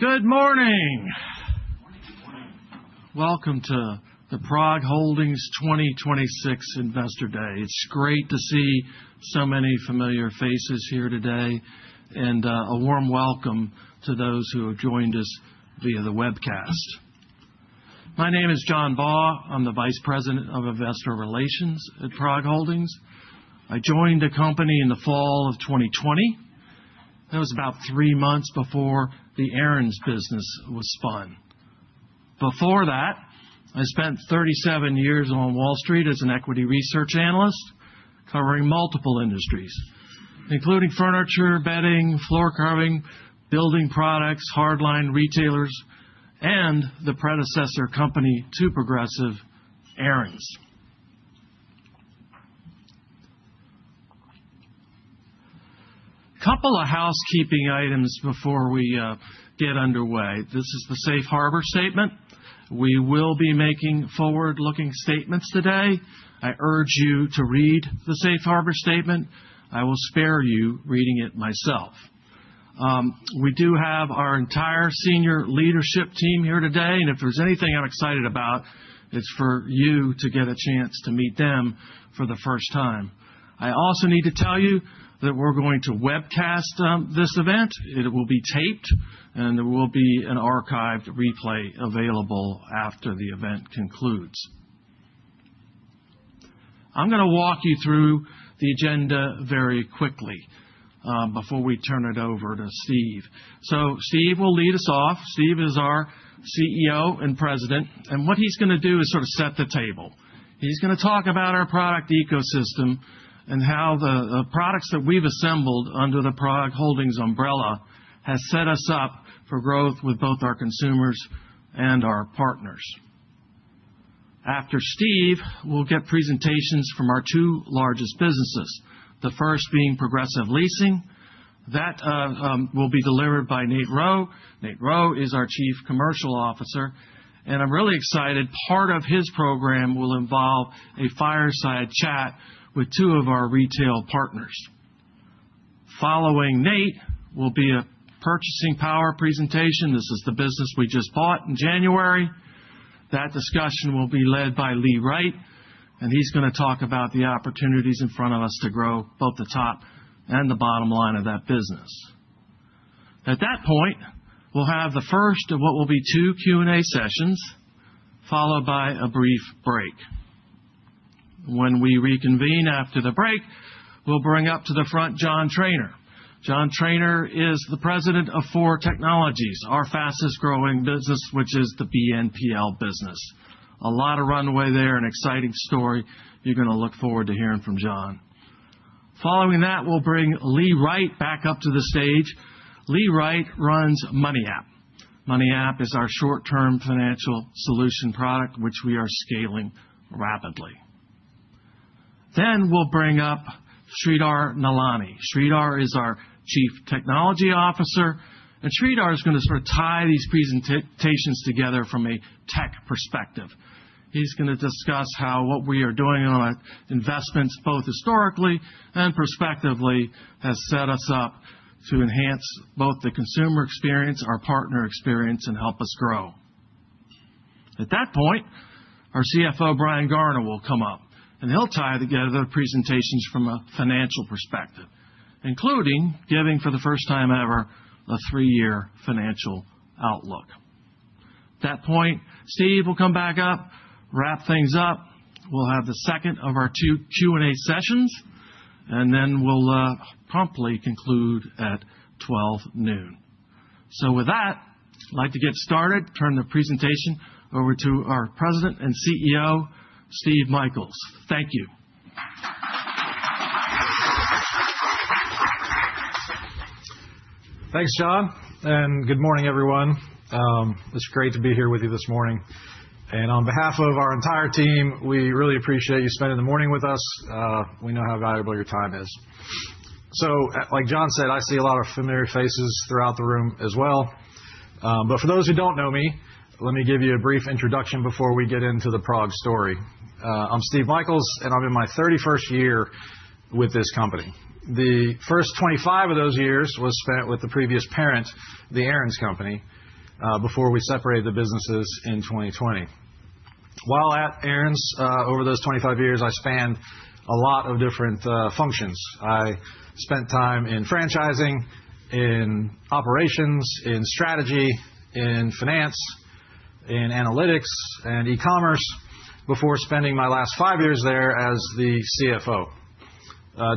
Good morning. Welcome to the PROG Holdings 2026 Investor Day. It's great to see so many familiar faces here today, and a warm welcome to those who have joined us via the webcast. My name is John Baugh. I'm the Vice President of Investor Relations at PROG Holdings. I joined the company in the fall of 2020. That was about 3 months before the Aaron's business was spun. Before that, I spent 37 years on Wall Street as an equity research analyst, covering multiple industries, including furniture, bedding, floor carving, building products, hardline retailers, and the predecessor company to Progressive, Aaron's. Couple of housekeeping items before we get underway. This is the Safe Harbor Statement. We will be making forward-looking statements today. I urge you to read the Safe Harbor Statement. I will spare you reading it myself. We do have our entire senior leadership team here today, and if there's anything I'm excited about, it's for you to get a chance to meet them for the first time. I also need to tell you that we're going to webcast this event. It will be taped, and there will be an archived replay available after the event concludes. I'm going to walk you through the agenda very quickly before we turn it over to Steve. So Steve will lead us off. Steve is our CEO and president, and what he's going to do is sort of set the table. He's going to talk about our product ecosystem and how the products that we've assembled under the PROG Holdings umbrella has set us up for growth with both our consumers and our partners. After Steve, we'll get presentations from our two largest businesses, the first being Progressive Leasing. That will be delivered by Nate Rowe. Nate Rowe is our Chief Commercial Officer, and I'm really excited. Part of his program will involve a fireside chat with two of our retail partners. Following Nate will be a purchasing power presentation. This is the business we just bought in January. That discussion will be led by Lee Wright, and he's going to talk about the opportunities in front of us to grow both the top and the bottom line of that business. At that point, we'll have the first of what will be two Q&A sessions, followed by a brief break. When we reconvene after the break, we'll bring up to the front John Trainer. John Trainer is the president of 4 Technologies, our fastest growing business, which is the BNPL business. A lot of runway there, an exciting story. You're going to look forward to hearing from John. Following that, we'll bring Lee Wright back up to the stage. Lee Wright runs MoneyApp. MoneyApp is our short-term financial solution product, which we are scaling rapidly. Then we'll bring up Sridhar Nalani. Sridhar is our Chief Technology Officer, and Sridhar is going to sort of tie these presentations together from a tech perspective. He's going to discuss how what we are doing on investments, both historically and prospectively, has set us up to enhance both the consumer experience, our partner experience, and help us grow. At that point, our CFO, Brian Garner, will come up, and he'll tie together the presentations from a financial perspective, including giving, for the first time ever, a 3-year financial outlook. At that point, Steve will come back up, wrap things up. We'll have the second of our 2 Q&A sessions, and then we'll promptly conclude at 12 noon. So with that, I'd like to get started, turn the presentation over to our President and CEO, Steve Michaels. Thank you. Thanks, John, and good morning, everyone. It's great to be here with you this morning. And on behalf of our entire team, we really appreciate you spending the morning with us. We know how valuable your time is. So, like John said, I see a lot of familiar faces throughout the room as well. But for those who don't know me, let me give you a brief introduction before we get into the PROG story. I'm Steve Michaels, and I'm in my 31st year with this company. The first 25 of those years was spent with the previous parent, the Aaron's Company, before we separated the businesses in 2020. While at Aaron's, over those 25 years, I spanned a lot of different functions. I spent time in franchising, in operations, in strategy, in finance, in analytics, and e-commerce before spending my last 5 years there as the CFO.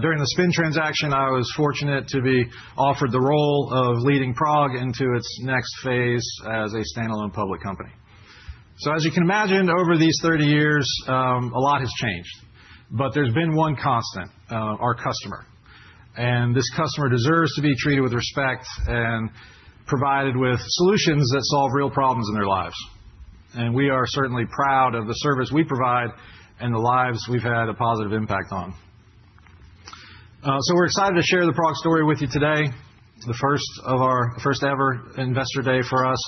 During the spin transaction, I was fortunate to be offered the role of leading PROG into its next phase as a standalone public company. So as you can imagine, over these 30 years, a lot has changed. But there's been one constant, our customer. And this customer deserves to be treated with respect and provided with solutions that solve real problems in their lives. And we are certainly proud of the service we provide and the lives we've had a positive impact on. So we're excited to share the PROG story with you today, the first ever Investor Day for us.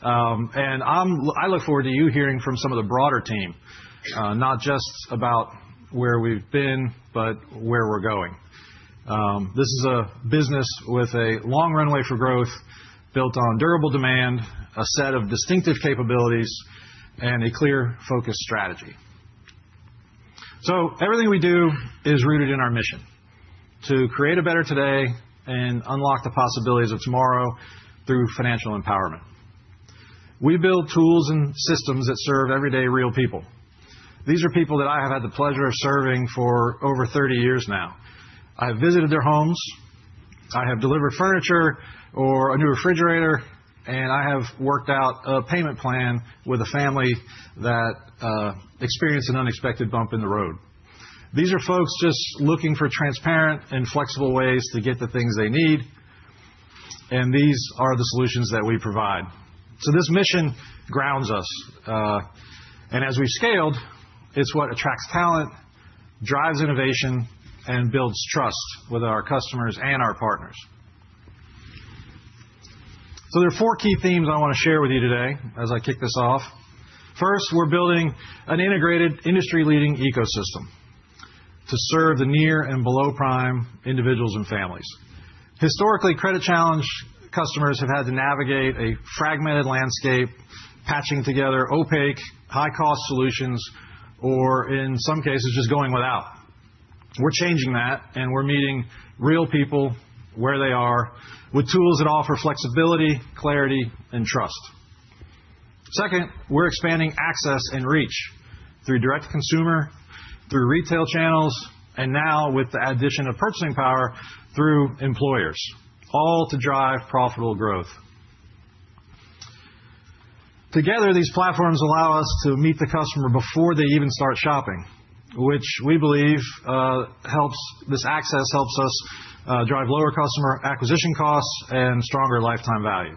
And I look forward to you hearing from some of the broader team, not just about where we've been, but where we're going. This is a business with a long runway for growth, built on durable demand, a set of distinctive capabilities, and a clear, focused strategy. So everything we do is rooted in our mission to create a better today and unlock the possibilities of tomorrow through financial empowerment. We build tools and systems that serve everyday real people. These are people that I have had the pleasure of serving for over 30 years now. I have visited their homes, I have delivered furniture or a new refrigerator, and I have worked out a payment plan with a family that experienced an unexpected bump in the road. These are folks just looking for transparent and flexible ways to get the things they need, and these are the solutions that we provide. So this mission grounds us, and as we've scaled, it's what attracts talent, drives innovation, and builds trust with our customers and our partners. So there are 4 key themes I want to share with you today as I kick this off. First, we're building an integrated, industry-leading ecosystem to serve the near and below prime individuals and families. Historically, credit-challenged customers have had to navigate a fragmented landscape, patching together opaque, high-cost solutions, or in some cases, just going without. We're changing that, and we're meeting real people where they are with tools that offer flexibility, clarity, and trust. Second, we're expanding access and reach through direct-to-consumer, through retail channels, and now with the addition of purchasing power through employers, all to drive profitable growth. Together, these platforms allow us to meet the customer before they even start shopping, which we believe this access helps us drive lower customer acquisition costs and stronger lifetime value.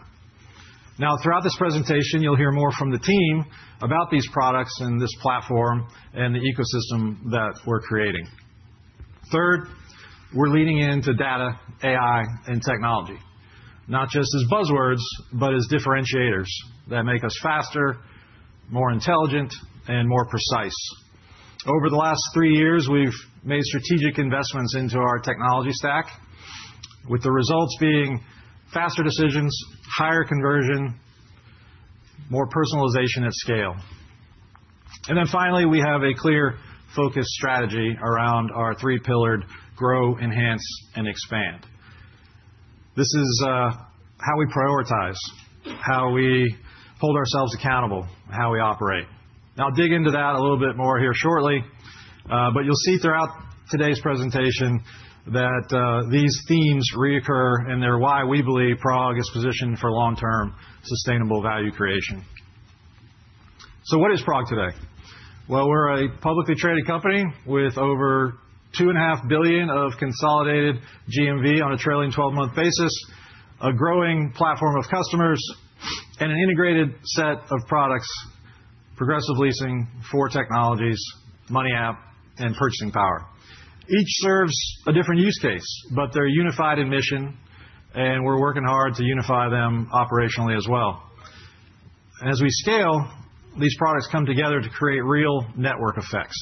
Now, throughout this presentation, you'll hear more from the team about these products and this platform and the ecosystem that we're creating. Third, we're leaning into data, AI, and technology, not just as buzzwords, but as differentiators that make us faster, more intelligent, and more precise. Over the last 3 years, we've made strategic investments into our technology stack, with the results being faster decisions, higher conversion, more personalization at scale. And then finally, we have a clear, focused strategy around our 3-pillared grow, enhance, and expand. This is how we prioritize, how we hold ourselves accountable, how we operate. Now, I'll dig into that a little bit more here shortly, but you'll see throughout today's presentation that these themes reoccur, and they're why we believe PROG is positioned for long-term sustainable value creation. So what is PROG today? Well, we're a publicly traded company with over $2.5 billion of consolidated GMV on a trailing 12-month basis, a growing platform of customers, and an integrated set of products: Progressive Leasing, 4 technologies, Money App, and Purchasing Power. Each serves a different use case, but they're unified in mission, and we're working hard to unify them operationally as well. As we scale, these products come together to create real network effects.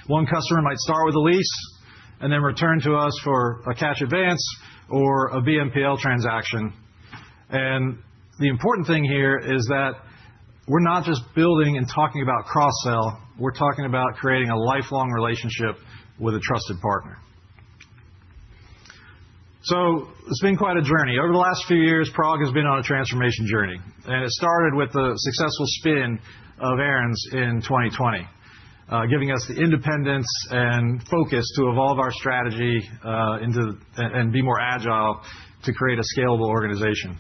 One customer might start with a lease and then return to us for a cash advance or a BNPL transaction. And The important thing here is that we're not just building and talking about cross-sell. We're talking about creating a lifelong relationship with a trusted partner. So it's been quite a journey. Over the last few years, PROG has been on a transformation journey. And it started with the successful spin of Aaron's in 2020, giving us the independence and focus to evolve our strategy and be more agile to create a scalable organization.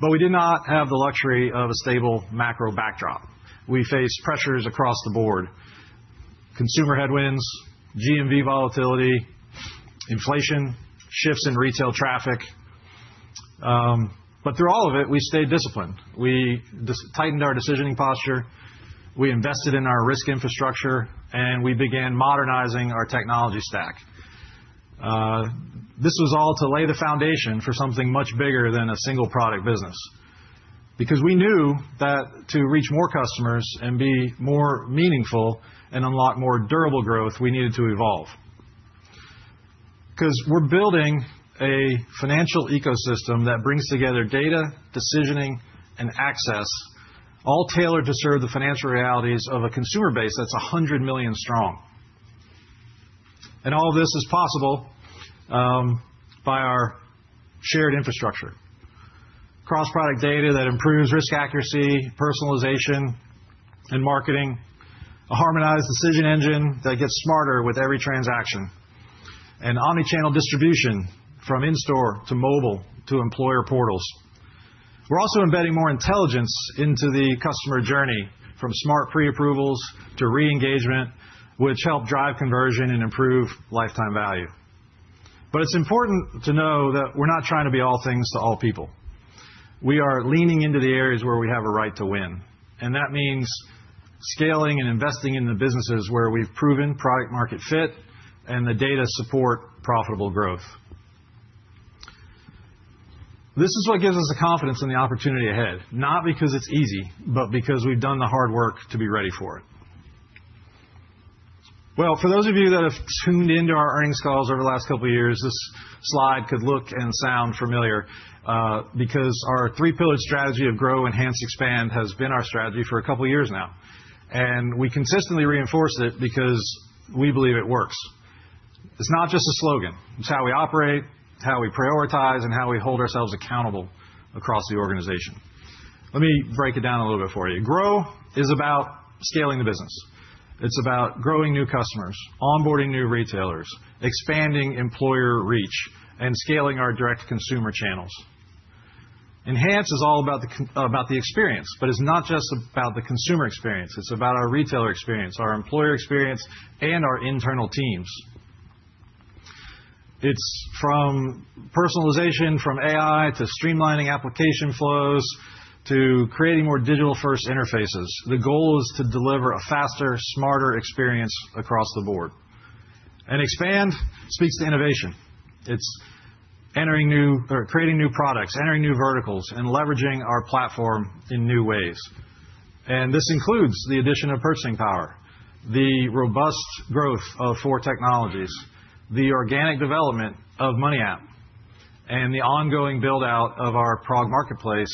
But we did not have the luxury of a stable macro backdrop. We faced pressures across the board: consumer headwinds, GMV volatility, inflation, shifts in retail traffic. But through all of it, we stayed disciplined. We tightened our decisioning posture. We invested in our risk infrastructure, and we began modernizing our technology stack. This was all to lay the foundation for something much bigger than a single product business. Because we knew that to reach more customers and be more meaningful and unlock more durable growth, we needed to evolve. Because we're building a financial ecosystem that brings together data, decisioning, and access, all tailored to serve the financial realities of a consumer base that's 100 million strong. And all of this is possible by our shared infrastructure. Cross-product data that improves risk accuracy, personalization, and marketing. A harmonized decision engine that gets smarter with every transaction. And omni-channel distribution from in-store to mobile to employer portals. We're also embedding more intelligence into the customer journey, from smart pre-approvals to re-engagement, which help drive conversion and improve lifetime value. But it's important to know that we're not trying to be all things to all people. We are leaning into the areas where we have a right to win. And that means scaling and investing in the businesses where we've proven product market fit and the data support profitable growth. This is what gives us the confidence in the opportunity ahead, not because it's easy, but because we've done the hard work to be ready for it. Well, for those of you that have tuned into our earnings calls over the last couple of years, this slide could look and sound familiar because our three-pillared strategy of grow, enhance, expand has been our strategy for a couple of years now. And we consistently reinforce it because we believe it works. It's not just a slogan. It's how we operate, how we prioritize, and how we hold ourselves accountable across the organization. Let me break it down a little bit for you. Grow is about scaling the business. It's about growing new customers, onboarding new retailers, expanding employer reach, and scaling our direct consumer channels. Enhance is all about the experience, but it's not just about the consumer experience. It's about our retailer experience, our employer experience, and our internal teams. It's from personalization, from AI, to streamlining application flows, to creating more digital-first interfaces. The goal is to deliver a faster, smarter experience across the board. And expand speaks to innovation. It's creating new products, entering new verticals, and leveraging our platform in new ways. And this includes the addition of purchasing power, the robust growth of 4 technologies, the organic development of MoneyApp, and the ongoing build-out of our PROG marketplace,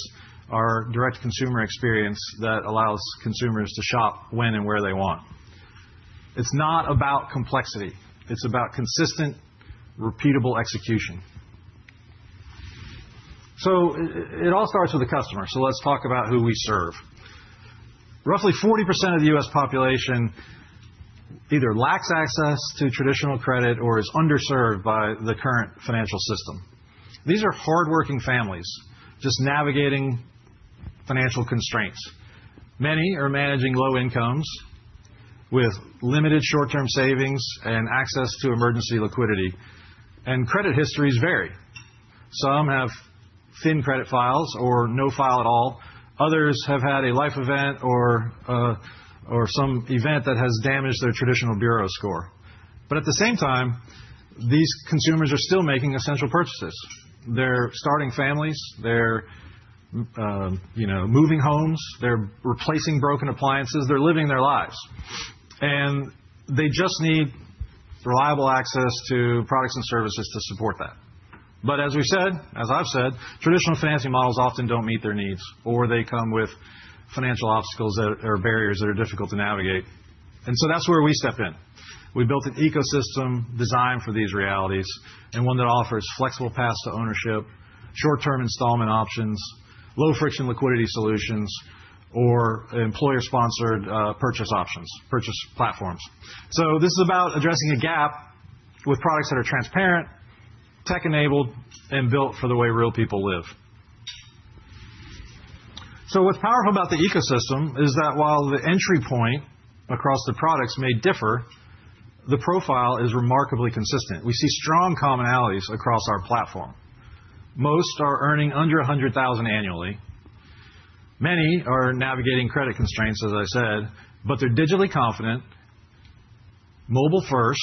our direct consumer experience that allows consumers to shop when and where they want. It's not about complexity. It's about consistent, repeatable execution. So it all starts with the customer. So let's talk about who we serve. Roughly 40% of the U.S. population either lacks access to traditional credit or is underserved by the current financial system. These are hardworking families just navigating financial constraints. Many are managing low incomes with limited short-term savings and access to emergency liquidity. And credit histories vary. Some have thin credit files or no file at all. Others have had a life event or some event that has damaged their traditional bureau score. But at the same time, these consumers are still making essential purchases. They're starting families. They're moving homes. They're replacing broken appliances. They're living their lives. And they just need reliable access to products and services to support that. But as I've said, traditional financing models often don't meet their needs, or they come with financial obstacles or barriers that are difficult to navigate. And so that's where we step in. We built an ecosystem designed for these realities, and one that offers flexible paths to ownership, short-term installment options, low-friction liquidity solutions, or employer-sponsored purchase platforms. So this is about addressing a gap with products that are transparent, tech-enabled, and built for the way real people live. So what's powerful about the ecosystem is that while the entry point across the products may differ, the profile is remarkably consistent. We see strong commonalities across our platform. Most are earning under $100,000 annually. Many are navigating credit constraints, as I said, but they're digitally confident, mobile first,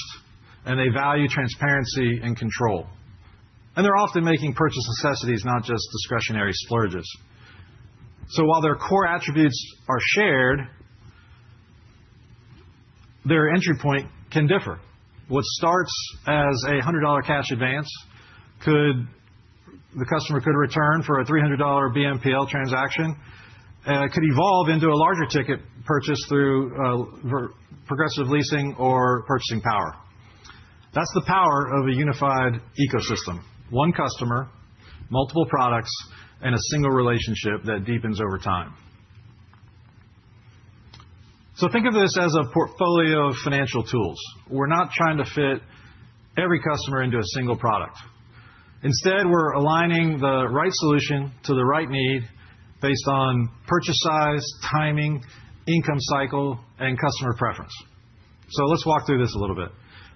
and they value transparency and control. And they're often making purchase necessities, not just discretionary splurges. So while their core attributes are shared, their entry point can differ. What starts as a $100 cash advance the customer could return for a $300 BNPL transaction, could evolve into a larger ticket purchase through progressive leasing or purchasing power. That's the power of a unified ecosystem. One customer, multiple products, and a single relationship that deepens over time. So think of this as a portfolio of financial tools. We're not trying to fit every customer into a single product. Instead, we're aligning the right solution to the right need based on purchase size, timing, income cycle, and customer preference. So let's walk through this a little bit.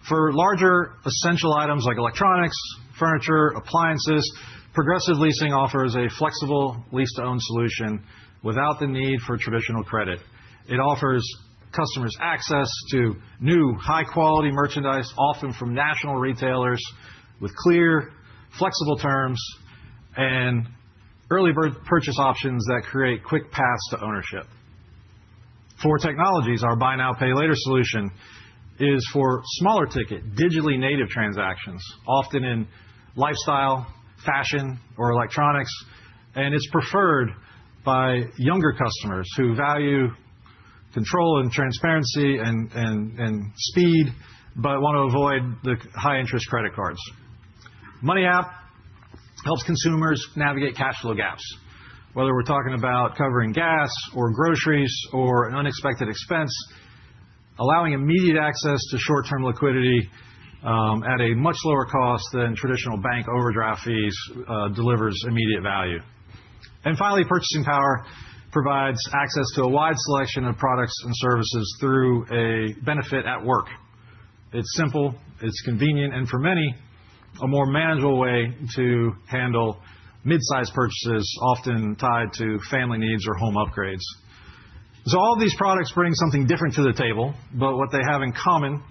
For larger essential items like electronics, furniture, appliances, progressive leasing offers a flexible lease-to-own solution without the need for traditional credit. It offers customers access to new, high-quality merchandise, often from national retailers, with clear, flexible terms and early bird purchase options that create quick paths to ownership. For technologies, our Buy Now, Pay Later solution is for smaller ticket, digitally native transactions, often in lifestyle, fashion, or electronics, and it's preferred by younger customers who value control and transparency and speed, but want to avoid the high-interest credit cards. Money App helps consumers navigate cash flow gaps, whether we're talking about covering gas or groceries or an unexpected expense. Allowing immediate access to short-term liquidity at a much lower cost than traditional bank overdraft fees delivers immediate value. And finally, Purchasing Power provides access to a wide selection of products and services through a benefit at work. It's simple, it's convenient, and for many, a more manageable way to handle mid-sized purchases, often tied to family needs or home upgrades. So all of these products bring something different to the table, but what they have in common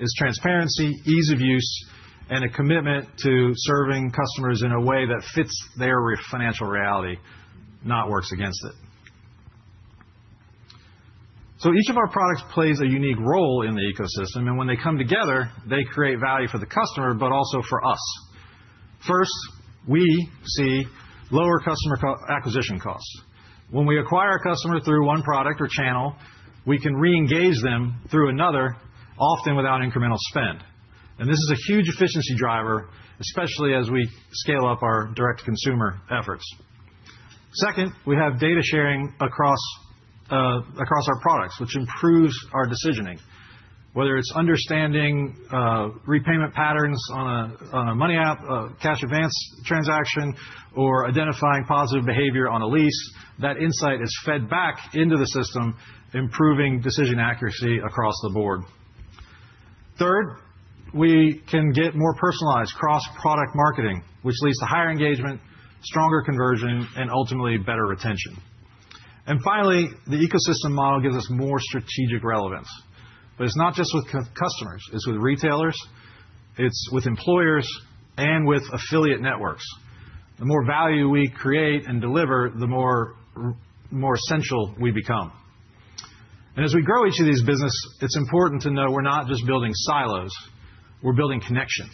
is transparency, ease of use, and a commitment to serving customers in a way that fits their financial reality, not works against it. So each of our products plays a unique role in the ecosystem, and when they come together, they create value for the customer, but also for us. First, we see lower customer acquisition costs. When we acquire a customer through one product or channel, we can re-engage them through another, often without incremental spend. And this is a huge efficiency driver, especially as we scale up our direct-to-consumer efforts. Second, we have data sharing across our products, which improves our decisioning. Whether it's understanding repayment patterns on a Money App, cash advance transaction, or identifying positive behavior on a lease, that insight is fed back into the system, improving decision accuracy across the board. Third, we can get more personalized cross-product marketing, which leads to higher engagement, stronger conversion, and ultimately better retention. And finally, the ecosystem model gives us more strategic relevance. But it's not just with customers. It's with retailers, it's with employers, and with affiliate networks. The more value we create and deliver, the more essential we become. And as we grow each of these businesses, it's important to know we're not just building silos, we're building connections.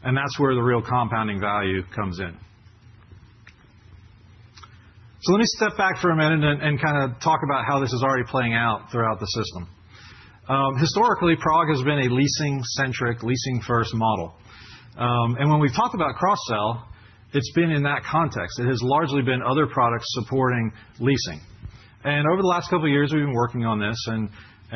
And that's where the real compounding value comes in. So let me step back for a minute and kind of talk about how this is already playing out throughout the system. Historically, PROG has been a leasing-centric, leasing-first model. And when we've talked about cross-sell, it's been in that context. It has largely been other products supporting leasing. And over the last couple of years, we've been working on this, and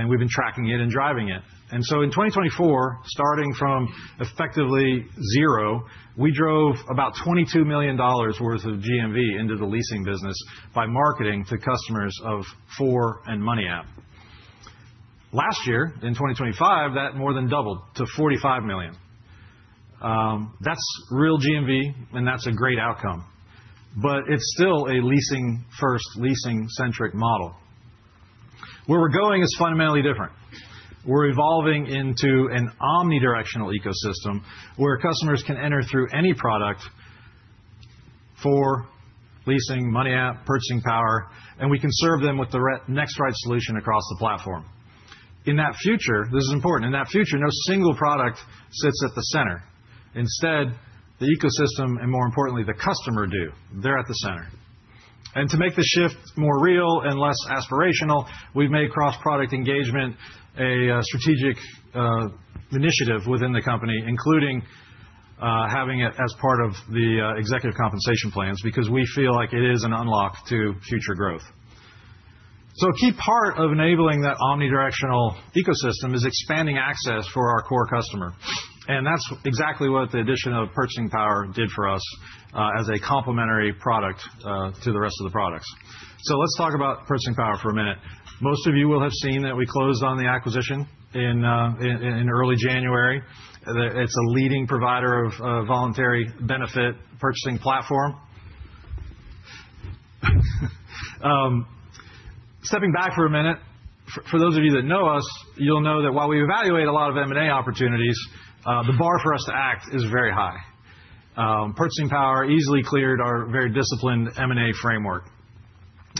we've been tracking it and driving it. And so in 2024, starting from effectively zero, we drove about $22 million worth of GMV into the leasing business by marketing to customers of Four and MoneyApp. Last year, in 2025, that more than doubled to $45 million. That's real GMV, and that's a great outcome. But it's still a leasing-first, leasing-centric model. Where we're going is fundamentally different. We're evolving into an omnidirectional ecosystem where customers can enter through any product for leasing, MoneyApp, Purchasing Power, and we can serve them with the next right solution across the platform. In that future, this is important, in that future, no single product sits at the center. Instead, the ecosystem and more importantly, the customer do. They're at the center. And to make the shift more real and less aspirational, we've made cross-product engagement a strategic initiative within the company, including having it as part of the executive compensation plans because we feel like it is an unlock to future growth. So a key part of enabling that omnidirectional ecosystem is expanding access for our core customer. And that's exactly what the addition of Purchasing Power did for us as a complementary product to the rest of the products. So let's talk about Purchasing Power for a minute. Most of you will have seen that we closed on the acquisition in early January. It's a leading provider of voluntary benefit purchasing platform. Stepping back for a minute, for those of you that know us, you'll know that while we evaluate a lot of M&A opportunities, the bar for us to act is very high. Purchasing Power easily cleared our very disciplined M&A framework.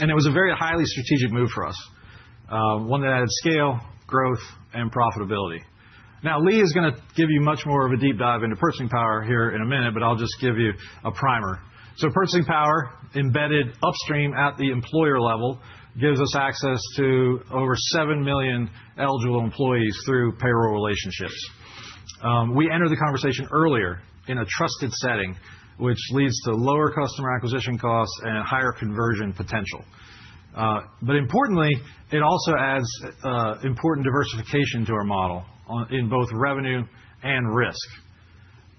And it was a very highly strategic move for us, one that added scale, growth, and profitability. Now, Lee is going to give you much more of a deep dive into Purchasing Power here in a minute, but I'll just give you a primer. So Purchasing Power, embedded upstream at the employer level, gives us access to over 7 million eligible employees through payroll relationships. We enter the conversation earlier in a trusted setting, which leads to lower customer acquisition costs and higher conversion potential. But importantly, it also adds important diversification to our model in both revenue and risk.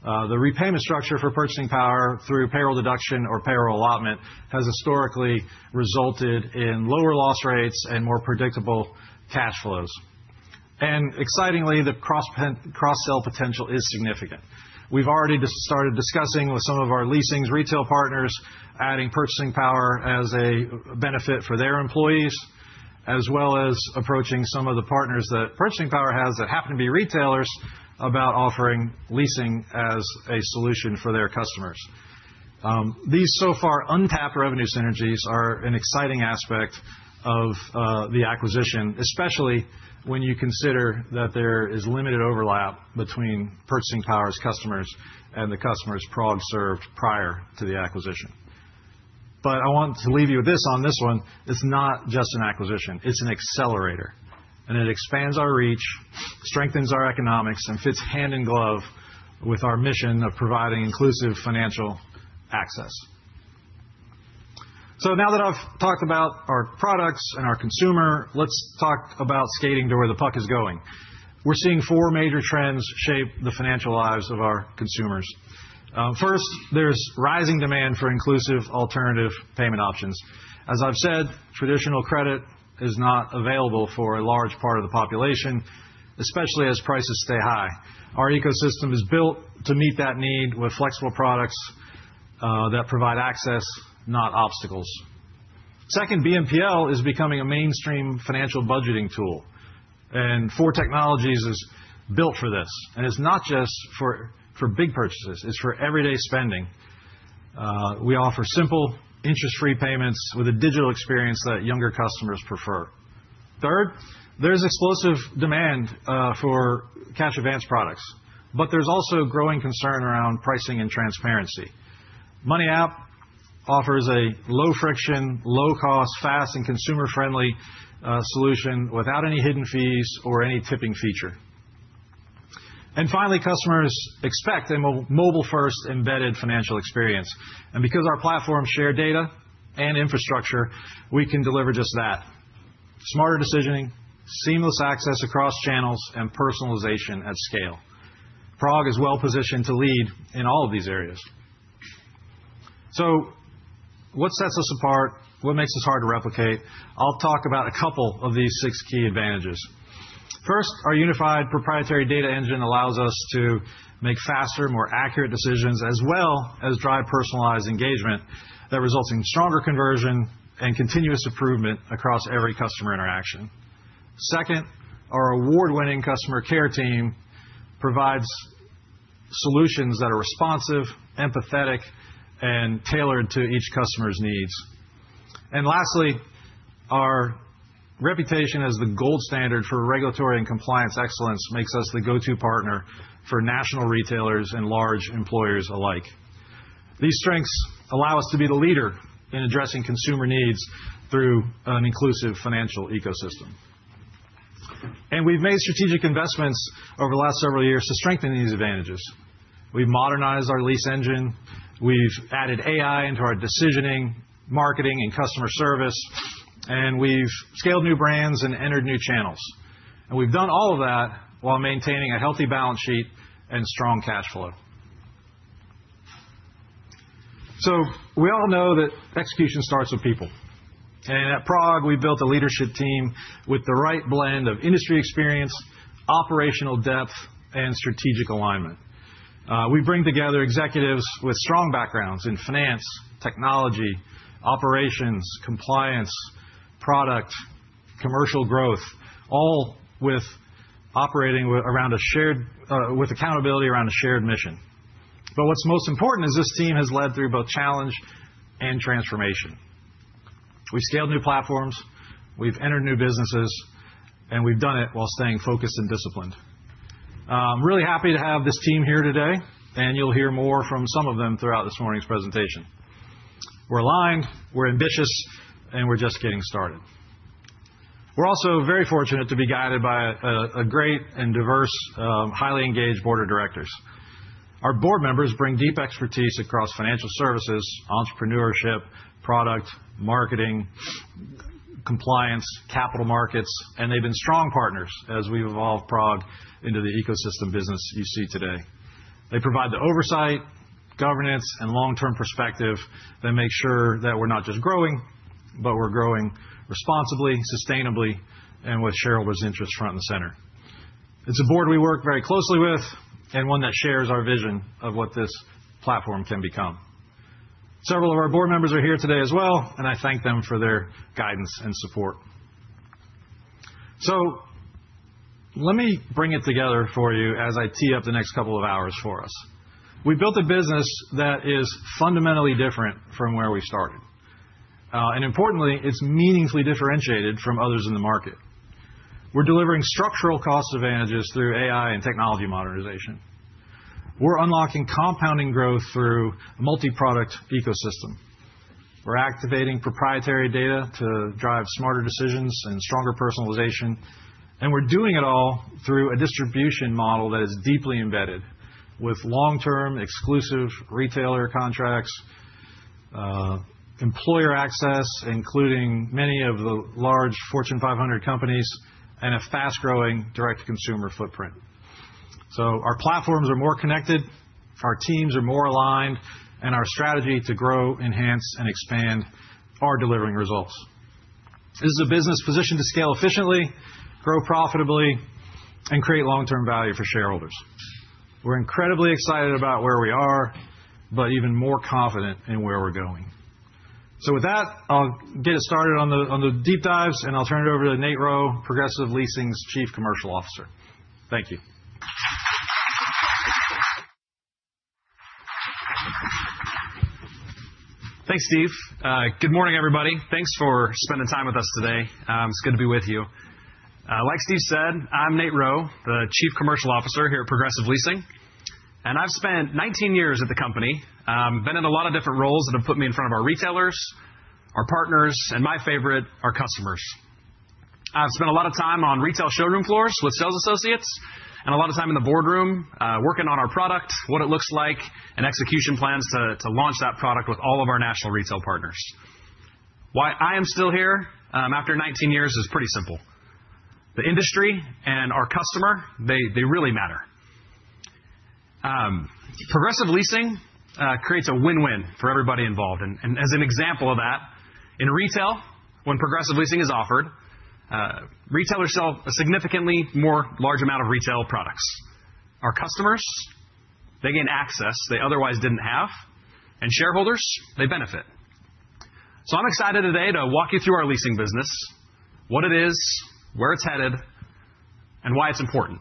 The repayment structure for Purchasing Power through payroll deduction or payroll allotment has historically resulted in lower loss rates and more predictable cash flows. And excitingly, the cross-sell potential is significant. We've already started discussing with some of our leasing's retail partners adding Purchasing Power as a benefit for their employees, as well as approaching some of the partners that Purchasing Power has that happen to be retailers about offering leasing as a solution for their customers. These so far untapped revenue synergies are an exciting aspect of the acquisition, especially when you consider that there is limited overlap between Purchasing Power's customers and the customers PROG served prior to the acquisition. But I want to leave you with this on this one. It's not just an acquisition. It's an accelerator. And it expands our reach, strengthens our economics, and fits hand in glove with our mission of providing inclusive financial access. So now that I've talked about our products and our consumer, let's talk about skating to where the puck is going. We're seeing 4 major trends shape the financial lives of our consumers. First, there's rising demand for inclusive alternative payment options. As I've said, traditional credit is not available for a large part of the population, especially as prices stay high. Our ecosystem is built to meet that need with flexible products that provide access, not obstacles. Second, BNPL is becoming a mainstream financial budgeting tool. And Four Technologies is built for this. And it's not just for big purchases. It's for everyday spending. We offer simple, interest-free payments with a digital experience that younger customers prefer. Third, there's explosive demand for cash advance products. but there's also growing concern around pricing and transparency. Money App offers a low-friction, low-cost, fast, and consumer-friendly solution without any hidden fees or any tipping feature. And finally, customers expect a mobile-first embedded financial experience. And because our platforms share data and infrastructure, we can deliver just that. Smarter decisioning, seamless access across channels, and personalization at scale. PROG is well positioned to lead in all of these areas. So what sets us apart? What makes us hard to replicate? I'll talk about a couple of these 6 key advantages. First, our unified proprietary data engine allows us to make faster, more accurate decisions, as well as drive personalized engagement that results in stronger conversion and continuous improvement across every customer interaction. Second, our award-winning customer care team provides solutions that are responsive, empathetic, and tailored to each customer's needs. And lastly, our reputation as the gold standard for regulatory and compliance excellence makes us the go-to partner for national retailers and large employers alike. These strengths allow us to be the leader in addressing consumer needs through an inclusive financial ecosystem. And we've made strategic investments over the last several years to strengthen these advantages. We've modernized our lease engine. We've added AI into our decisioning, marketing, and customer service. And we've scaled new brands and entered new channels. And we've done all of that while maintaining a healthy balance sheet and strong cash flow. So we all know that execution starts with people. And at PROG, we built a leadership team with the right blend of industry experience, operational depth, and strategic alignment. We bring together executives with strong backgrounds in finance, technology, operations, compliance, product, commercial growth, all with operating around a shared, with accountability around a shared mission. But what's most important is this team has led through both challenge and transformation. We've scaled new platforms, we've entered new businesses, and we've done it while staying focused and disciplined. I'm really happy to have this team here today, and you'll hear more from some of them throughout this morning's presentation. We're aligned, we're ambitious, and we're just getting started. We're also very fortunate to be guided by a great and diverse, highly engaged board of directors. Our board members bring deep expertise across financial services, entrepreneurship, product, marketing, compliance, capital markets, and they've been strong partners as we've evolved PROG into the ecosystem business you see today. They provide the oversight, governance, and long-term perspective that make sure that we're not just growing, but we're growing responsibly, sustainably, and with shareholders' interests front and center. It's a board we work very closely with and one that shares our vision of what this platform can become. Several of our board members are here today as well, and I thank them for their guidance and support. So let me bring it together for you as I tee up the next couple of hours for us. We built a business that is fundamentally different from where we started. And importantly, it's meaningfully differentiated from others in the market. We're delivering structural cost advantages through AI and technology modernization. We're unlocking compounding growth through a multi-product ecosystem. We're activating proprietary data to drive smarter decisions and stronger personalization. And we're doing it all through a distribution model that is deeply embedded with long-term exclusive retailer contracts, employer access, including many of the large Fortune 500 companies, and a fast-growing direct-to-consumer footprint. So our platforms are more connected, our teams are more aligned, and our strategy to grow, enhance, and expand are delivering results. This is a business positioned to scale efficiently, grow profitably, and create long-term value for shareholders. We're incredibly excited about where we are, but even more confident in where we're going. So with that, I'll get it started on the deep dives, and I'll turn it over to Nate Rowe, Progressive Leasing's Chief Commercial Officer. Thank you. Thanks, Steve. Good morning, everybody. Thanks for spending time with us today. It's good to be with you. Like Steve said, I'm Nate Rowe, the Chief Commercial Officer here at Progressive Leasing. And I've spent 19 years at the company, been in a lot of different roles that have put me in front of our retailers, our partners, and my favorite, our customers. I've spent a lot of time on retail showroom floors with sales associates and a lot of time in the boardroom working on our product, what it looks like, and execution plans to launch that product with all of our national retail partners. Why I am still here after 19 years is pretty simple. The industry and our customer, they really matter. Progressive leasing creates a win-win for everybody involved. And as an example of that, in retail, when progressive leasing is offered, retailers sell a significantly more large amount of retail products. Our customers, they gain access they otherwise didn't have, and shareholders, they benefit. So I'm excited today to walk you through our leasing business, what it is, where it's headed, and why it's important.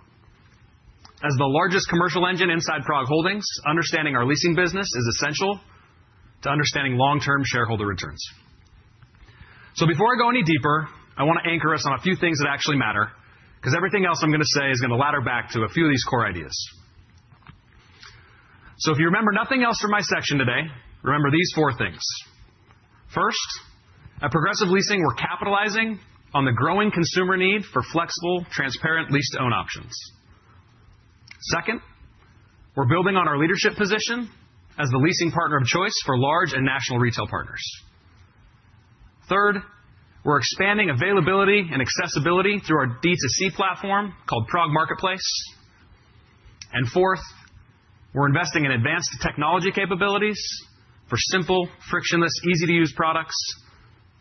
As the largest commercial engine inside PROG Holdings, understanding our leasing business is essential to understanding long-term shareholder returns. So before I go any deeper, I want to anchor us on a few things that actually matter, because everything else I'm going to say is going to ladder back to a few of these core ideas. So if you remember nothing else from my section today, remember these 4 things. First, at Progressive Leasing, we're capitalizing on the growing consumer need for flexible, transparent lease-to-own options. Second, we're building on our leadership position as the leasing partner of choice for large and national retail partners. Third, we're expanding availability and accessibility through our D2C platform called PROG Marketplace. And fourth, we're investing in advanced technology capabilities for simple, frictionless, easy-to-use products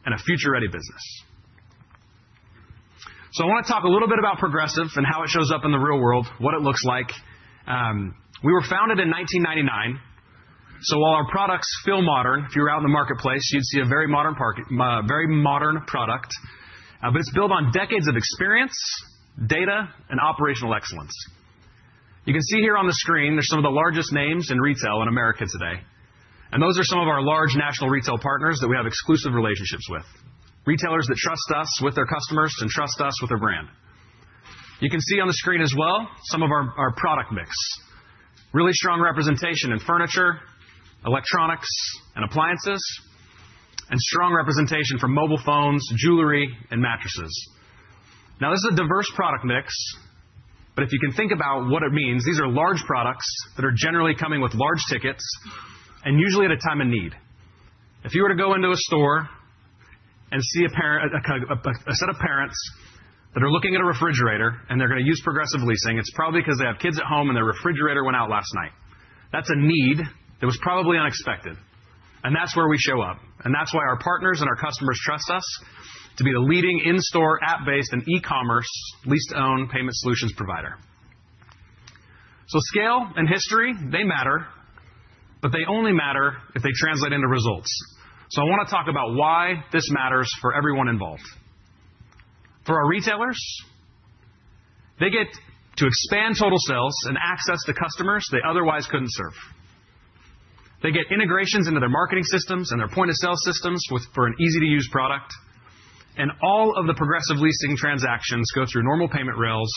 and a future-ready business. So I want to talk a little bit about Progressive and how it shows up in the real world, what it looks like. We were founded in 1999. So while our products feel modern, if you were out in the marketplace, you'd see a very modern product. But it's built on decades of experience, data, and operational excellence. You can see here on the screen, there's some of the largest names in retail in America today. And those are some of our large national retail partners that we have exclusive relationships with. Retailers that trust us with their customers and trust us with their brand. You can see on the screen as well some of our product mix. Really strong representation in furniture, electronics, and appliances, and strong representation for mobile phones, jewelry, and mattresses. Now, this is a diverse product mix, but if you can think about what it means, these are large products that are generally coming with large tickets and usually at a time of need. If you were to go into a store and see a set of parents that are looking at a refrigerator and they're going to use Progressive Leasing, it's probably because they have kids at home and their refrigerator went out last night. That's a need that was probably unexpected. And that's where we show up. And that's why our partners and our customers trust us to be the leading in-store, app-based, and e-commerce lease-to-own payment solutions provider. So scale and history, they matter, but they only matter if they translate into results. So I want to talk about why this matters for everyone involved. For our retailers, they get to expand total sales and access to customers they otherwise couldn't serve. They get integrations into their marketing systems and their point-of-sale systems for an easy-to-use product. And all of the Progressive Leasing transactions go through normal payment rails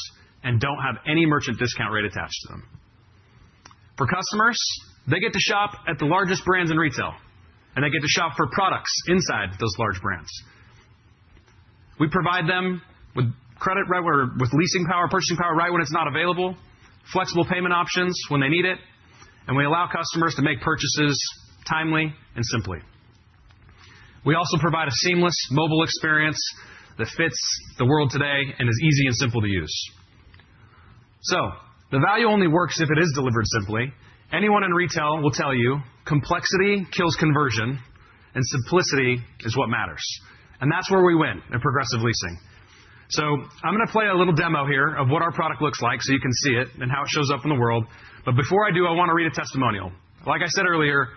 and don't have any merchant discount rate attached to them. For customers, they get to shop at the largest brands in retail, and they get to shop for products inside those large brands. We provide them with credit right where, with leasing power, purchasing power right when it's not available, flexible payment options when they need it, and we allow customers to make purchases timely and simply. We also provide a seamless mobile experience that fits the world today and is easy and simple to use. So, the value only works if it is delivered simply. Anyone in retail will tell you complexity kills conversion, and simplicity is what matters. And that's where we win at Progressive Leasing. So I'm going to play a little demo here of what our product looks like so you can see it and how it shows up in the world. But before I do, I want to read a testimonial. Like I said earlier,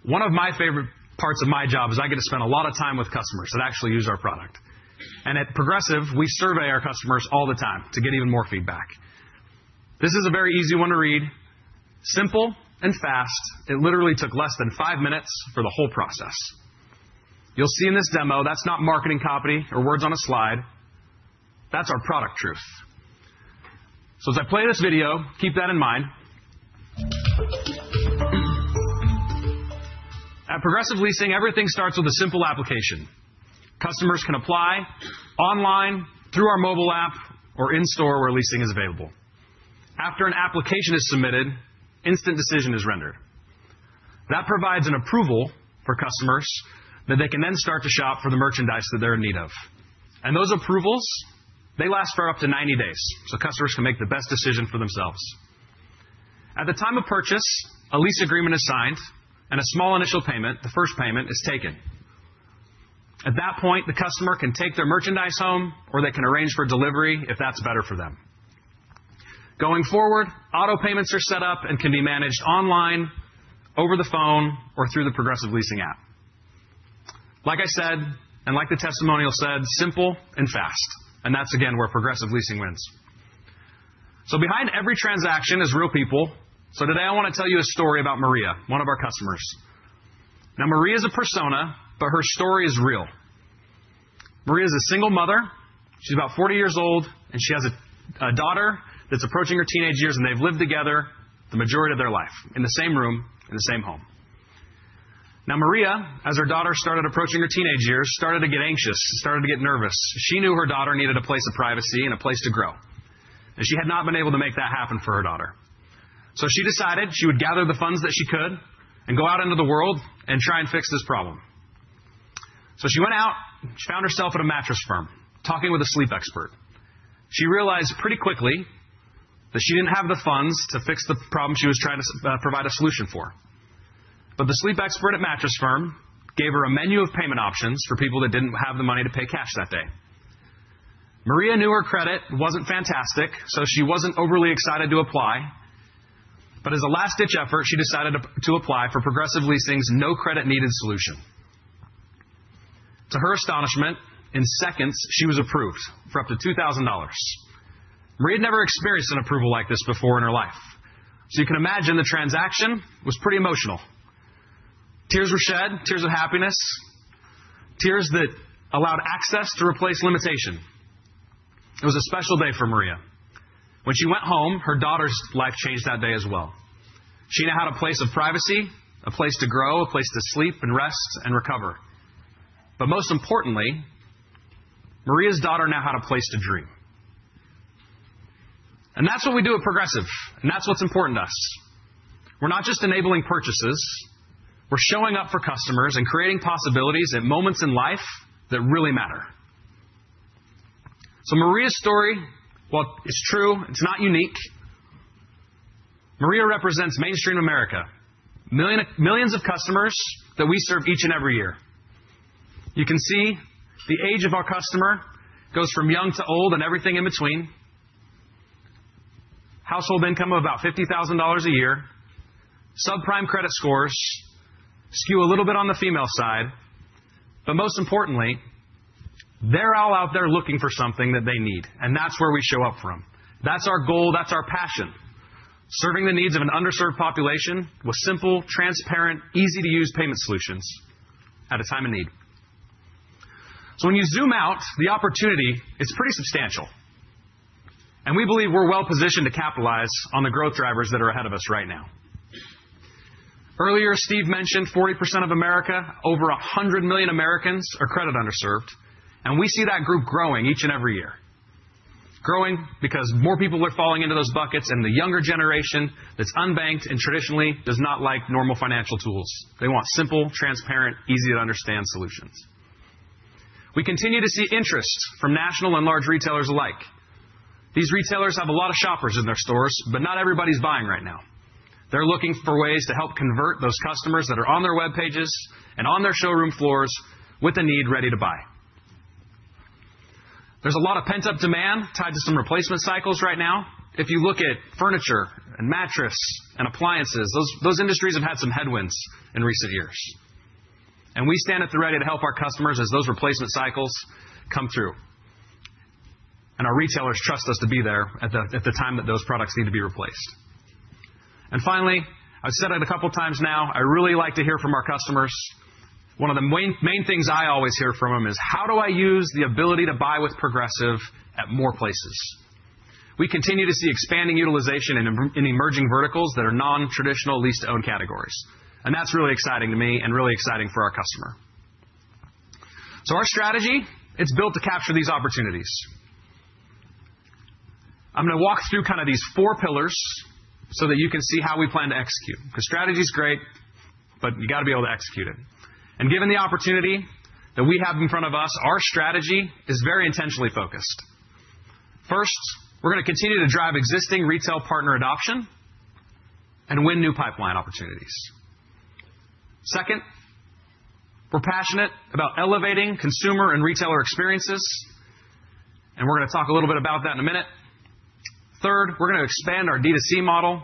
one of my favorite parts of my job is I get to spend a lot of time with customers that actually use our product. And at Progressive, we survey our customers all the time to get even more feedback. This is a very easy one to read. Simple and fast. It literally took less than 5 minutes for the whole process. You'll see in this demo, that's not marketing copy or words on a slide. That's our product truth. So as I play this video, keep that in mind. At Progressive Leasing, everything starts with a simple application. Customers can apply online, through our mobile app, or in-store where leasing is available. After an application is submitted, instant decision is rendered. That provides an approval for customers that they can then start to shop for the merchandise that they're in need of. And those approvals, they last for up to 90 days, so customers can make the best decision for themselves. At the time of purchase, a lease agreement is signed, and a small initial payment, the first payment, is taken. At that point, the customer can take their merchandise home, or they can arrange for delivery if that's better for them. Going forward, auto payments are set up and can be managed online, over the phone, or through the Progressive Leasing app. Like I said, and like the testimonial said, simple and fast. And that's, again, where Progressive Leasing wins. So behind every transaction is real people. So today I want to tell you a story about Maria, one of our customers. Now, Maria is a persona, but her story is real. Maria is a single mother. She's about 40 years old, and she has a daughter that's approaching her teenage years, and they've lived together the majority of their life in the same room, in the same home. Now, Maria, as her daughter started approaching her teenage years, started to get anxious, started to get nervous. She knew her daughter needed a place of privacy and a place to grow. And she had not been able to make that happen for her daughter. So she decided she would gather the funds that she could and go out into the world and try and fix this problem. So she went out, she found herself at a mattress firm, talking with a sleep expert. She realized pretty quickly that she didn't have the funds to fix the problem she was trying to provide a solution for. But the sleep expert at mattress firm gave her a menu of payment options for people that didn't have the money to pay cash that day. Maria knew her credit wasn't fantastic, so she wasn't overly excited to apply. But as a last-ditch effort, she decided to apply for Progressive Leasing's no-credit-needed solution. To her astonishment, in seconds, she was approved for up to $2,000. Maria had never experienced an approval like this before in her life. So you can imagine the transaction was pretty emotional. Tears were shed, tears of happiness, tears that allowed access to replace limitation. It was a special day for Maria. When she went home, her daughter's life changed that day as well. She now had a place of privacy, a place to grow, a place to sleep and rest and recover. But most importantly, Maria's daughter now had a place to dream. And that's what we do at Progressive, and that's what's important to us. We're not just enabling purchases, we're showing up for customers and creating possibilities at moments in life that really matter. So Maria's story, while it's true, it's not unique. Maria represents mainstream America, millions of customers that we serve each and every year. You can see the age of our customer goes from young to old and everything in between. Household income of about $50,000 a year. Subprime credit scores skew a little bit on the female side. But most importantly, they're all out there looking for something that they need. And that's where we show up for them. That's our goal. That's our passion. Serving the needs of an underserved population with simple, transparent, easy-to-use payment solutions at a time of need. So when you zoom out, the opportunity is pretty substantial. And we believe we're well positioned to capitalize on the growth drivers that are ahead of us right now. Earlier, Steve mentioned 40% of America, over 100 million Americans are credit underserved. And we see that group growing each and every year. Growing because more people are falling into those buckets, and the younger generation that's unbanked and traditionally does not like normal financial tools. They want simple, transparent, easy to understand solutions. We continue to see interest from national and large retailers alike. These retailers have a lot of shoppers in their stores, but not everybody's buying right now. They're looking for ways to help convert those customers that are on their web pages and on their showroom floors with a need ready to buy. There's a lot of pent-up demand tied to some replacement cycles right now. If you look at furniture and mattress and appliances, those industries have had some headwinds in recent years. And we stand at the ready to help our customers as those replacement cycles come through. And our retailers trust us to be there at the time that those products need to be replaced. And finally, I've said it a couple times now, I really like to hear from our customers. One of the main things I always hear from them is, how do I use the ability to buy with Progressive at more places? we continue to see expanding utilization in emerging verticals that are non-traditional lease-to-own categories. And that's really exciting to me and really exciting for our customer. So our strategy, it's built to capture these opportunities. I'm going to walk through kind of these 4 pillars so that you can see how we plan to execute. Because strategy is great, but you got to be able to execute it. And given the opportunity that we have in front of us, our strategy is very intentionally focused. First, we're going to continue to drive existing retail partner adoption and win new pipeline opportunities. Second, we're passionate about elevating consumer and retailer experiences, and we're going to talk a little bit about that in a minute. Third, we're going to expand our D2C model.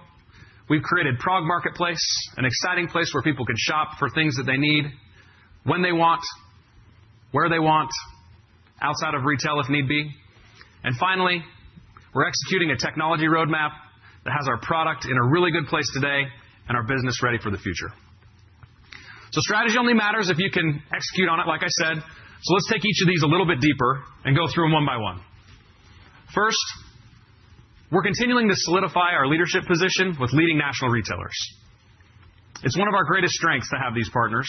We've created PROG Marketplace, an exciting place where people can shop for things that they need, when they want, where they want, outside of retail if need be. And finally, we're executing a technology roadmap that has our product in a really good place today and our business ready for the future. So strategy only matters if you can execute on it, like I said. So let's take each of these a little bit deeper and go through them one by one. First, we're continuing to solidify our leadership position with leading national retailers. It's one of our greatest strengths to have these partners,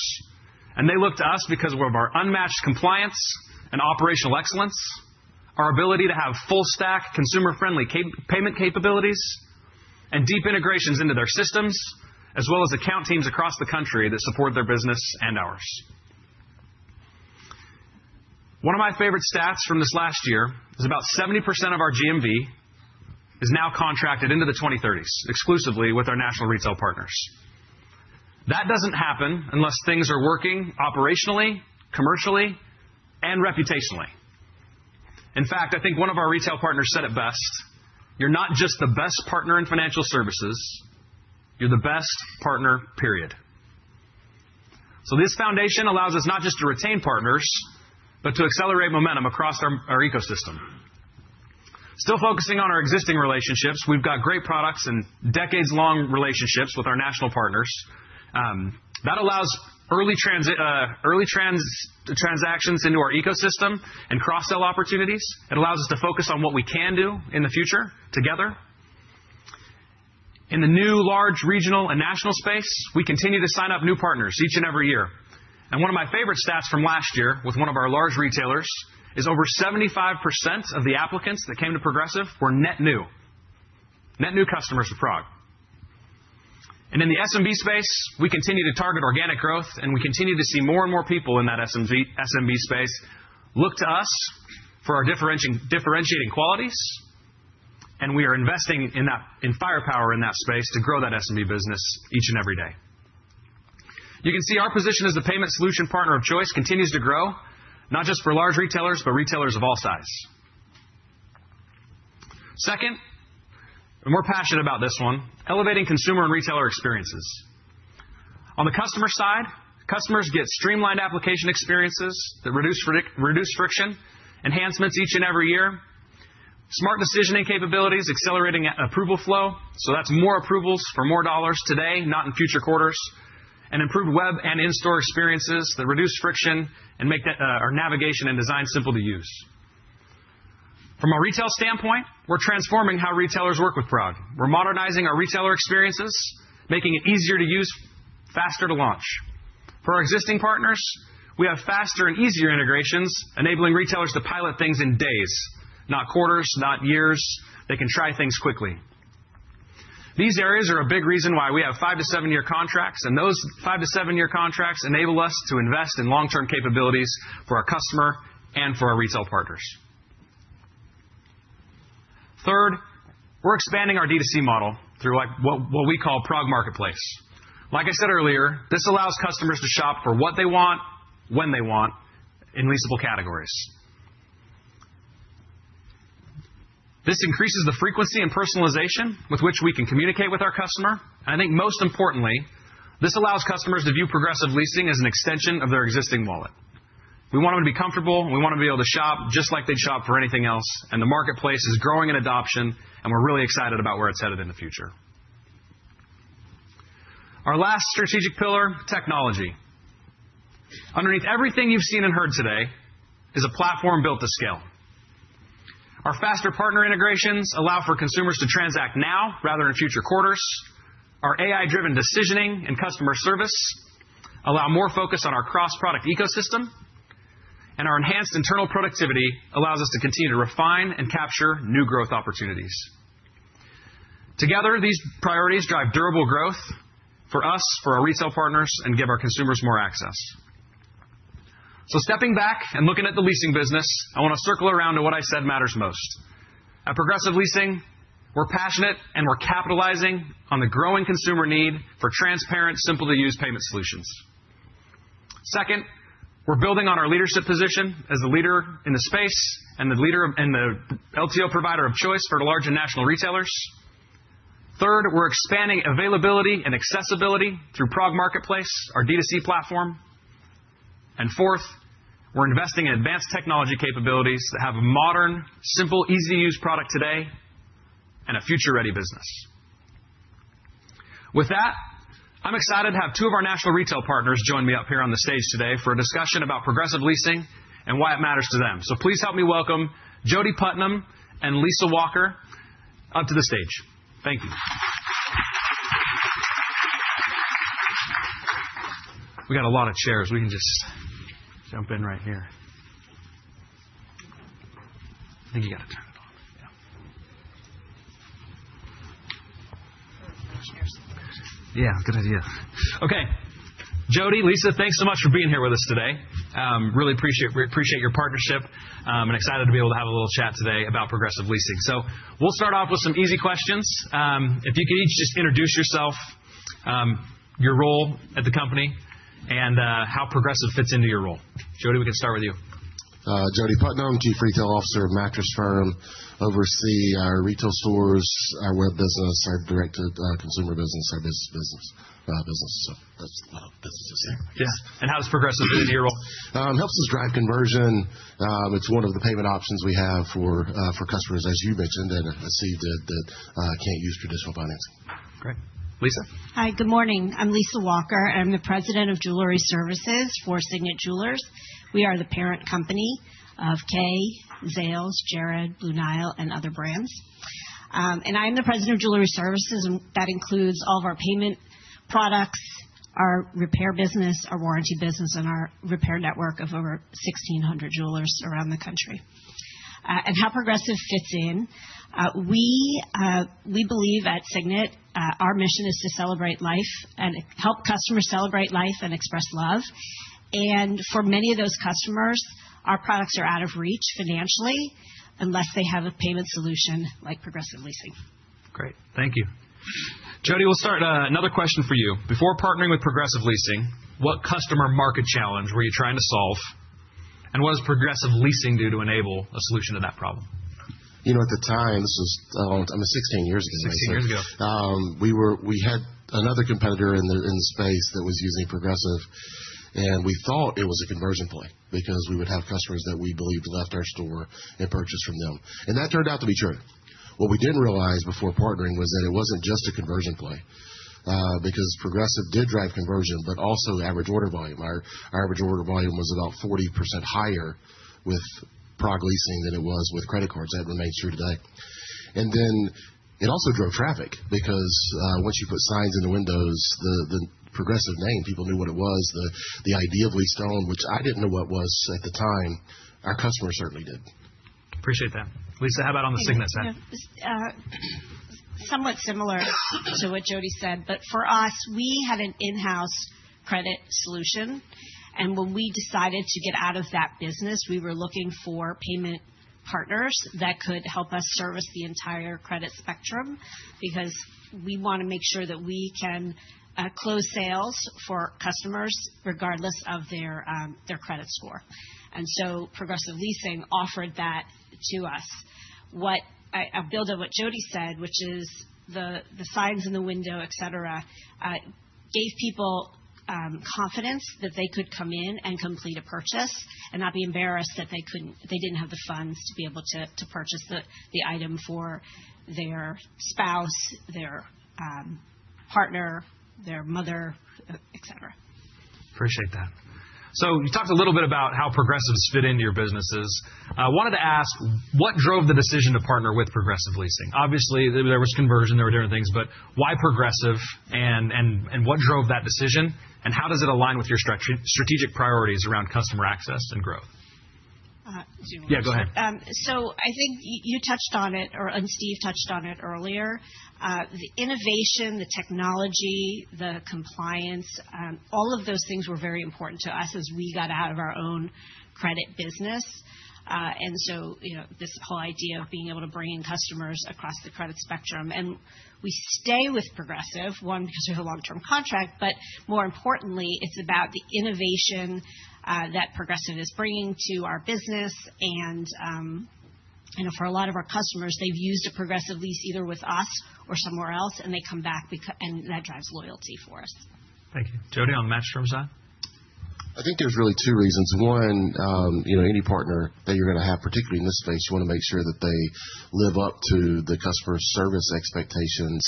and they look to us because of our unmatched compliance and operational excellence, our ability to have full-stack, consumer-friendly payment capabilities, and deep integrations into their systems, as well as account teams across the country that support their business and ours. One of my favorite stats from this last year is about 70% of our GMV is now contracted into the 2030s, exclusively with our national retail partners. That doesn't happen unless things are working operationally, commercially, and reputationally. In fact, I think one of our retail partners said it best. You're not just the best partner in financial services, you're the best partner, period. So this foundation allows us not just to retain partners, but to accelerate momentum across our ecosystem. Still focusing on our existing relationships, we've got great products and decades-long relationships with our national partners. That allows early transactions into our ecosystem and cross-sell opportunities. It allows us to focus on what we can do in the future together. In the new large regional and national space, we continue to sign up new partners each and every year. And one of my favorite stats from last year with one of our large retailers is over 75% of the applicants that came to Progressive were net new customers of PROG. And in the SMB space, we continue to target organic growth, and we continue to see more and more people in that SMB space look to us for our differentiating qualities, and we are investing in firepower in that space to grow that SMB business each and every day. You can see our position as the payment solution partner of choice continues to grow, not just for large retailers, but retailers of all size. Second, and we're passionate about this one, elevating consumer and retailer experiences. On the customer side, customers get streamlined application experiences that reduce friction, enhancements each and every year, smart decisioning capabilities, accelerating approval flow, so that's more approvals for more dollars today, not in future quarters, and improved web and in-store experiences that reduce friction and make our navigation and design simple to use. From a retail standpoint, we're transforming how retailers work with PROG. We're modernizing our retailer experiences, making it easier to use, faster to launch. For our existing partners, we have faster and easier integrations, enabling retailers to pilot things in days, not quarters, not years. They can try things quickly. These areas are a big reason why we have 5 to 7 year contracts, and those 5 to 7 year contracts enable us to invest in long-term capabilities for our customer and for our retail partners. Third, we're expanding our D2C model through what we call PROG Marketplace. Like I said earlier, this allows customers to shop for what they want, when they want, in leasable categories. This increases the frequency and personalization with which we can communicate with our customer. And I think most importantly, this allows customers to view Progressive Leasing as an extension of their existing wallet. We want them to be comfortable. We want them to be able to shop just like they'd shop for anything else. And the marketplace is growing in adoption, and we're really excited about where it's headed in the future. Our last strategic pillar, technology. Underneath everything you've seen and heard today is a platform built to scale. Our faster partner integrations allow for consumers to transact now rather than future quarters. Our AI-driven decisioning and customer service allow more focus on our cross-product ecosystem. And our enhanced internal productivity allows us to continue to refine and capture new growth opportunities. Together, these priorities drive durable growth for us, for our retail partners, and give our consumers more access. So stepping back and looking at the leasing business, I want to circle around to what I said matters most. At Progressive Leasing, we're passionate and we're capitalizing on the growing consumer need for transparent, simple-to-use payment solutions. Second, we're building on our leadership position as the leader in the space and the leader and the LTO provider of choice for large and national retailers. Third, we're expanding availability and accessibility through PROG Marketplace, our D2C platform. And fourth, we're investing in advanced technology capabilities that have a modern, simple, easy-to-use product today and a future-ready business. With that, I'm excited to have two of our national retail partners join me up here on the stage today for a discussion about Progressive Leasing and why it matters to them. So please help me welcome Jody Putnam and Lisa Walker up to the stage. Thank you. We got a lot of chairs. We can just jump in right here. I think you got to turn it on. Yeah, good idea. Okay. Jody, Lisa, thanks so much for being here with us today. Really appreciate your partnership. And excited to be able to have a little chat today about Progressive Leasing. So we'll start off with some easy questions. If you could each just introduce yourself, your role at the company, and how Progressive fits into your role. Jody, we can start with you. Jody Putnam, Chief Retail Officer of Mattress Firm, oversee our retail stores, our web business, our direct-to-consumer business, our business. So that's a lot of businesses there. Yeah. And how does Progressive fit into your role? Helps us drive conversion. It's one of the payment options we have for customers, as you mentioned, and Steve did, that can't use traditional financing. Great. Lisa? Hi, good morning. I'm Lisa Walker. I'm the president of Jewelry Services for Signet Jewelers. We are the parent company of Kay, Zales, Jared, Blue Nile, and other brands. And I'm the president of Jewelry Services, and that includes all of our payment products, our repair business, our warranty business, and our repair network of over 1,600 jewelers around the country. And how Progressive fits in, we believe at Signet, our mission is to celebrate life and help customers celebrate life and express love. And for many of those customers, our products are out of reach financially unless they have a payment solution like Progressive Leasing. Great. Thank you. Jody, we'll start another question for you. Before partnering with Progressive Leasing, what customer market challenge were you trying to solve? And what does Progressive Leasing do to enable a solution to that problem? You know, at the time, this was 16 years ago. 16 years ago. We had another competitor in the space that was using Progressive, and we thought it was a conversion play because we would have customers that we believed left our store and purchased from them. And that turned out to be true. What we didn't realize before partnering was that it wasn't just a conversion play. Because Progressive did drive conversion, but also average order volume. Our average order volume was about 40% higher with PROG leasing than it was with credit cards. That remains true today. And then it also drove traffic because once you put signs in the windows, the Progressive name, people knew what it was. The idea of lease-to-own, which I didn't know what was at the time, our customers certainly did. Appreciate that. Lisa, how about on the Signet side? Somewhat similar to what Jody said, but for us, we had an in-house credit solution, and when we decided to get out of that business, we were looking for payment partners that could help us service the entire credit spectrum because we want to make sure that we can close sales for customers regardless of their credit score. And so Progressive Leasing offered that to us. I'll build on what Jody said, which is the signs in the window, et cetera, gave people confidence that they could come in and complete a purchase and not be embarrassed that they didn't have the funds to be able to purchase the item for their spouse, their partner, their mother, et cetera. Appreciate that. So you talked a little bit about how Progressives fit into your businesses. I wanted to ask, what drove the decision to partner with Progressive Leasing? Obviously, there was conversion, there were different things, but why Progressive, and what drove that decision, and how does it align with your strategic priorities around customer access and growth? Yeah, go ahead. So I think you touched on it, and Steve touched on it earlier. The innovation, the technology, the compliance, all of those things were very important to us as we got out of our own credit business. And so, this whole idea of being able to bring in customers across the credit spectrum. And we stay with Progressive, one, because we have a long-term contract, but more importantly, it's about the innovation that Progressive is bringing to our business. And for a lot of our customers, they've used a Progressive lease either with us or somewhere else, and they come back, and that drives loyalty for us. Thank you. Jody, on the match term side? I think there's really two reasons. One, any partner that you're going to have, particularly in this space, you want to make sure that they live up to the customer service expectations.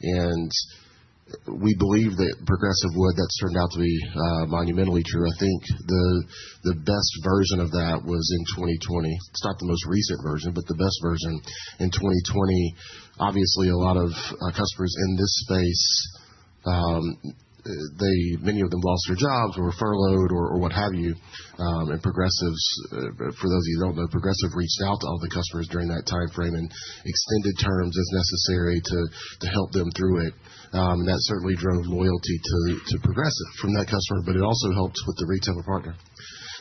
And we believe that Progressive would. That's turned out to be monumentally true. I think the best version of that was in 2020. It's not the most recent version, but the best version in 2020. Obviously, a lot of customers in this space, many of them lost their jobs or were furloughed or what have you. And Progressive's, for those of you who don't know, Progressive reached out to all the customers during that time frame and extended terms as necessary to help them through it. And that certainly drove loyalty to Progressive from that customer, but it also helped with the retailer partner.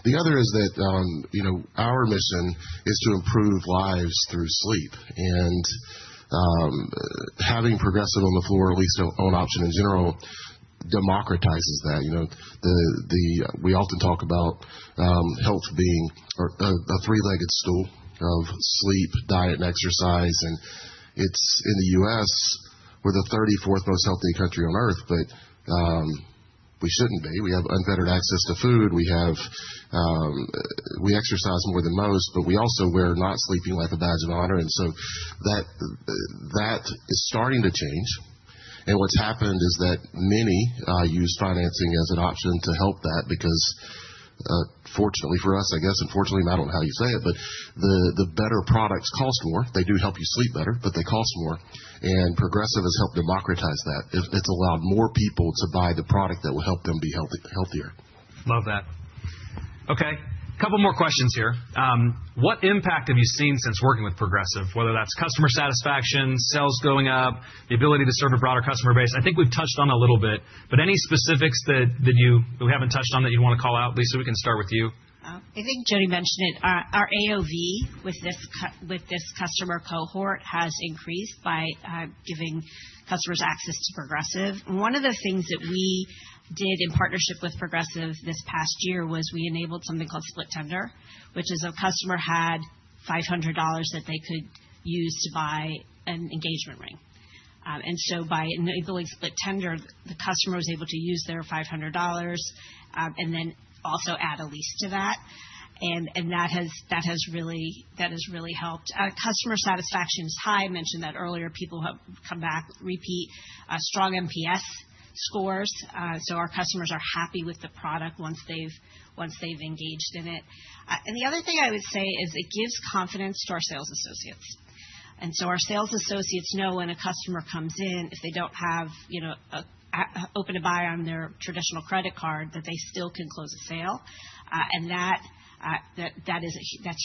The other is that, our mission is to improve lives through sleep. And having Progressive on the floor, or at least own option in general, democratizes that. We often talk about health being a three-legged stool of sleep, diet, and exercise. And it's in the U.S., we're the 34th most healthy country on earth, but we shouldn't be. We have unfettered access to food. We exercise more than most, but we also wear not sleeping like a badge of honor. And so that is starting to change. And what's happened is that many use financing as an option to help that because, fortunately for us, I guess, unfortunately, I don't know how you say it, but the better products cost more. They do help you sleep better, but they cost more. And Progressive has helped democratize that. It's allowed more people to buy the product that will help them be healthier. Love that. Okay. A couple more questions here. What impact have you seen since working with Progressive, whether that's customer satisfaction, sales going up, the ability to serve a broader customer base? I think we've touched on a little bit, but any specifics that we haven't touched on that you want to call out? Lisa, we can start with you. I think Jody mentioned it. Our AOV with this customer cohort has increased by giving customers access to Progressive. And one of the things that we did in partnership with Progressive this past year was we enabled something called split tender, which is a customer had $500 that they could use to buy an engagement ring. And so by enabling split tender, the customer was able to use their $500 and then also add a lease to that. And that has really helped. Customer satisfaction is high. I mentioned that earlier. People have come back, repeat, strong NPS scores. So our customers are happy with the product once they've engaged in it. And the other thing I would say is it gives confidence to our sales associates. And so our sales associates know when a customer comes in, if they don't have open to buy on their traditional credit card, that they still can close a sale, and that's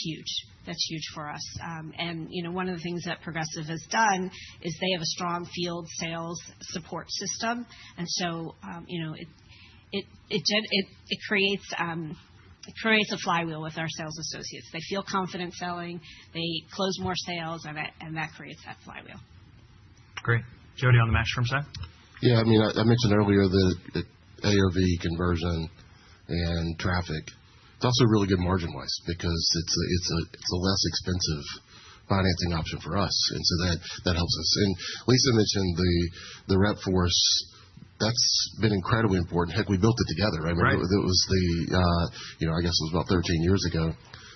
huge. That's huge for us. And one of the things that Progressive has done is they have a strong field sales support system, and so it creates a flywheel with our sales associates. They feel confident selling, they close more sales, and that creates that flywheel. Great. Jody, on the match term side? Yeah, I mentioned earlier the AOV conversion and traffic. It's also really good margin-wise because it's a less expensive financing option for us, and so that helps us. And Lisa mentioned the rep force. That's been incredibly important. Heck, we built it together. I mean, right. It was I guess it was about 13 years ago.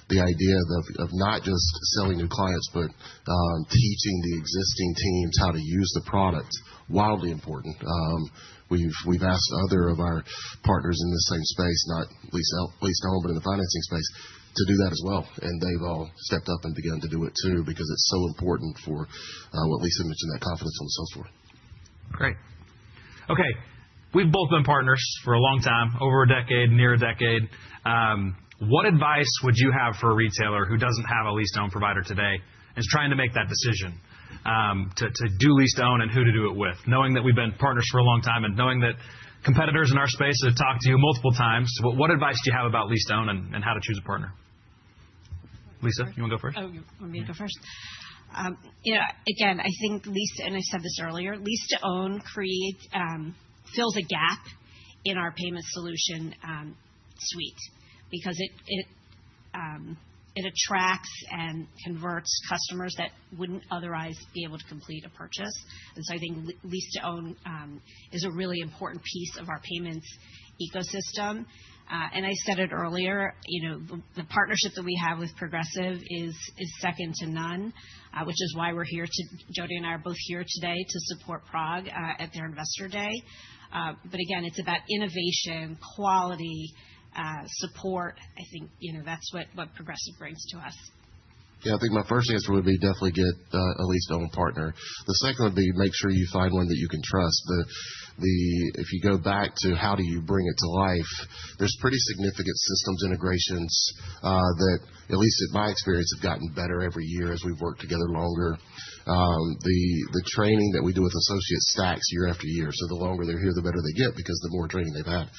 The idea of not just selling new clients, but teaching the existing teams how to use the product wildly important. We've asked other of our partners in the same space, not lease to own, but in the financing space, to do that as well. And they've all stepped up and begun to do it too, because it's so important for what Lisa mentioned, that confidence on the sales floor. Great. Okay. We've both been partners for a long time, over a decade, near a decade. What advice would you have for a retailer who doesn't have a lease-to-own provider today and is trying to make that decision to do lease-to-own and who to do it with, knowing that we've been partners for a long time and knowing that competitors in our space have talked to you multiple times? What advice do you have about lease-to-own and how to choose a partner? Lisa, you want to go first? Oh, you want me to go first? Again, I think and I said this earlier, lease-to-own fills a gap in our payment solution suite, because it attracts and converts customers that wouldn't otherwise be able to complete a purchase. And so I think lease-to-own is a really important piece of our payments ecosystem. And I said it earlier, the partnership that we have with Progressive is second to none, which is why we're here. Jody and I are both here today to support PROG at their Investor Day. But again, it's about innovation, quality, support. I think that's what Progressive brings to us. Yeah, I think my first answer would be definitely get a lease-to-own partner. The second would be make sure you find one that you can trust. If you go back to how do you bring it to life, there's pretty significant systems integrations that, at least in my experience, have gotten better every year as we've worked together longer. The training that we do with associates stacks year after year, so the longer they're here, the better they get, because the more training they've had.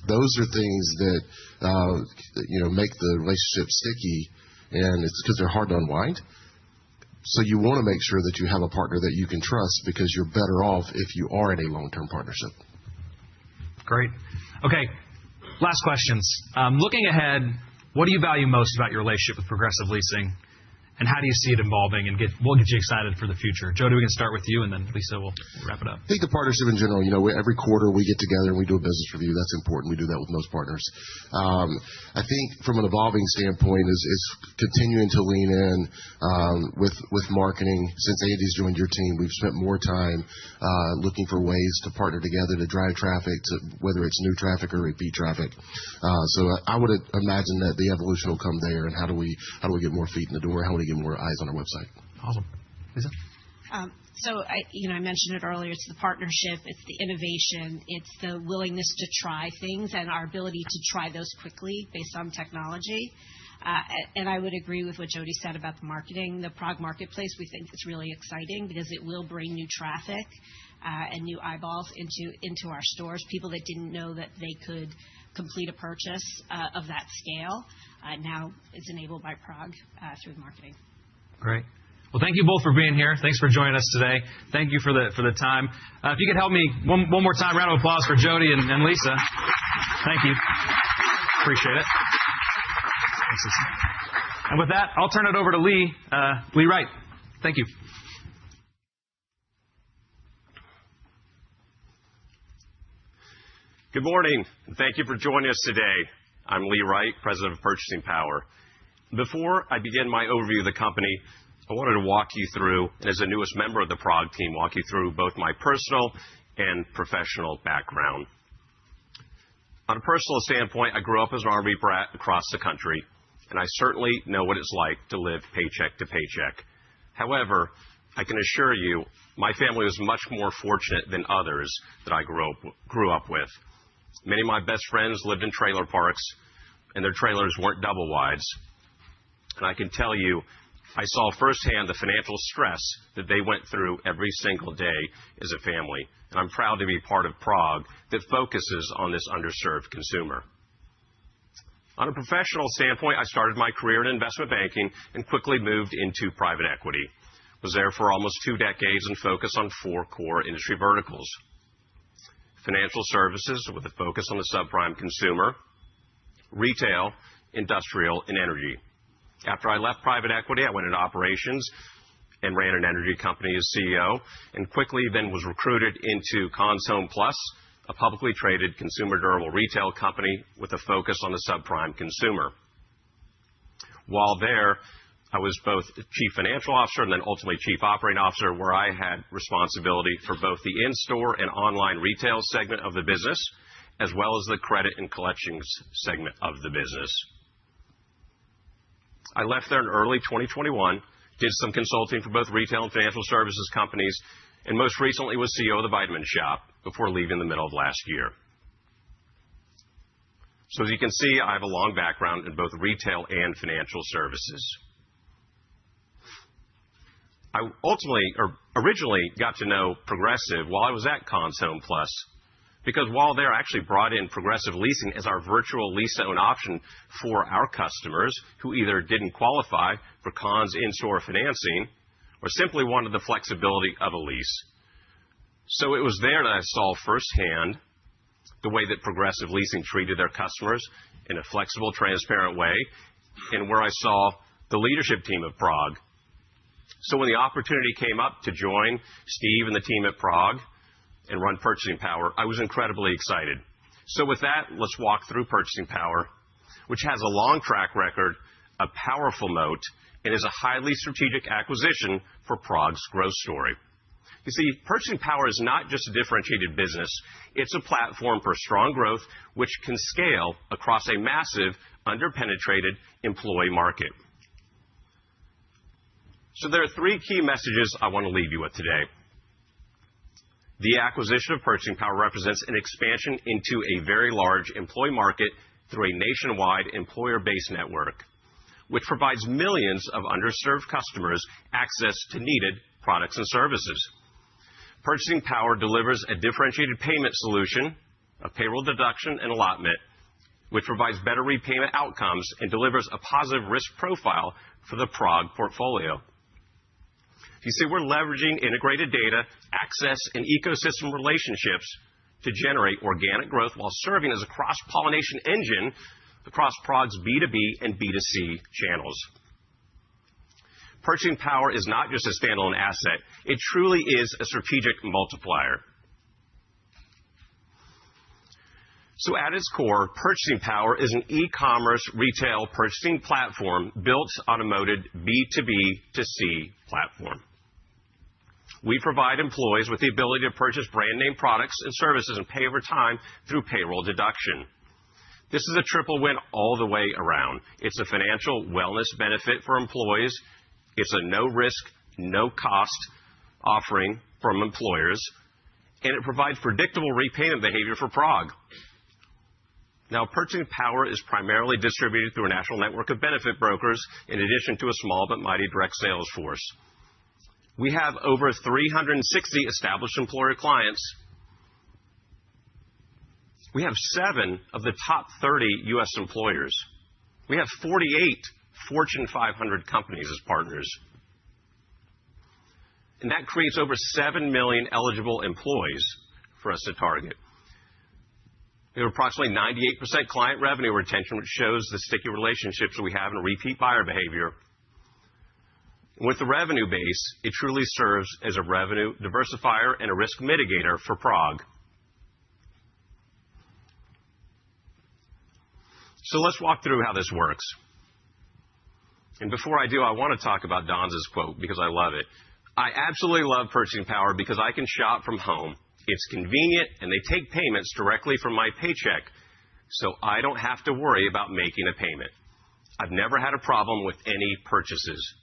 Those are things that make the relationship sticky, and it's because they're hard to unwind. So you want to make sure that you have a partner that you can trust, because you're better off if you are in a long-term partnership. Great. Okay, last questions. Looking ahead, what do you value most about your relationship with Progressive Leasing, and how do you see it evolving, and what gets you excited for the future? Jody, we can start with you, and then Lisa will wrap it up. I think the partnership in general, every quarter we get together and we do a business review. That's important. We do that with most partners. I think from an evolving standpoint is continuing to lean in with marketing. Since Andy's joined your team, we've spent more time looking for ways to partner together to drive traffic, whether it's new traffic or repeat traffic. So I would imagine that the evolution will come there, and how do we get more feet in the door? How do we get more eyes on our website? Awesome. Lisa? So I mentioned it earlier. It's the partnership, it's the innovation, it's the willingness to try things, and our ability to try those quickly based on technology. And I would agree with what Jody said about the marketing. The PROG Marketplace, we think it's really exciting because it will bring new traffic and new eyeballs into our stores, people that didn't know that they could complete a purchase of that scale. Now it's enabled by PROG through the marketing. Great. Well, thank you both for being here. Thanks for joining us today. Thank you for the time. If you could help me one more time, round of applause for Jody and Lisa. Thank you. Appreciate it. Thanks, Lisa. And with that, I'll turn it over to Lee Wright. Thank you. Good morning, and thank you for joining us today. I'm Lee Wright, President of Purchasing Power. Before I begin my overview of the company, I wanted to walk you through, and as the newest member of the PROG team, walk you through both my personal and professional background. On a personal standpoint, I grew up as an Army brat across the country, and I certainly know what it's like to live paycheck to paycheck. However, I can assure you, my family was much more fortunate than others that I grew up with. Many of my best friends lived in trailer parks, and their trailers weren't double wides. And I can tell you, I saw firsthand the financial stress that they went through every single day as a family. And I'm proud to be part of PROG that focuses on this underserved consumer. On a professional standpoint, I started my career in investment banking and quickly moved into private equity. Was there for almost 2 decades and focused on 4 core industry verticals. Financial services with a focus on the subprime consumer, retail, industrial, and energy. After I left private equity, I went into operations and ran an energy company as CEO, and quickly then was recruited into Conn's Home Plus, a publicly traded consumer durable retail company with a focus on the subprime consumer. While there, I was both Chief Financial Officer and then ultimately Chief Operating Officer, where I had responsibility for both the in-store and online retail segment of the business, as well as the credit and collections segment of the business. I left there in early 2021, did some consulting for both retail and financial services companies, and most recently was CEO of the Vitamin Shop before leaving in the middle of last year. So as you can see, I have a long background in both retail and financial services. I originally got to know Progressive while I was at Conn's HomePlus, because while they actually brought in Progressive Leasing as our virtual lease-to-own option for our customers who either didn't qualify for Conn's in-store financing or simply wanted the flexibility of a lease. So it was there that I saw firsthand the way that Progressive Leasing treated their customers in a flexible, transparent way, and where I saw the leadership team of PROG. So when the opportunity came up to join Steve and the team at PROG and run Purchasing Power, I was incredibly excited. So with that, let's walk through Purchasing Power, which has a long track record, a powerful moat, and is a highly strategic acquisition for PROG's growth story. You see, Purchasing Power is not just a differentiated business. It's a platform for strong growth, which can scale across a massive, underpenetrated employee market. So there are three key messages I want to leave you with today. The acquisition of Purchasing Power represents an expansion into a very large employee market through a nationwide employer-based network, which provides millions of underserved customers access to needed products and services. Purchasing Power delivers a differentiated payment solution, a payroll deduction and allotment, which provides better repayment outcomes and delivers a positive risk profile for the PROG portfolio. You see, we're leveraging integrated data, access, and ecosystem relationships to generate organic growth while serving as a cross-pollination engine across PROG's B2B and B2C channels. Purchasing Power is not just a standalone asset. It truly is a strategic multiplier. So at its core, Purchasing Power is an e-commerce retail purchasing platform built on a moated B2B2C platform. We provide employees with the ability to purchase brand name products and services and pay over time through payroll deduction. This is a triple win all the way around. It's a financial wellness benefit for employees. It's a no-risk, no-cost offering from employers, and it provides predictable repayment behavior for PROG. Now, Purchasing Power is primarily distributed through a national network of benefit brokers in addition to a small but mighty direct sales force. We have over 360 established employer clients. We have 7 of the top 30 U.S. employers. We have 48 Fortune 500 companies as partners. And that creates over 7 million eligible employees for us to target. We have approximately 98% client revenue retention, which shows the sticky relationships we have and repeat buyer behavior. And with the revenue base, it truly serves as a revenue diversifier and a risk mitigator for PROG. So let's walk through how this works. And before I do, I want to talk about Don's quote because I love it. I absolutely love Purchasing Power because I can shop from home. It's convenient, and they take payments directly from my paycheck, so I don't have to worry about making a payment. I've never had a problem with any purchases.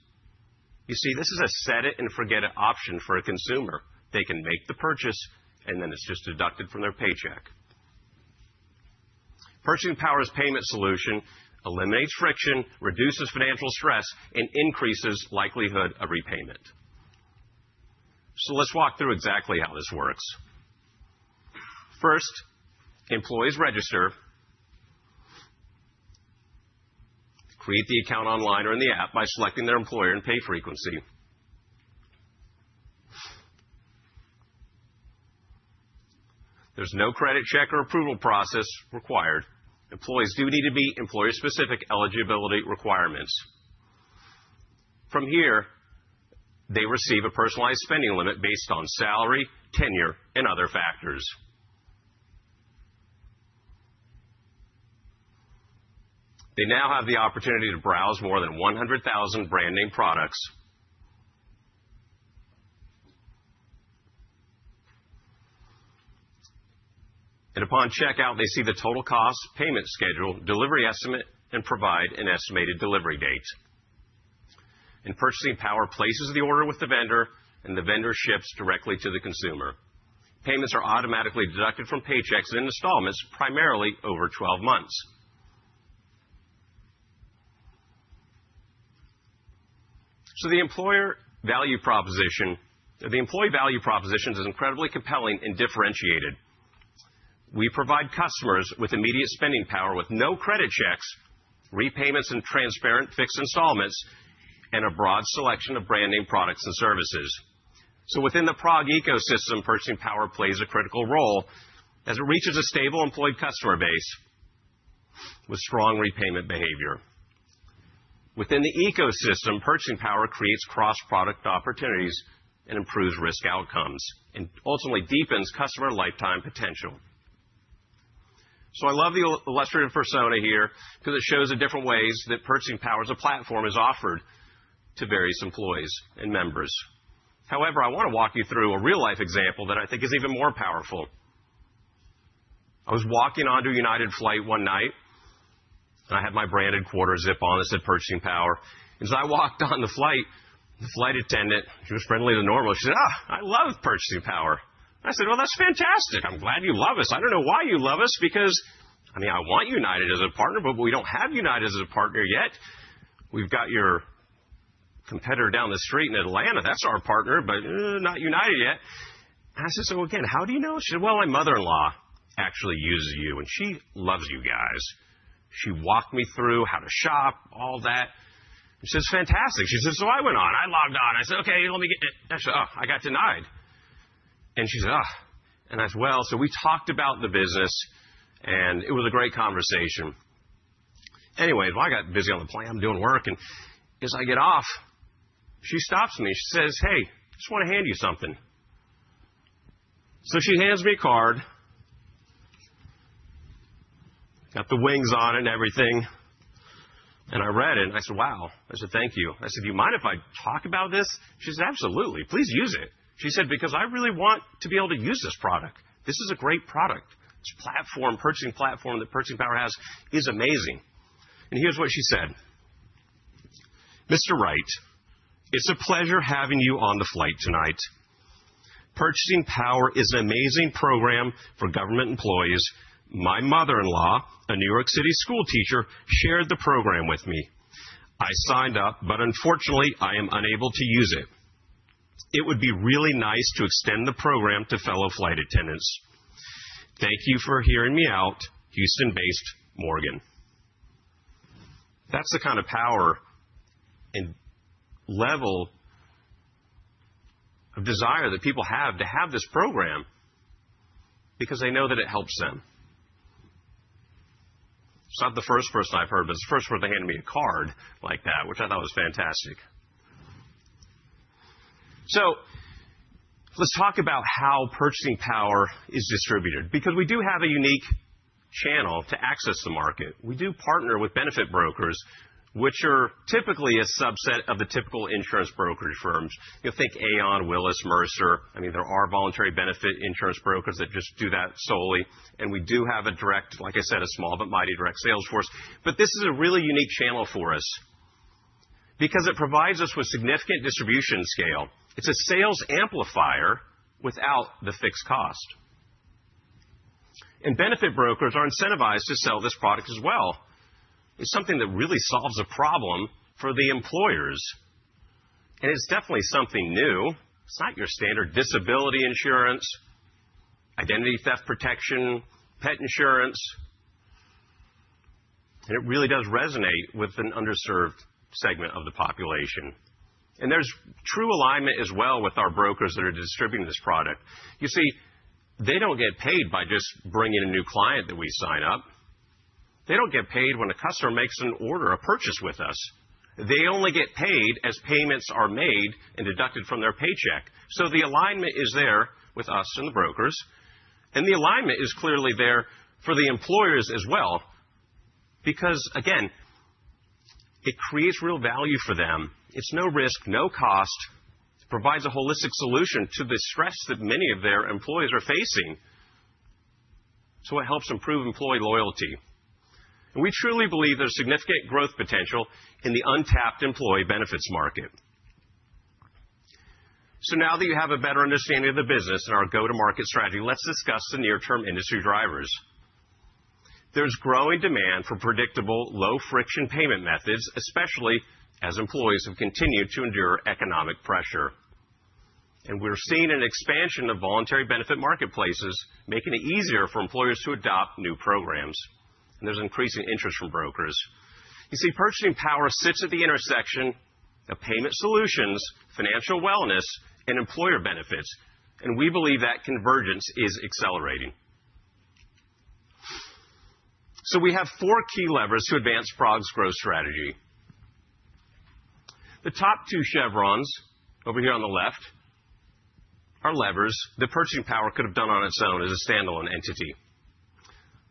You see, this is a set-it-and-forget-it option for a consumer. They can make the purchase, and then it's just deducted from their paycheck. Purchasing Power's payment solution eliminates friction, reduces financial stress, and increases likelihood of repayment. So let's walk through exactly how this works. First, employees register, create the account online or in the app by selecting their employer and pay frequency. There's no credit check or approval process required. Employees do need to meet employer-specific eligibility requirements. From here, they receive a personalized spending limit based on salary, tenure, and other factors. They now have the opportunity to browse more than 100,000 brand name products. And upon checkout, they see the total cost, payment schedule, delivery estimate, and provide an estimated delivery date. And Purchasing Power places the order with the vendor, and the vendor ships directly to the consumer. Payments are automatically deducted from paychecks in installments, primarily over 12 months. So the employee value proposition is incredibly compelling and differentiated. We provide customers with immediate spending power with no credit checks, repayments and transparent fixed installments, and a broad selection of brand name products and services. So within the PROG ecosystem, Purchasing Power plays a critical role as it reaches a stable employed customer base with strong repayment behavior. Within the ecosystem, Purchasing Power creates cross-product opportunities and improves risk outcomes, and ultimately deepens customer lifetime potential. So I love the illustrative persona here because it shows the different ways that Purchasing Power as a platform is offered to various employees and members. However, I want to walk you through a real-life example that I think is even more powerful. I was walking onto a United flight one night, and I had my branded quarter zip on that said Purchasing Power. As I walked on the flight attendant, she was friendly to normal. She said, I love Purchasing Power. I said, well, that's fantastic. I'm glad you love us. I don't know why you love us because, I want United as a partner, but we don't have United as a partner yet. We've got your competitor down the street in Atlanta. That's our partner, but not United yet. And I said, so again, how do you know? She said, well, my mother-in-law actually uses you, and she loves you guys. She walked me through how to shop, all that. She says, fantastic. She said, so I went on. I logged on. I said, okay, let me get it. Actually, I got denied. And she said, And I said, well, so we talked about the business, and it was a great conversation. Anyways, I got busy on the plane. I'm doing work, and as I get off, she stops me. She says, hey, just want to hand you something. So she hands me a card. Got the wings on it and everything. And I read it, and I said, wow. I said, thank you. I said, do you mind if I talk about this? She said, absolutely. Please use it. She said, because I really want to be able to use this product. This is a great product. This platform, purchasing platform that Purchasing Power has is amazing. And here's what she said. Mr. Wright, it's a pleasure having you on the flight tonight. Purchasing Power is an amazing program for government employees. My mother-in-law, a New York City school teacher, shared the program with me. I signed up, but unfortunately, I am unable to use it. It would be really nice to extend the program to fellow flight attendants. Thank you for hearing me out, Houston-based Morgan. That's the kind of power and level of desire that people have to have this program because they know that it helps them. It's not the first person I've heard, but it's the first person they handed me a card like that, which I thought was fantastic. So let's talk about how Purchasing Power is distributed, because we do have a unique channel to access the market. We do partner with benefit brokers, which are typically a subset of the typical insurance brokerage firms. You'll think Aon, Willis, Mercer. There are voluntary benefit insurance brokers that just do that solely. And we do have a direct, like I said, a small but mighty direct sales force. But this is a really unique channel for us because it provides us with significant distribution scale. It's a sales amplifier without the fixed cost. And benefit brokers are incentivized to sell this product as well. It's something that really solves a problem for the employers. And it's definitely something new. It's not your standard disability insurance, identity theft protection, pet insurance. And it really does resonate with an underserved segment of the population. And there's true alignment as well with our brokers that are distributing this product. You see, they don't get paid by just bringing a new client that we sign up. They don't get paid when a customer makes an order, a purchase with us. They only get paid as payments are made and deducted from their paycheck. So the alignment is there with us and the brokers. And the alignment is clearly there for the employers as well. Because, again, It creates real value for them. It's no risk, no cost. It provides a holistic solution to the stress that many of their employees are facing. So it helps improve employee loyalty. And we truly believe there's significant growth potential in the untapped employee benefits market. So now that you have a better understanding of the business and our go-to-market strategy, let's discuss the near-term industry drivers. There's growing demand for predictable, low-friction payment methods, especially as employees have continued to endure economic pressure. And we're seeing an expansion of voluntary benefit marketplaces, making it easier for employers to adopt new programs. And there's increasing interest from brokers. You see, Purchasing Power sits at the intersection of payment solutions, financial wellness, and employer benefits. And we believe that convergence is accelerating. So we have 4 key levers to advance PROG's growth strategy. The top 2 chevrons over here on the left are levers that Purchasing Power could have done on its own as a standalone entity.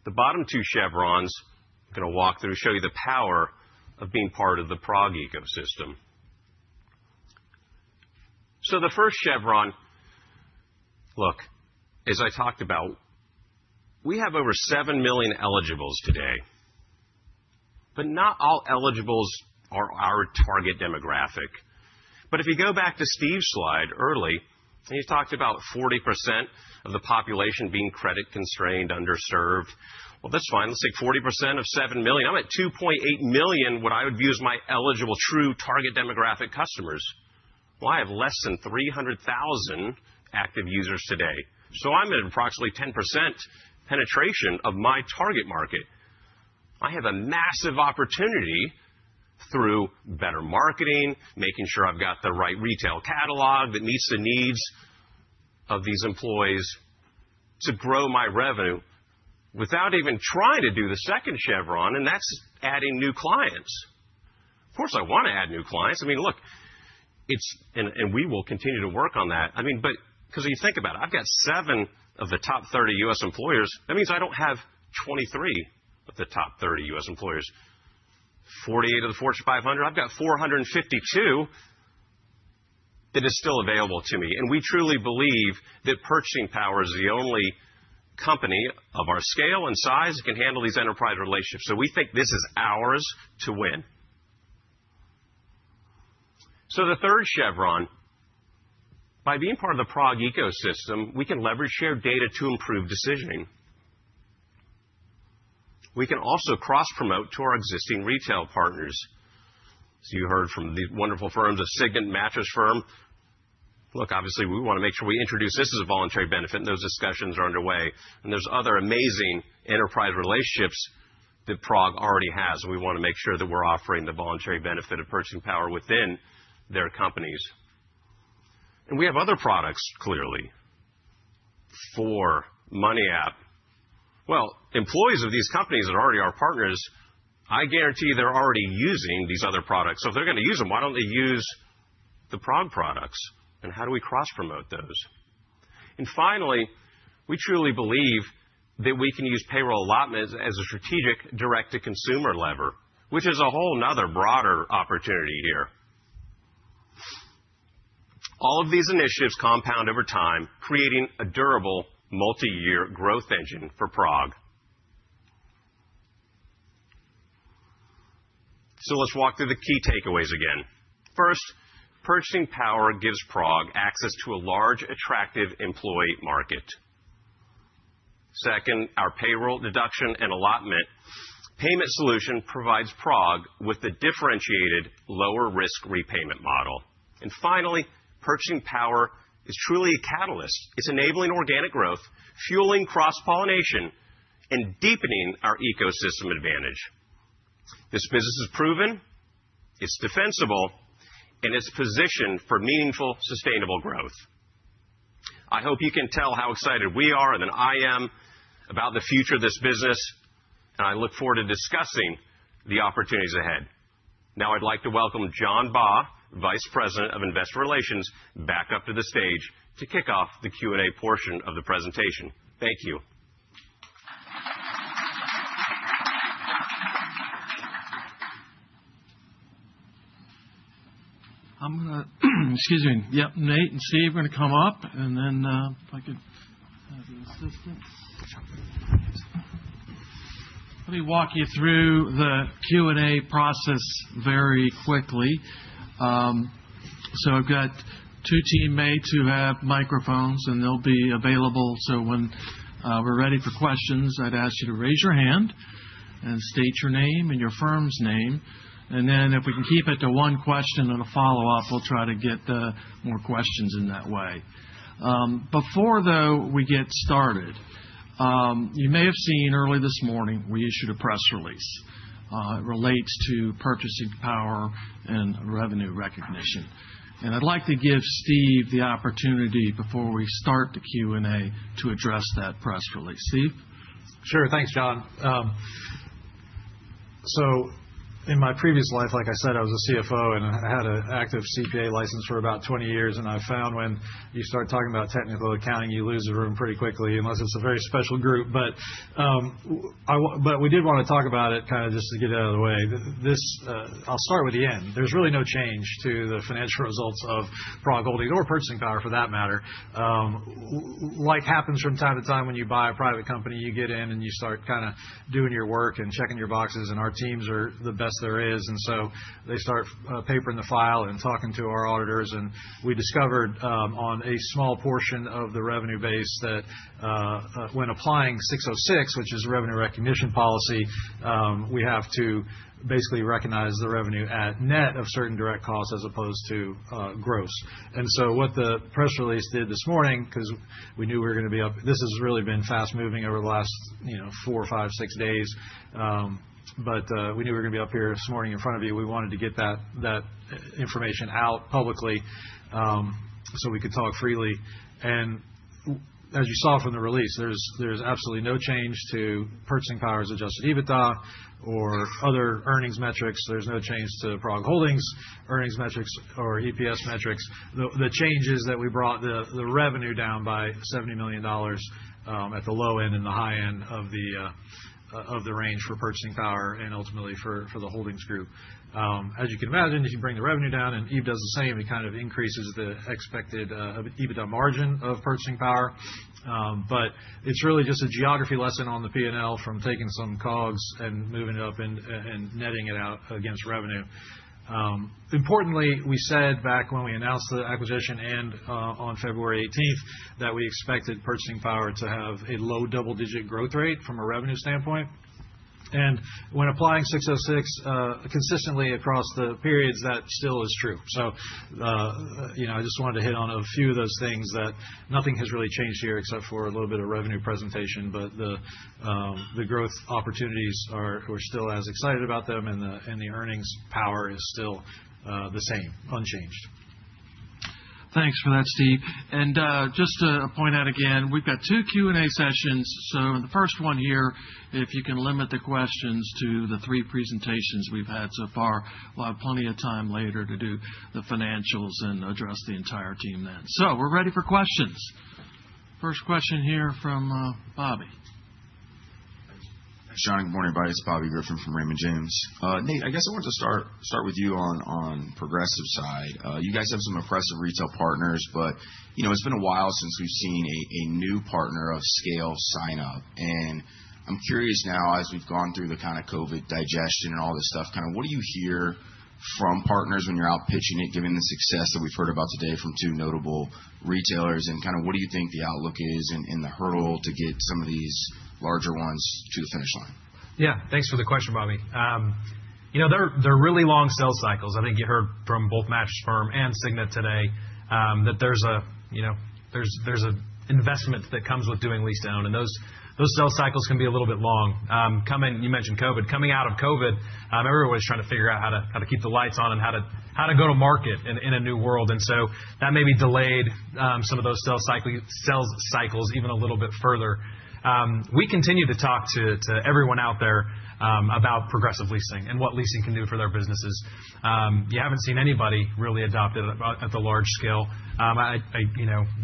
The bottom 2 chevrons I'm going to walk through show you the power of being part of the PROG ecosystem. So the first chevron, look, as I talked about, we have over 7 million eligibles today. But not all eligibles are our target demographic. But if you go back to Steve's slide early, he talked about 40% of the population being credit constrained, underserved. Well, that's fine. Let's take 40% of 7 million. I'm at 2.8 million, what I would view as my eligible true target demographic customers. Well, I have less than 300,000 active users today. So I'm at approximately 10% penetration of my target market. I have a massive opportunity through better marketing, making sure I've got the right retail catalog that meets the needs of these employees to grow my revenue without even trying to do the second chevron, and that's adding new clients. Of course, I want to add new clients. I mean, look, and we will continue to work on that. I mean, but because you think about it, I've got 7 of the top 30 U.S. employers. That means I don't have 23 of the top 30 U.S. employers. 48 of the Fortune 500. I've got 452 that is still available to me. And we truly believe that Purchasing Power is the only company of our scale and size that can handle these enterprise relationships. So we think this is ours to win. So the third chevron, by being part of the PROG ecosystem, we can leverage shared data to improve decisioning. We can also cross-promote to our existing retail partners. So you heard from the wonderful firms of Signet Mattress Firm. Look, obviously, we want to make sure we introduce this as a voluntary benefit, and those discussions are underway. And there's other amazing enterprise relationships that PROG already has, and we want to make sure that we're offering the voluntary benefit of Purchasing Power within their companies. And we have other products, clearly. Money App. Well, employees of these companies that are already our partners, I guarantee they're already using these other products. So if they're going to use them, why don't they use the PROG products? And how do we cross-promote those? And finally, we truly believe that we can use payroll allotments as a strategic direct-to-consumer lever, which is a whole nother broader opportunity here. All of these initiatives compound over time, creating a durable, multi-year growth engine for PROG. So let's walk through the key takeaways again. First, Purchasing Power gives PROG access to a large, attractive employee market. Second, our payroll deduction and allotment payment solution provides PROG with a differentiated, lower-risk repayment model. And finally, Purchasing Power is truly a catalyst. It's enabling organic growth, fueling cross-pollination, and deepening our ecosystem advantage. This business is proven, it's defensible, and it's positioned for meaningful, sustainable growth. I hope you can tell how excited we are, and then I am, about the future of this business, and I look forward to discussing the opportunities ahead. Now I'd like to welcome John Baugh, Vice President of Investor Relations, back up to the stage to kick off the Q&A portion of the presentation. Thank you. I'm going to, excuse me, yep, Nate and Steve are going to come up, and then if I could have the assistant. Let me walk you through the Q&A process very quickly. So I've got two teammates who have microphones, and they'll be available. So when we're ready for questions, I'd ask you to raise your hand and state your name and your firm's name. And then if we can keep it to one question and a follow-up, we'll try to get more questions in that way. Before, though, we get started, you may have seen early this morning we issued a press release. It relates to purchasing power and revenue recognition. And I'd like to give Steve the opportunity before we start the Q&A to address that press release. Steve? Sure. Thanks, John. So in my previous life, like I said, I was a CFO, and I had an active CPA license for about 20 years, and I found when you start talking about technical accounting, you lose the room pretty quickly, unless it's a very special group. But we did want to talk about it kind of just to get it out of the way. I'll start with the end. There's really no change to the financial results of PROG Holdings or Purchasing Power, for that matter. Like happens from time to time when you buy a private company, you get in and you start kind of doing your work and checking your boxes, and our teams are the best there is, and so they start papering the file and talking to our auditors, and we discovered on a small portion of the revenue base that when applying 606, which is revenue recognition policy, we have to basically recognize the revenue at net of certain direct costs as opposed to gross. And so what the press release did this morning, because we knew we were going to be up, this has really been fast moving over the last 4, 5, 6 days. But we knew we were going to be up here this morning in front of you. We wanted to get that information out publicly so we could talk freely. And as you saw from the release, there's absolutely no change to Purchasing Power's adjusted EBITDA or other earnings metrics. There's no change to PROG Holdings earnings metrics or EPS metrics. The change is that we brought the revenue down by $70 million at the low end and the high end of the range for Purchasing Power and ultimately for the Holdings Group. As you can imagine, if you bring the revenue down and Eve does the same, it kind of increases the expected EBITDA margin of Purchasing Power. But it's really just a geography lesson on the P&L from taking some COGS and moving it up and netting it out against revenue. Importantly, we said back when we announced the acquisition and on February 18th that we expected Purchasing Power to have a low double-digit growth rate from a revenue standpoint. And when applying 606 consistently across the periods, that still is true. So, I just wanted to hit on a few of those things that nothing has really changed here except for a little bit of revenue presentation. But the growth opportunities we're still as excited about them, and the earnings power is still the same, unchanged. Thanks for that, Steve. And just to point out again, we've got 2 Q&A sessions. So in the first one here, if you can limit the questions to the 3 presentations we've had so far, we'll have plenty of time later to do the financials and address the entire team then. So we're ready for questions. First question here from Bobby. Sean, good morning, everybody. It's Bobby Griffin from Raymond James. Nate, I guess I want to start with you on Progressive side. You guys have some impressive retail partners, but it's been a while since we've seen a new partner of scale sign up. And I'm curious now, as we've gone through the kind of COVID digestion and all this stuff, kind of what do you hear from partners when you're out pitching it, given the success that we've heard about today from 2 notable retailers, and kind of what do you think the outlook is and the hurdle to get some of these larger ones to the finish line? Yeah, thanks for the question, Bobby. They're really long sales cycles. I think you heard from both Mattress Firm and Signet today that there's a investment that comes with doing lease down, and those sales cycles can be a little bit long. You mentioned COVID. Coming out of COVID, everybody's trying to figure out how to keep the lights on and how to go to market in a new world, and so that maybe delayed some of those sales cycles even a little bit further. We continue to talk to everyone out there about progressive leasing and what leasing can do for their businesses. You haven't seen anybody really adopt it at the large scale.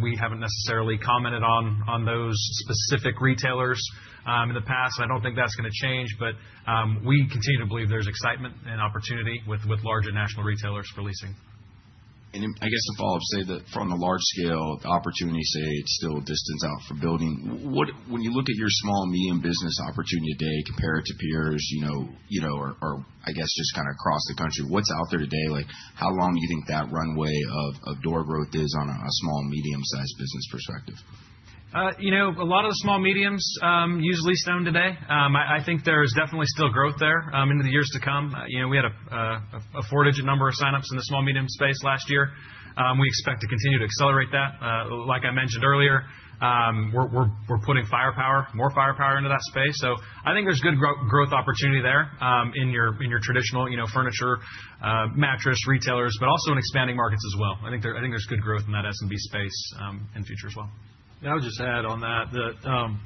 We haven't necessarily commented on those specific retailers in the past. I don't think that's going to change, but we continue to believe there's excitement and opportunity with large and national retailers for leasing. And I guess to follow up, say that from the large scale, the opportunity, say it's still a distance out for building. When you look at your small and medium business opportunity today, compare it to peers, or I guess just kind of across the country, what's out there today? Like, how long do you think that runway of door growth is on a small and medium sized business perspective? A lot of the small mediums use lease-to-own today. I think there's definitely still growth there into the years to come. We had a four-digit number of signups in the small medium space last year. We expect to continue to accelerate that. Like I mentioned earlier, we're putting more firepower into that space. So I think there's good growth opportunity there in your traditional furniture, mattress retailers, but also in expanding markets as well. I think there's good growth in that SMB space in future as well. I would just add on that the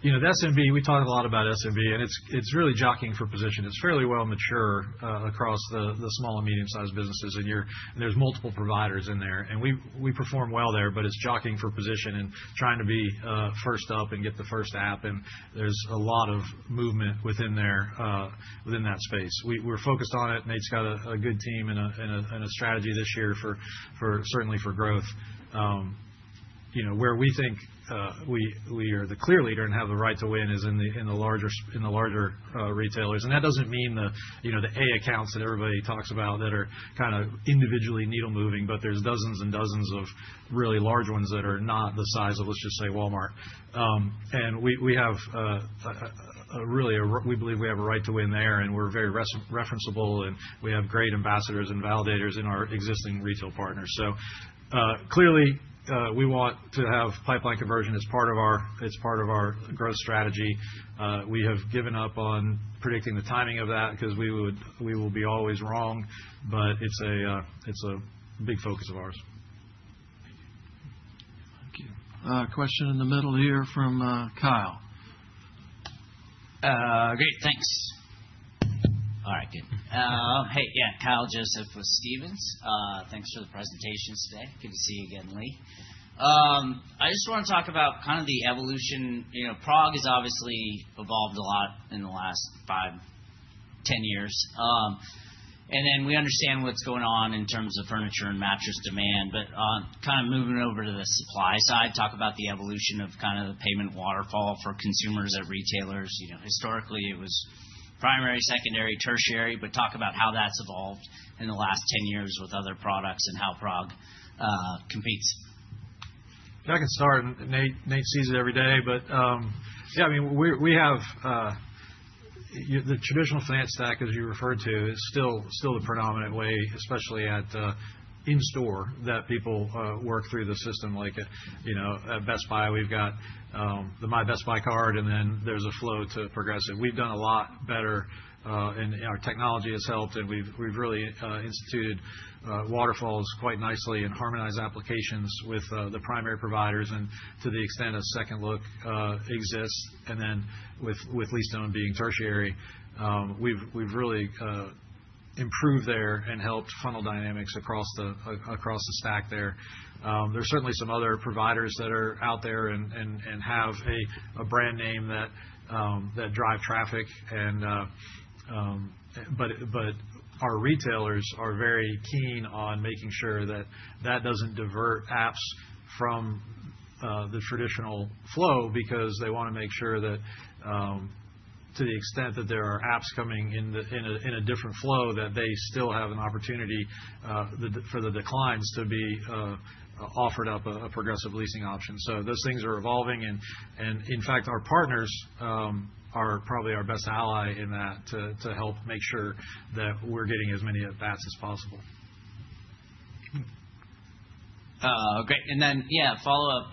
SMB, we talk a lot about SMB, and it's really jockeying for position. It's fairly well mature across the small and medium-sized businesses, and there's multiple providers in there, and we perform well there, but it's jockeying for position and trying to be first up and get the first app, and there's a lot of movement within that space. We're focused on it. Nate's got a good team and a strategy this year for certainly for growth. Where we think we are the clear leader and have the right to win is in the larger retailers, and that doesn't mean the A accounts that everybody talks about that are kind of individually needle moving, but there's dozens and dozens of really large ones that are not the size of, let's just say, Walmart, and we have we believe we have a right to win there, and we're very referenceable, and we have great ambassadors and validators in our existing retail partners. So clearly. We want to have pipeline conversion as part of our growth strategy. We have given up on predicting the timing of that because we will be always wrong, but it's a big focus of ours. Thank you. Question in the middle here from Kyle. Great, thanks. All right, good. Hey, Kyle Joseph with Stephens. Thanks for the presentations today. Good to see you again, Lee. I just want to talk about kind of the evolution. PROG has obviously evolved a lot in the last 5-10 years. And then we understand what's going on in terms of furniture and mattress demand, but kind of moving over to the supply side, talk about the evolution of kind of the payment waterfall for consumers at retailers. Historically, it was primary, secondary, tertiary, but talk about how that's evolved in the last 10 years with other products and how PROG competes. I can start. Nate sees it every day, but we have the traditional finance stack, as you referred to, is still the predominant way, especially at in store, that people work through the system. Like at Best Buy, we've got the My Best Buy card, and then there's a flow to Progressive. We've done a lot better, and our technology has helped, and we've really instituted waterfalls quite nicely and harmonized applications with the primary providers, and to the extent a second look exists, and then with lease-to-own being tertiary, we've really improved there and helped funnel dynamics across the stack there. There's certainly some other providers that are out there and have a brand name that drive traffic, and but our retailers are very keen on making sure that doesn't divert apps from the traditional flow, because they want to make sure that to the extent that there are apps coming in a different flow, that they still have an opportunity for the declines to be offered up a Progressive leasing option. So those things are evolving, and in fact, our partners are probably our best ally in that to help make sure that we're getting as many at-bats as possible. Great. And then, follow up.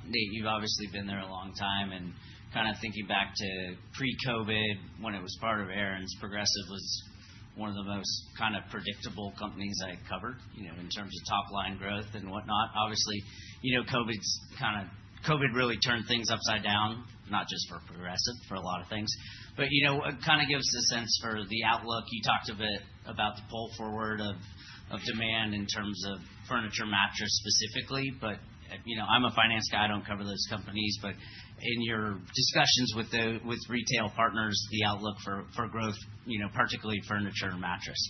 Nate, you've obviously been there a long time, and kind of thinking back to pre-COVID when it was part of Aaron's, Progressive was one of the most kind of predictable companies I covered, in terms of top line growth and whatnot. Obviously, COVID really turned things upside down, not just for Progressive, for a lot of things. But, it kind of gives a sense for the outlook. You talked a bit about the pull forward of demand in terms of furniture, mattress specifically, but I'm a finance guy. I don't cover those companies, but in your discussions with retail partners, the outlook for growth, particularly furniture and mattress.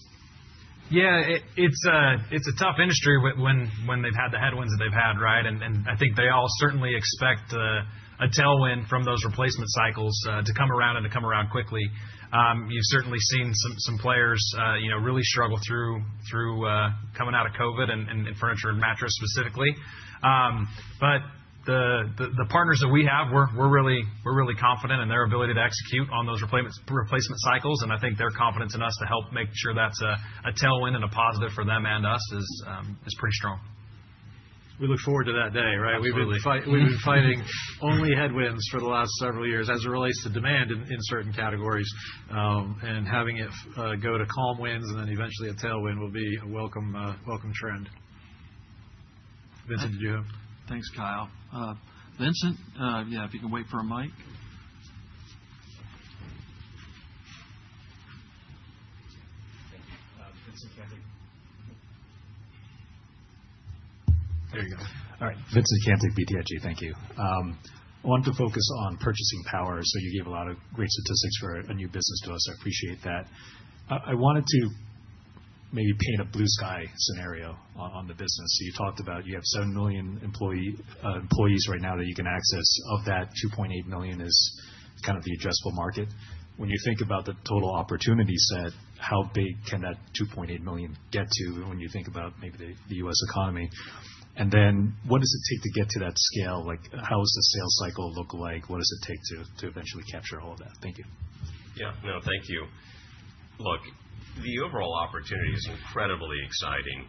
Yeah, it's a tough industry when they've had the headwinds that they've had, right? And I think they all certainly expect a tailwind from those replacement cycles to come around and to come around quickly. You've certainly seen some players, really struggle through coming out of COVID and furniture and mattress specifically. But the partners that we have, we're really confident in their ability to execute on those replacement cycles, and I think their confidence in us to help make sure that's a tailwind and a positive for them and us is pretty strong. We look forward to that day, right? Absolutely. We've been fighting only headwinds for the last several years as it relates to demand in certain categories, and having it go to calm winds and then eventually a tailwind will be a welcome trend. Vincent, did you have? Thanks, Kyle. Vincent, if you can wait for a mic. There you go. All right. Vincent Cantic, BTIG. Thank you. I wanted to focus on purchasing power. So you gave a lot of great statistics for a new business to us. I appreciate that. I wanted to maybe paint a blue sky scenario on the business. So you talked about you have 7 million employees right now that you can access. Of that, 2.8 million is kind of the addressable market. When you think about the total opportunity set, how big can that 2.8 million get to when you think about maybe the U.S. economy? And then what does it take to get to that scale? Like, how does the sales cycle look like? What does it take to eventually capture all of that? Thank you. Yeah, no, thank you. Look, the overall opportunity is incredibly exciting.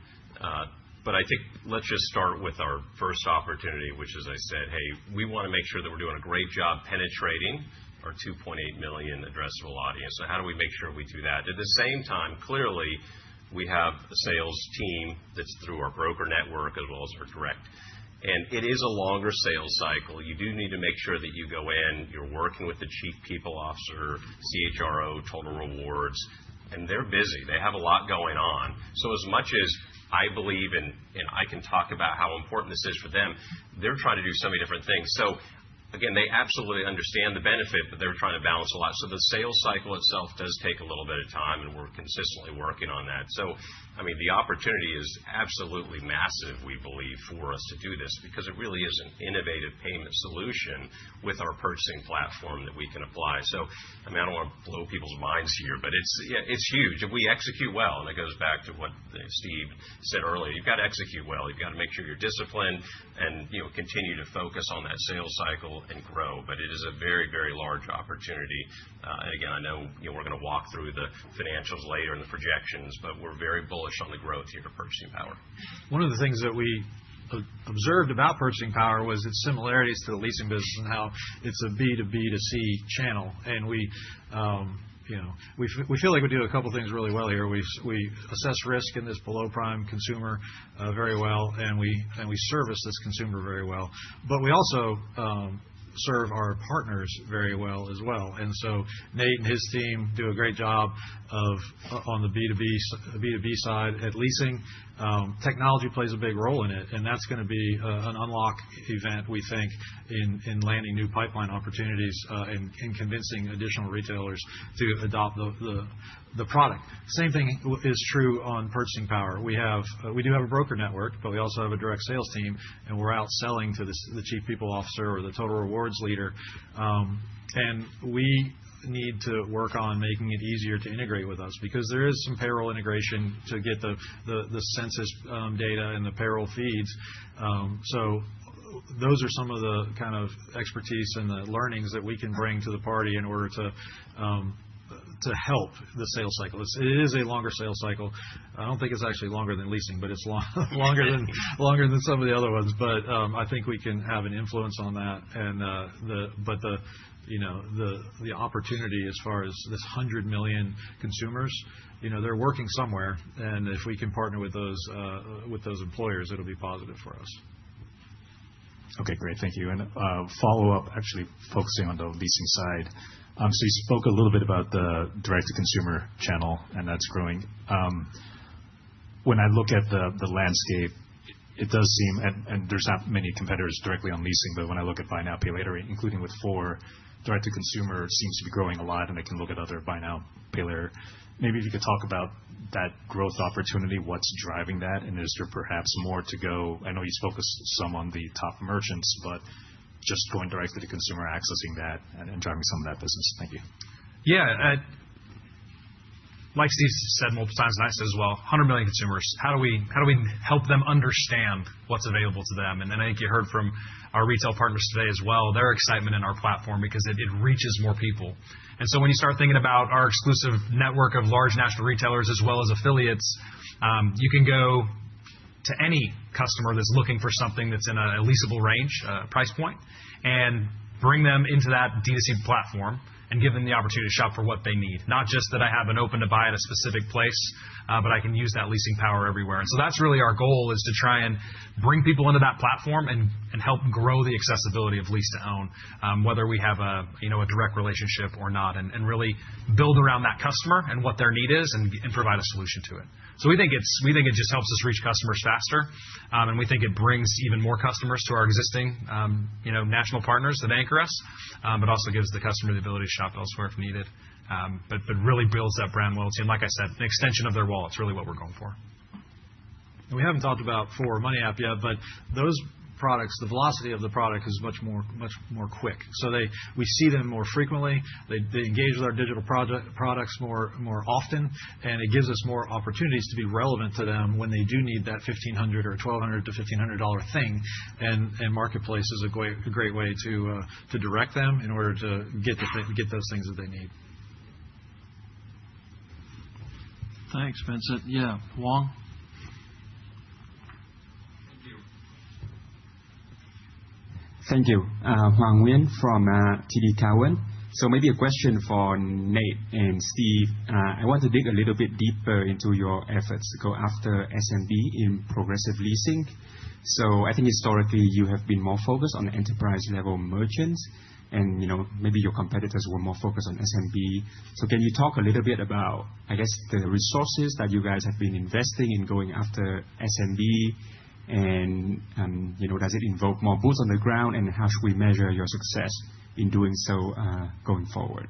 But I think let's just start with our first opportunity, which is I said, hey, we want to make sure that we're doing a great job penetrating our 2.8 million addressable audience. So how do we make sure we do that? At the same time, clearly, we have a sales team that's through our broker network as well as our direct. And it is a longer sales cycle. You do need to make sure that you go in, you're working with the chief people officer, CHRO, total rewards, and they're busy. They have a lot going on. So as much as I believe and I can talk about how important this is for them, they're trying to do so many different things. So again, they absolutely understand the benefit, but they're trying to balance a lot. So the sales cycle itself does take a little bit of time, and we're consistently working on that. So, I mean, the opportunity is absolutely massive, we believe, for us to do this because it really is an innovative payment solution with our purchasing platform that we can apply. So, I mean, I don't want to blow people's minds here, but it's huge. If we execute well, and it goes back to what Steve said earlier, you've got to execute well. You've got to make sure you're disciplined and continue to focus on that sales cycle and grow, but it is a very, very large opportunity. And again, I know we're going to walk through the financials later and the projections, but we're very bullish on the growth here of Purchasing Power. One of the things that we observed about Purchasing Power was its similarities to the leasing business and how it's a B2B2C channel, and we feel like we do a couple things really well here. We assess risk in this below prime consumer very well, and we service this consumer very well. But we also serve our partners very well as well. And so Nate and his team do a great job on the B2B side at leasing. Technology plays a big role in it, and that's going to be an unlock event, we think, in landing new pipeline opportunities and convincing additional retailers to adopt the product. Same thing is true on Purchasing Power. We do have a broker network, but we also have a direct sales team, and we're out selling to the chief people officer or the total rewards leader, and we need to work on making it easier to integrate with us because there is some payroll integration to get the census data and the payroll feeds. So those are some of the kind of expertise and the learnings that we can bring to the party in order to help the sales cycle. It is a longer sales cycle. I don't think it's actually longer than leasing, but it's longer than some of the other ones. But I think we can have an influence on that. And the opportunity as far as this 100 million consumers, they're working somewhere, and if we can partner with those employers, it'll be positive for us. Okay, great, thank you. And follow up, actually focusing on the leasing side. So you spoke a little bit about the direct-to-consumer channel, and that's growing. When I look at the landscape, it does seem, and there's not many competitors directly on leasing, but when I look at buy now, pay later, including with Four, direct-to-consumer seems to be growing a lot, and I can look at other buy now, pay later maybe if you could talk about that growth opportunity, what's driving that, and is there perhaps more to go? I know you focused some on the top merchants, but just going directly to consumer, accessing that, and driving some of that business. Thank you. Yeah. Like Steve said multiple times, and I said as well, 100 million consumers. How do we help them understand what's available to them? And I think you heard from our retail partners today as well, their excitement in our platform because it reaches more people. And so when you start thinking about our exclusive network of large national retailers as well as affiliates, you can go to any customer that's looking for something that's in a leasable range, price point, and bring them into that D2C platform and give them the opportunity to shop for what they need. Not just that I have an open to buy at a specific place, but I can use that leasing power everywhere. And so that's really our goal, is to try and bring people into that platform and help grow the accessibility of lease to own, whether we have a direct relationship or not, and really build around that customer and what their need is and provide a solution to it. So we think it just helps us reach customers faster, and we think it brings even more customers to our existing national partners that anchor us, but also gives the customer the ability to shop elsewhere if needed. But really builds that brand loyalty, and like I said, an extension of their wallet is really what we're going for. And we haven't talked about For Money app yet, but those products, the velocity of the product is much more quick. So we see them more frequently. They engage with our digital products more often, and it gives us more opportunities to be relevant to them when they do need that $1,500 or $1,200 to $1,500 thing. And Marketplace is a great way to direct them in order to get those things that they need. Thanks, Vincent. Yeah, Wong. Thank you. Hoàng Nguyen from TD Cowen. So maybe a question for Nate and Steve. I want to dig a little bit deeper into your efforts to go after SMB in progressive leasing. So I think historically you have been more focused on enterprise level merchants, and maybe your competitors were more focused on SMB. So can you talk a little bit about, I guess, the resources that you guys have been investing in going after SMB? And does it involve more boots on the ground, and how should we measure your success in doing so going forward?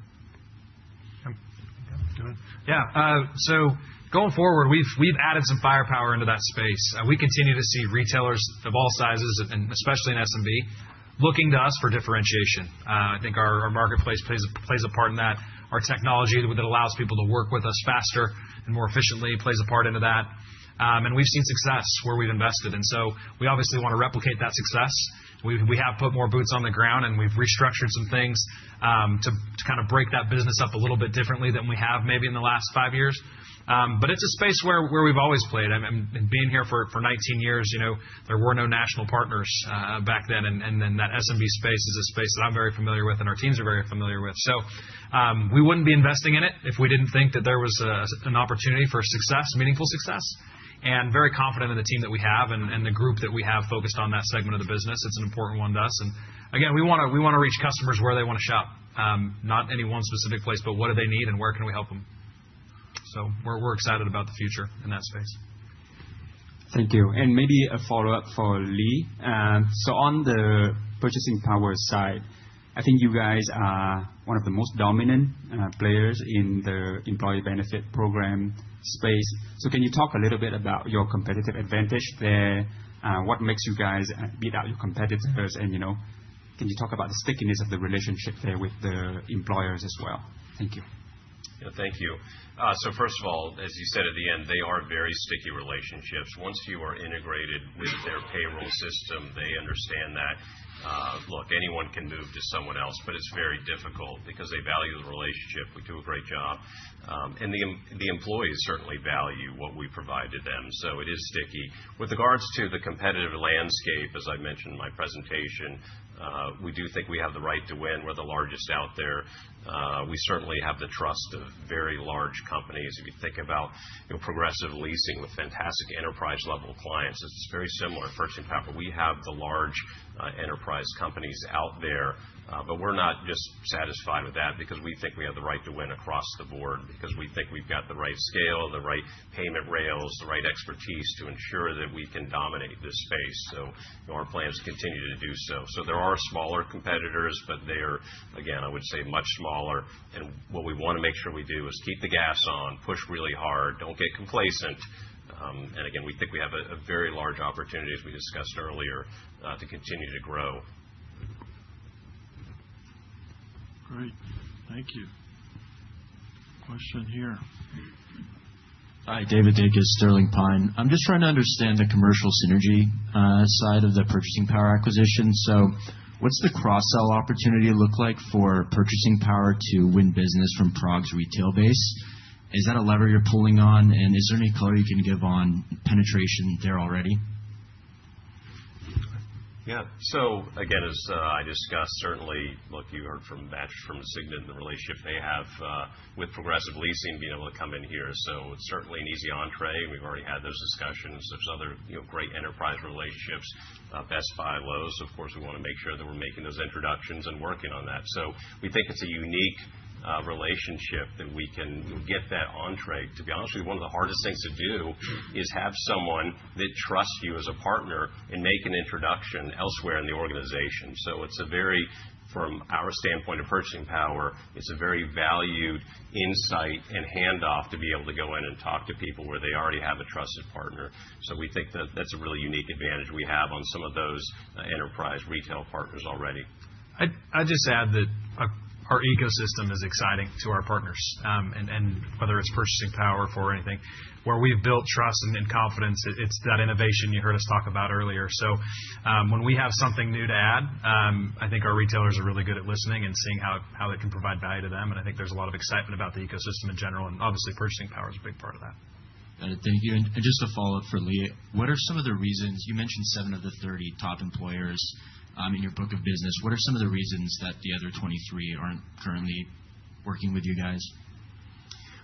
Yeah. So going forward, we've added some firepower into that space. We continue to see retailers of all sizes, and especially in SMB, looking to us for differentiation. I think our marketplace plays a part in that. Our technology that allows people to work with us faster and more efficiently plays a part into that. And we've seen success where we've invested. And so we obviously want to replicate that success. We have put more boots on the ground, and we've restructured some things to kind of break that business up a little bit differently than we have maybe in the last 5 years. But it's a space where we've always played. I mean, being here for 19 years, there were no national partners back then, and then that SMB space is a space that I'm very familiar with, and our teams are very familiar with. So we wouldn't be investing in it if we didn't think that there was an opportunity for success, meaningful success. And very confident in the team that we have and the group that we have focused on that segment of the business. It's an important one to us. And again, we want to reach customers where they want to shop, not any one specific place, but what do they need and where can we help them? So we're excited about the future in that space. Thank you. And maybe a follow-up for Lee. So on the purchasing power side, I think you guys are one of the most dominant players in the employee benefit program space. So can you talk a little bit about your competitive advantage there? What makes you guys beat out your competitors? And can you talk about the stickiness of the relationship there with the employers as well? Thank you. Yeah, thank you. So first of all, as you said at the end, they are very sticky relationships. Once you are integrated with their payroll system, they understand that. Look, anyone can move to someone else, but it's very difficult because they value the relationship. We do a great job. And the employees certainly value what we provide to them, so it is sticky. With regards to the competitive landscape, as I mentioned in my presentation, we do think we have the right to win. We're the largest out there. We certainly have the trust of very large companies. If you think about Progressive Leasing with fantastic enterprise-level clients, it's very similar to Purchasing Power. We have the large enterprise companies out there But we're not just satisfied with that because we think we have the right to win across the board because we think we've got the right scale, the right payment rails, the right expertise to ensure that we can dominate this space. So our plans continue to do so. So there are smaller competitors, but they are, again, I would say much smaller. And what we want to make sure we do is keep the gas on, push really hard, don't get complacent. And again, we think we have a very large opportunity, as we discussed earlier, to continue to grow. Great. Thank you. Question here. Hi, David Dacus, Sterling Pine. I'm just trying to understand the commercial synergy side of the purchasing power acquisition. So what's the cross-sell opportunity look like for purchasing power to win business from PROG's retail base? Is that a lever you're pulling on? And is there any color you can give on penetration there already? Yeah. So again, as I discussed, certainly, look, you heard from Signet and the relationship they have with Progressive Leasing being able to come in here. So it's certainly an easy entree. We've already had those discussions. There's other great enterprise relationships, Best Buy, Lowe's. Of course, we want to make sure that we're making those introductions and working on that. So we think it's a unique relationship that we can get that entree. To be honest with you, one of the hardest things to do is have someone that trusts you as a partner and make an introduction elsewhere in the organization. So it's a very, from our standpoint of purchasing power, it's a very valued insight and handoff to be able to go in and talk to people where they already have a trusted partner. So we think that that's a really unique advantage we have on some of those enterprise retail partners already. I'd just add that our ecosystem is exciting to our partners, and whether it's purchasing power for anything, where we've built trust and confidence, it's that innovation you heard us talk about earlier. So when we have something new to add, I think our retailers are really good at listening and seeing how it can provide value to them. And I think there's a lot of excitement about the ecosystem in general, and obviously purchasing power is a big part of that. Thank you. And just a follow-up for Lee, what are some of the reasons, you mentioned 7 of the 30 top employers in your book of business. What are some of the reasons that the other 23 aren't currently working with you guys?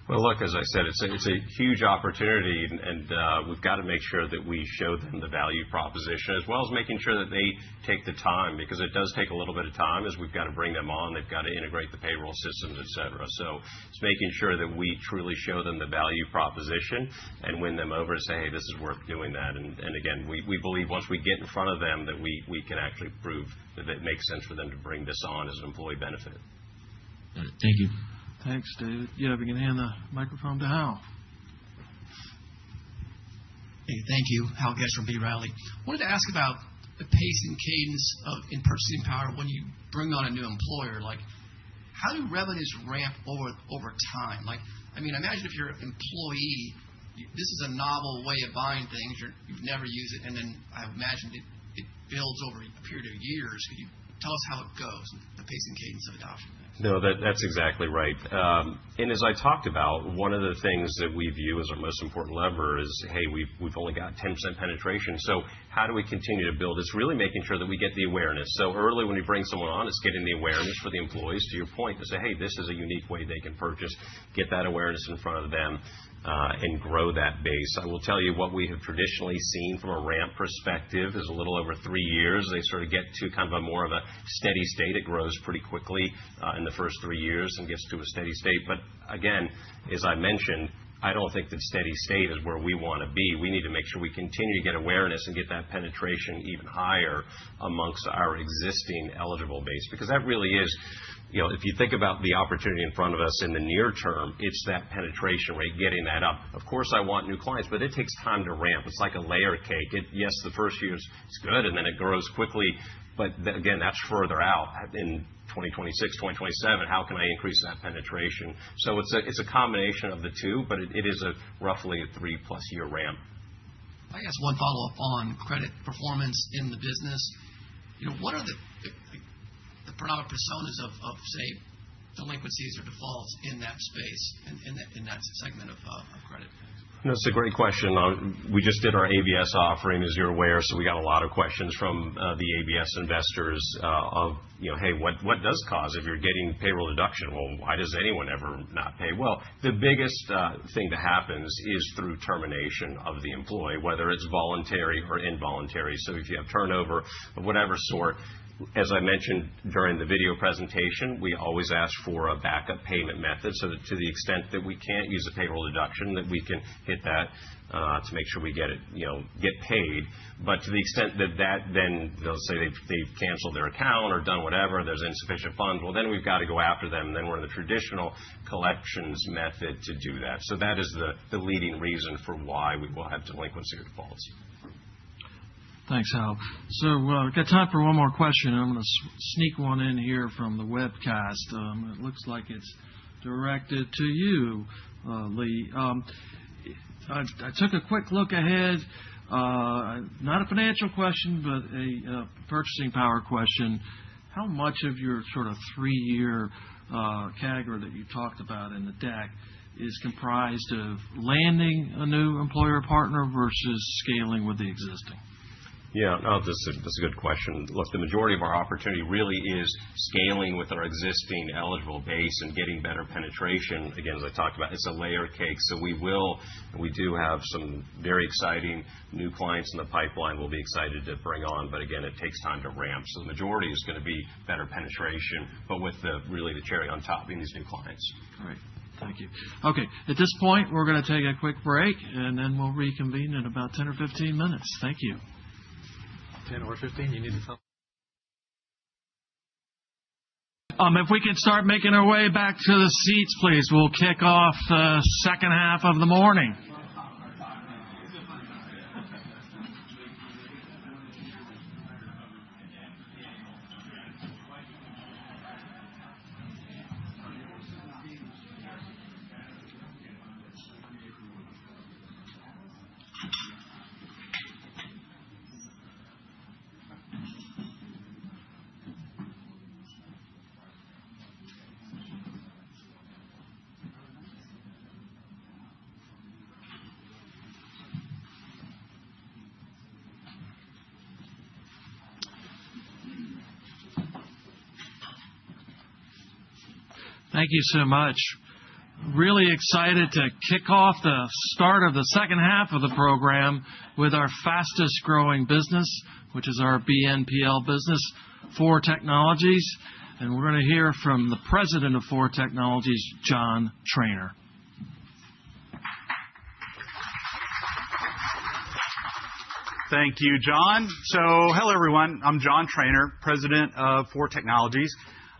Well, look, as I said, it's a huge opportunity, and we've got to make sure that we show them the value proposition, as well as making sure that they take the time, because it does take a little bit of time as we've got to bring them on. They've got to integrate the payroll systems, et cetera. So it's making sure that we truly show them the value proposition and win them over to say, hey, this is worth doing that. And again, we believe once we get in front of them that we can actually prove that it makes sense for them to bring this on as an employee benefit. Thank you. Thanks, David. Yeah, we can hand the microphone to Hal. Hey, thank you. Hal Guest from B. Riley. Wanted to ask about the pace and cadence in purchasing power when you bring on a new employer. Like, how do revenues ramp over time? Like, I mean, imagine if you're an employee, this is a novel way of buying things. You've never used it, and then I imagine it builds over a period of years. Could you tell us how it goes, the pace and cadence of adoption? No, that's exactly right. And as I talked about, one of the things that we view as our most important lever is, hey, we've only got 10% penetration. So how do we continue to build? It's really making sure that we get the awareness. So early when you bring someone on, it's getting the awareness for the employees, to your point, to say, hey, this is a unique way they can purchase, get that awareness in front of them, and grow that base. I will tell you what we have traditionally seen from a ramp perspective is a little over 3 years. They sort of get to kind of a more of a steady state. It grows pretty quickly in the first 3 years and gets to a steady state. But again, as I mentioned, I don't think that steady state is where we want to be. We need to make sure we continue to get awareness and get that penetration even higher amongst our existing eligible base, because that really is, if you think about the opportunity in front of us in the near term, it's that penetration rate, getting that up. Of course, I want new clients, but it takes time to ramp. It's like a layer cake. Yes, the first year is good, and then it grows quickly. But again, that's further out in 2026, 2027. How can I increase that penetration? So it's a combination of the two, but it is roughly a 3+ year ramp. I guess one follow-up on credit performance in the business. What are the predominant personas of say, delinquencies or defaults in that space, in that segment of credit? It's a great question. We just did our ABS offering, as you're aware, so we got a lot of questions from the ABS investors of, hey, what does cause if you're getting payroll deduction? Well, why does anyone ever not pay? Well, the biggest thing that happens is through termination of the employee, whether it's voluntary or involuntary. So if you have turnover of whatever sort, As I mentioned during the video presentation, we always ask for a backup payment method so that to the extent that we can't use a payroll deduction, that we can hit that to make sure we get it, get paid. But to the extent that then they'll say they've canceled their account or done whatever, there's insufficient funds, well, then we've got to go after them. And then we're in the traditional collections method to do that. So that is the leading reason for why we will have delinquency or defaults. Thanks, Hal. So we've got time for one more question. I'm going to sneak one in here from the webcast. It looks like it's directed to you, Lee. I took a quick look ahead. Not a financial question, but a purchasing power question. How much of your sort of 3-year CAGR that you talked about in the deck is comprised of landing a new employer partner versus scaling with the existing? Yeah, no, that's a good question. Look, the majority of our opportunity really is scaling with our existing eligible base and getting better penetration. Again, as I talked about, it's a layer cake. So we do have some very exciting new clients in the pipeline we'll be excited to bring on. But again, it takes time to ramp. So the majority is going to be better penetration, but with really the cherry on top being these new clients. Great. Thank you. Okay, at this point, we're going to take a quick break, and then we'll reconvene in about 10 or 15 minutes. Thank you. 10 or 15, you need to tell. If we can start making our way back to the seats, please. We'll kick off the second half of the morning. Thank you so much. Really excited to kick off the start of the second half of the program with our fastest growing business, which is our BNPL business, Four Technologies. And we're going to hear from the president of Four Technologies, John Trainer. Thank you, John. So, hello, everyone. I'm John Trainer, president of Four Technologies.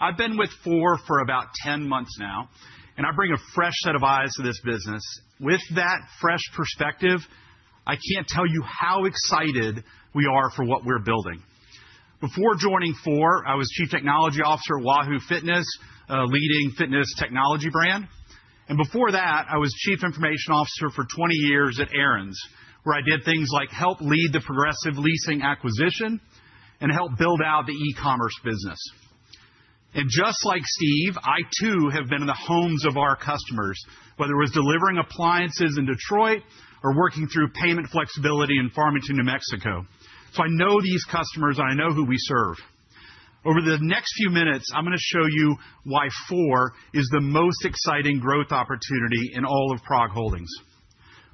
I've been with Four for about 10 months now, and I bring a fresh set of eyes to this business. With that fresh perspective, I can't tell you how excited we are for what we're building. Before joining Four, I was Chief Technology Officer at Wahoo Fitness, a leading fitness technology brand. And before that, I was Chief Information Officer for 20 years at Aaron's, where I did things like help lead the Progressive Leasing acquisition and help build out the e-commerce business. And just like Steve, I too have been in the homes of our customers, whether it was delivering appliances in Detroit or working through payment flexibility in Farmington, New Mexico. So I know these customers and I know who we serve. Over the next few minutes, I'm going to show you why Four is the most exciting growth opportunity in all of PROG Holdings.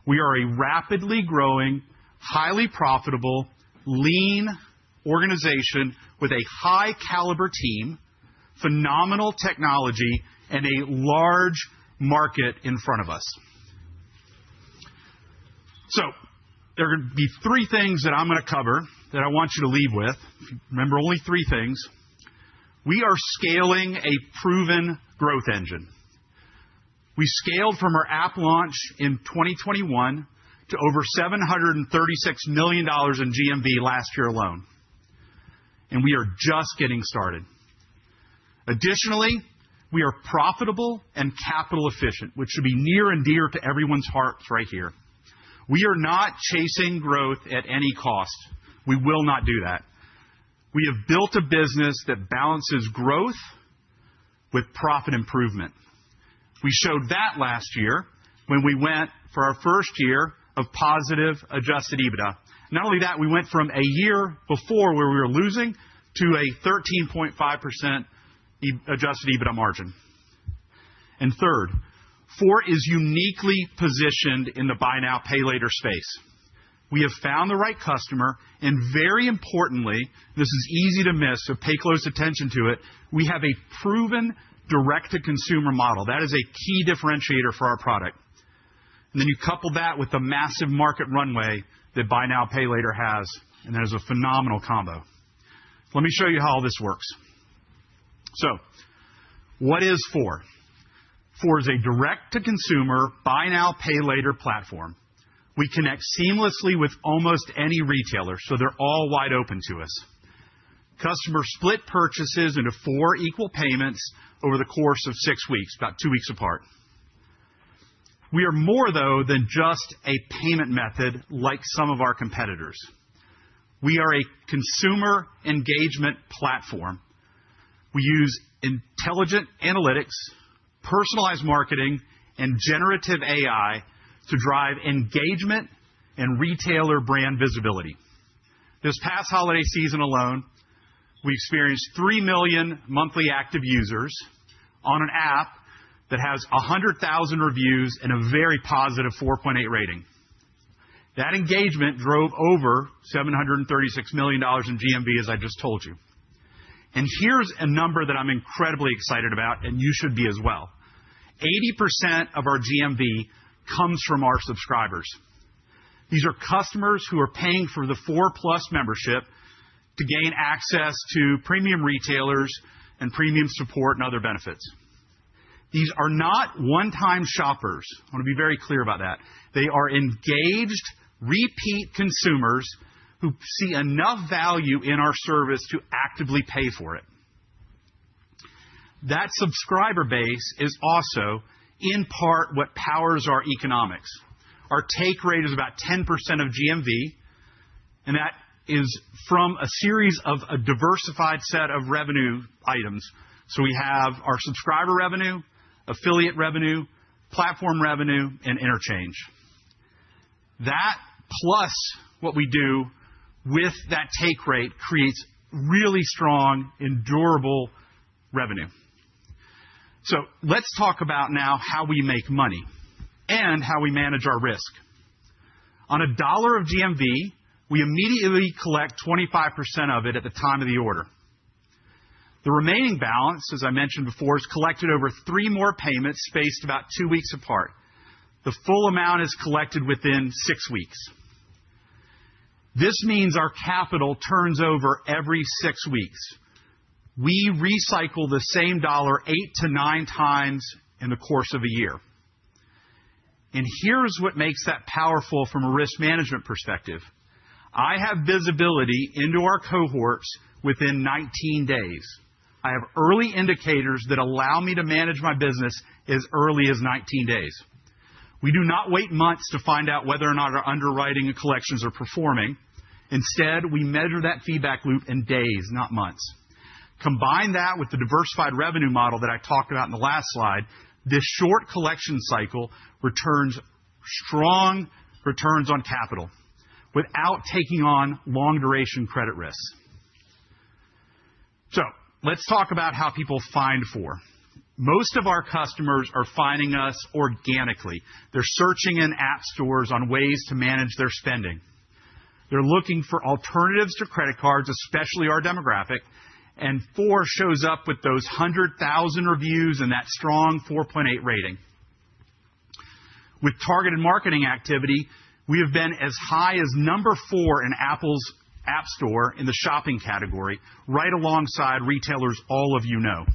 We are a rapidly growing, highly profitable, lean organization with a high caliber team, phenomenal technology, and a large market in front of us. So, there are going to be 3 things that I'm going to cover that I want you to leave with. Remember, only 3 things. We are scaling a proven growth engine. We scaled from our app launch in 2021 to over $736 million in GMV last year alone. And we are just getting started. Additionally, we are profitable and capital efficient, which should be near and dear to everyone's hearts right here. We are not chasing growth at any cost. We will not do that. We have built a business that balances growth with profit improvement. We showed that last year when we went for our first year of positive adjusted EBITDA. Not only that, we went from a year before where we were losing to a 13.5% adjusted EBITDA margin. And third, Four is uniquely positioned in the buy now, pay later space. we have found the right customer, and very importantly, this is easy to miss, so pay close attention to it, we have a proven direct-to-consumer model. That is a key differentiator for our product. And then you couple that with the massive market runway that Buy Now, Pay Later has, and that is a phenomenal combo. Let me show you how all this works. So, what is Four? Four is a direct-to-consumer, Buy Now, Pay Later platform. We connect seamlessly with almost any retailer, so they're all wide open to us. Customers split purchases into 4 equal payments over the course of 6 weeks, about 2 weeks apart. We are more, though, than just a payment method like some of our competitors. We are a consumer engagement platform. We use intelligent analytics, personalized marketing, and generative AI to drive engagement and retailer brand visibility. This past holiday season alone, we experienced 3 million monthly active users on an app that has 100,000 reviews and a very positive 4.8 rating. That engagement drove over $736 million in GMV, as I just told you. And here's a number that I'm incredibly excited about, and you should be as well. 80% of our GMV comes from our subscribers. These are customers who are paying for the 4+ membership to gain access to premium retailers and premium support and other benefits. These are not one-time shoppers. I want to be very clear about that. They are engaged, repeat consumers who see enough value in our service to actively pay for it. That subscriber base is also, in part, what powers our economics. Our take rate is about 10% of GMV, and that is from a series of a diversified set of revenue items. So we have our subscriber revenue, affiliate revenue, platform revenue, and interchange. That plus what we do with that take rate creates really strong and durable revenue. So let's talk about now how we make money and how we manage our risk. On $1 of GMV, we immediately collect 25% of it at the time of the order. The remaining balance, as I mentioned before, is collected over 3 more payments spaced about 2 weeks apart. The full amount is collected within 6 weeks. This means our capital turns over every 6 weeks. We recycle the same dollar 8 to 9 times in the course of a year. And here's what makes that powerful from a risk management perspective. I have visibility into our cohorts within 19 days. I have early indicators that allow me to manage my business as early as 19 days. We do not wait months to find out whether or not our underwriting and collections are performing. Instead, we measure that feedback loop in days, not months. Combine that with the diversified revenue model that I talked about in the last slide, this short collection cycle returns strong returns on capital without taking on long-duration credit risks. So let's talk about how people find Four. Most of our customers are finding us organically. They're searching in app stores on ways to manage their spending. They're looking for alternatives to credit cards, especially our demographic, and Four shows up with those 100,000 reviews and that strong 4.8 rating. With targeted marketing activity, we have been as high as number 4 in Apple's App Store in the shopping category, right alongside retailers all of you know.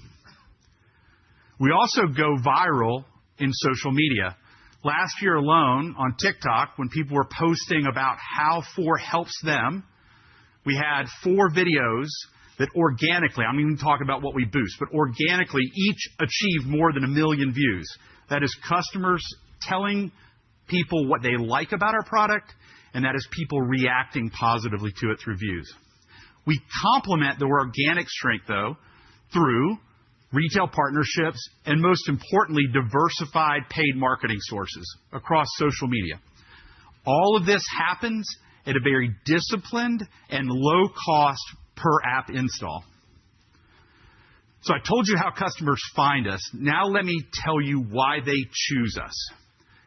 We also go viral in social media. Last year alone on TikTok, when people were posting about how Four helps them, we had 4 videos that organically, I'm even talking about what we boost, but organically each achieved more than 1 million views. That is customers telling people what they like about our product, and that is people reacting positively to it through views. We complement the organic strength, though, through retail partnerships and, most importantly, diversified paid marketing sources across social media. All of this happens at a very disciplined and low-cost per-app install. So I told you how customers find us. Now let me tell you why they choose us.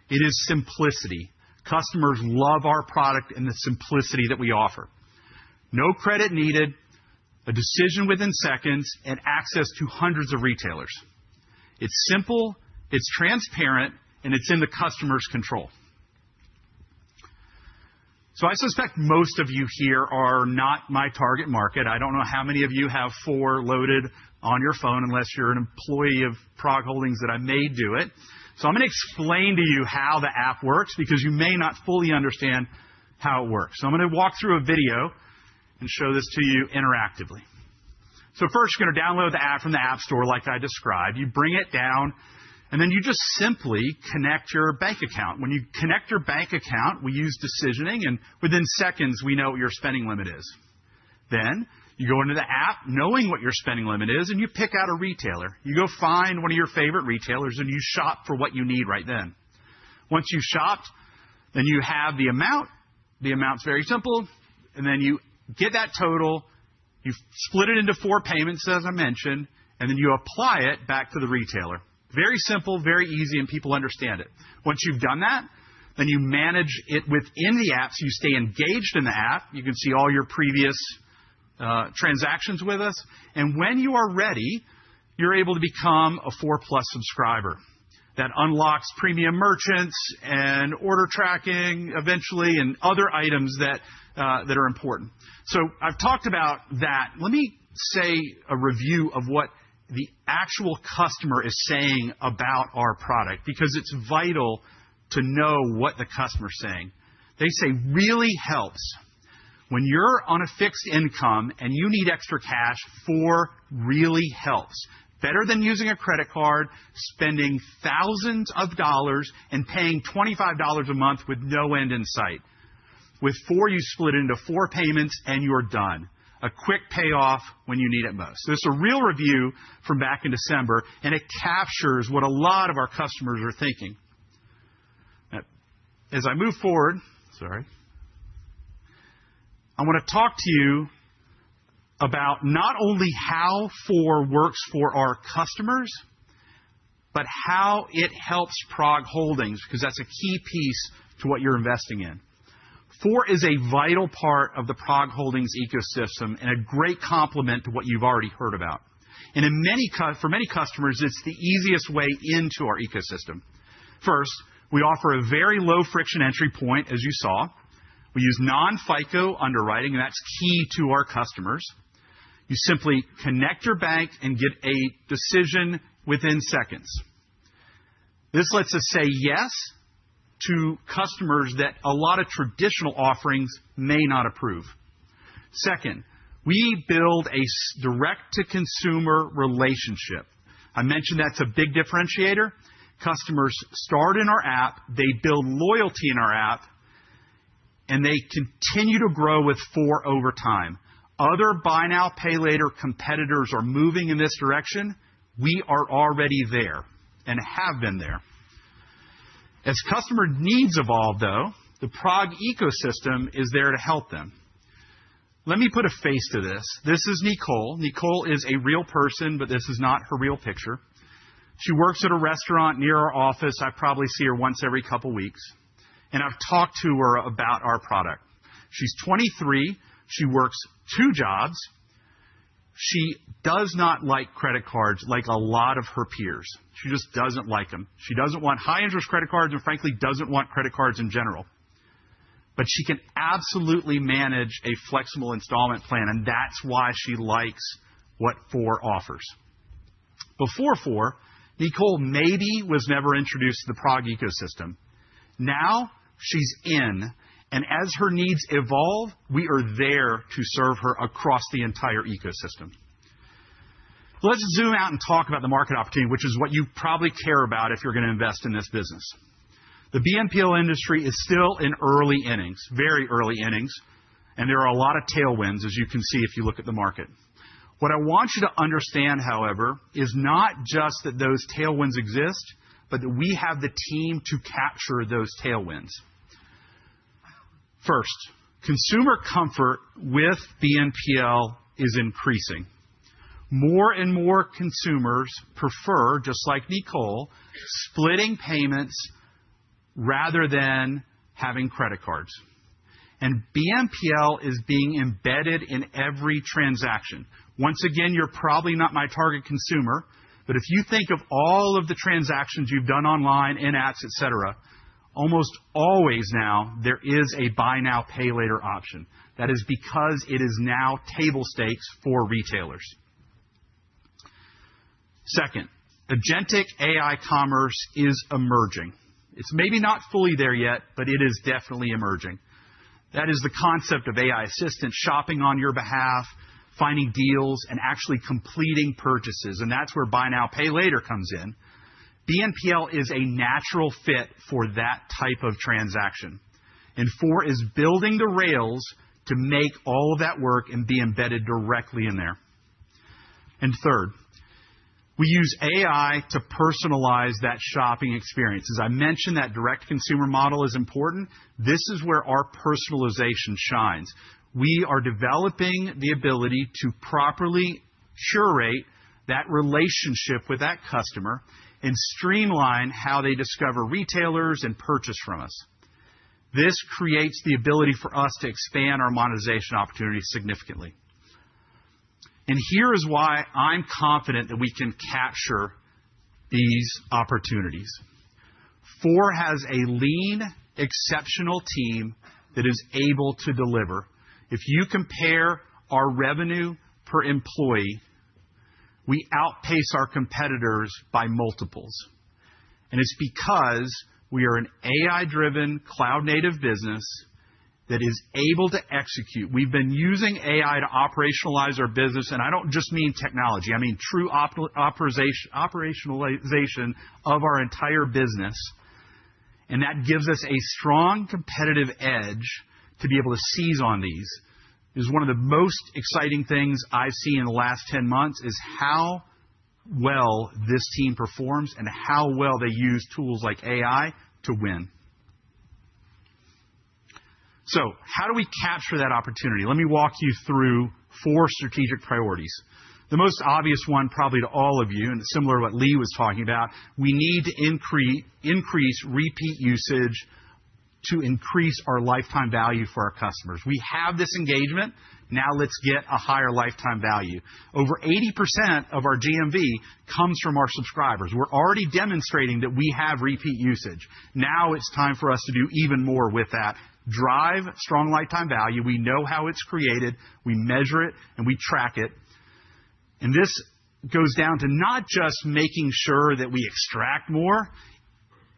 It is simplicity, Customers love our product and the simplicity that we offer. No credit needed, a decision within seconds, and access to hundreds of retailers. It's simple, it's transparent, and it's in the customer's control. So I suspect most of you here are not my target market. I don't know how many of you have 4 loaded on your phone unless you're an employee of PROG Holdings that I may do it. So I'm going to explain to you how the app works because you may not fully understand how it works. So I'm going to walk through a video and show this to you interactively. So first, you're going to download the app from the App Store like I described. You bring it down, and then you just simply connect your bank account. When you connect your bank account, we use decisioning, and within seconds, we know what your spending limit is. Then you go into the app knowing what your spending limit is, and you pick out a retailer. You go find one of your favorite retailers, and you shop for what you need right then. Once you've shopped, then you have the amount. The amount's very simple, and then you get that total. You split it into 4 payments, as I mentioned, and then you apply it back to the retailer. Very simple, very easy, and people understand it. Once you've done that, then you manage it within the app, so you stay engaged in the app. You can see all your previous transactions with us. And when you are ready, you're able to become a 4+ subscriber. That unlocks premium merchants and order tracking eventually and other items that are important. So I've talked about that. Let me say a review of what the actual customer is saying about our product because it's vital to know what the customer's saying. They say really helps. When you're on a fixed income and you need extra cash, really helps. Better than using a credit card, spending thousands of dollars and paying $25 a month with no end in sight. With 4, you split it into 4 payments and you're done. A quick payoff when you need it most. So this is a real review from back in December, and it captures what a lot of our customers are thinking. As I move forward, I want to talk to you about not only how 4 works for our customers, but how it helps PROG Holdings, because that's a key piece to what you're investing in. 4 is a vital part of the PROG Holdings ecosystem and a great complement to what you've already heard about. And for many customers, it's the easiest way into our ecosystem. First, we offer a very low friction entry point, as you saw. We use non-FICO underwriting, and that's key to our customers. You simply connect your bank and get a decision within seconds. This lets us say yes to customers that a lot of traditional offerings may not approve. Second, we build a direct-to-consumer relationship. I mentioned that's a big differentiator. Customers start in our app, they build loyalty in our app, and they continue to grow with 4 over time. Other buy now, pay later competitors are moving in this direction. We are already there and have been there. As customer needs evolve, though, the PROG ecosystem is there to help them. Let me put a face to this. This is Nicole. Nicole is a real person, but this is not her real picture. She works at a restaurant near our office. I probably see her once every couple weeks. And I've talked to her about our product. She's 23. She works 2 jobs. She does not like credit cards like a lot of her peers. She just doesn't like them. She doesn't want high-interest credit cards and, frankly, doesn't want credit cards in general. But she can absolutely manage a flexible installment plan, and that's why she likes what 4 offers. Before 4, Nicole maybe was never introduced to the PROG ecosystem. Now she's in. And as her needs evolve, we are there to serve her across the entire ecosystem. Let's zoom out and talk about the market opportunity, which is what you probably care about if you're going to invest in this business. The BNPL industry is still in early innings, very early innings, and there are a lot of tailwinds, as you can see if you look at the market. What I want you to understand, however, is not just that those tailwinds exist, but that we have the team to capture those tailwinds. First, consumer comfort with BNPL is increasing. More and more consumers prefer, just like Nicole, splitting payments rather than having credit cards. And BNPL is being embedded in every transaction. Once again, you're probably not my target consumer, but if you think of all of the transactions you've done online, in apps, etc., almost always now there is a buy now, pay later option. That is because it is now table stakes for retailers. Second, agentic AI commerce is emerging. It's maybe not fully there yet, but it is definitely emerging. That is the concept of AI assistant shopping on your behalf, finding deals, and actually completing purchases. And that's where buy now, pay later comes in. BNPL is a natural fit for that type of transaction. And 4 is building the rails to make all of that work and be embedded directly in there. And third, we use AI to personalize that shopping experience. As I mentioned, that direct consumer model is important. This is where our personalization shines. We are developing the ability to properly curate that relationship with that customer and streamline how they discover retailers and purchase from us. This creates the ability for us to expand our monetization opportunities significantly. And here is why I'm confident that we can capture these opportunities. 4 has a lean, exceptional team that is able to deliver. If you compare our revenue per employee, we outpace our competitors by multiples. And it's because we are an AI-driven, cloud-native business that is able to execute. We've been using AI to operationalize our business, and I don't just mean technology. I mean true operationalization of our entire business. And that gives us a strong competitive edge to be able to seize on these. Is one of the most exciting things I've seen in the last 10 months is how well this team performs and how well they use tools like AI to win. So how do we capture that opportunity? Let me walk you through 4 strategic priorities. The most obvious one probably to all of you, and similar to what Lee was talking about, we need to increase repeat usage to increase our lifetime value for our customers. We have this engagement. Now let's get a higher lifetime value. Over 80% of our GMV comes from our subscribers. We're already demonstrating that we have repeat usage. Now it's time for us to do even more with that. Drive strong lifetime value. We know how it's created. We measure it and we track it. And this goes down to not just making sure that we extract more.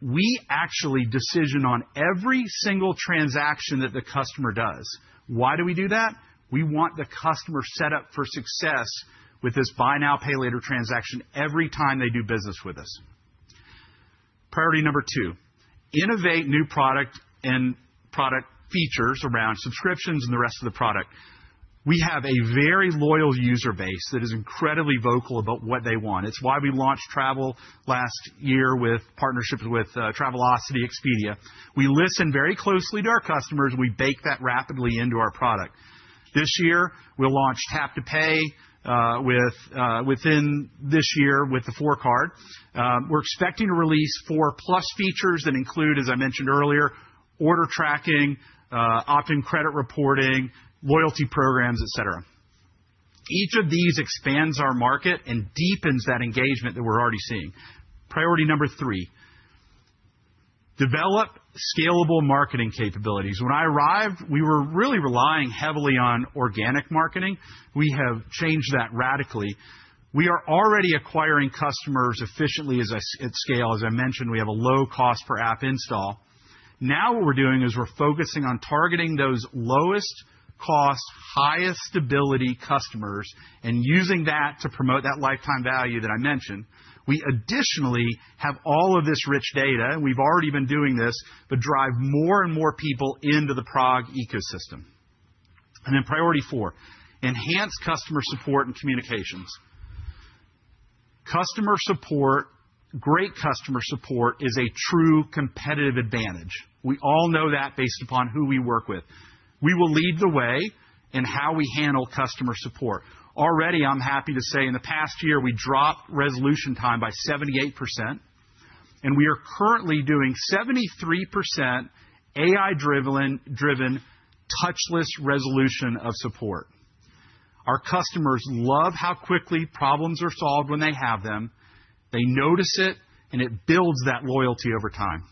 We actually decision on every single transaction that the customer does. Why do we do that? We want the customer set up for success with this buy now, pay later transaction every time they do business with us. Priority number 2, innovate new product and product features around subscriptions and the rest of the product. We have a very loyal user base that is incredibly vocal about what they want. It's why we launched travel last year with partnerships with Travelocity, Expedia. We listen very closely to our customers. We bake that rapidly into our product. This year, we'll launch Tap to Pay within this year with the 4 card. We're expecting to release 4+ features that include, as I mentioned earlier, order tracking, opt-in credit reporting, loyalty programs, etc. Each of these expands our market and deepens that engagement that we're already seeing. Priority number 3, develop scalable marketing capabilities. When I arrived, we were really relying heavily on organic marketing. We have changed that radically. We are already acquiring customers efficiently at scale. As I mentioned, we have a low cost per app install. Now what we're doing is we're focusing on targeting those lowest cost, highest stability customers and using that to promote that lifetime value that I mentioned. We additionally have all of this rich data, and we've already been doing this, but drive more and more people into the PROG ecosystem. And then priority 4, enhance customer support and communications. Customer support, great customer support is a true competitive advantage. We all know that based upon who we work with. We will lead the way in how we handle customer support. Already, I'm happy to say in the past year, we dropped resolution time by 78%, and we are currently doing 73% AI-driven, touchless resolution of support. Our customers love how quickly problems are solved when they have them. They notice it, and it builds that loyalty over time.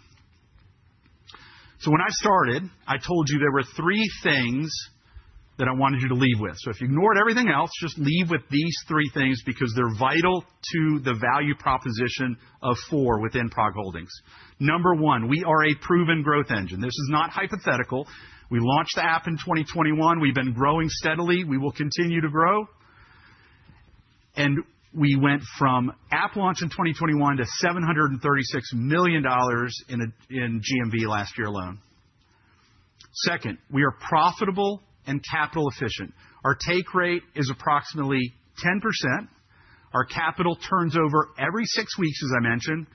So when I started, I told you there were 3 things that I wanted you to leave with. So if you ignored everything else, just leave with these 3 things because they're vital to the value proposition of 4 within PROG Holdings. Number 1, we are a proven growth engine. This is not hypothetical. We launched the app in 2021. We've been growing steadily. We will continue to grow. And we went from app launch in 2021 to $736 million in GMV last year alone. Second, we are profitable and capital efficient. Our take rate is approximately 10%. Our capital turns over every 6 weeks, as I mentioned,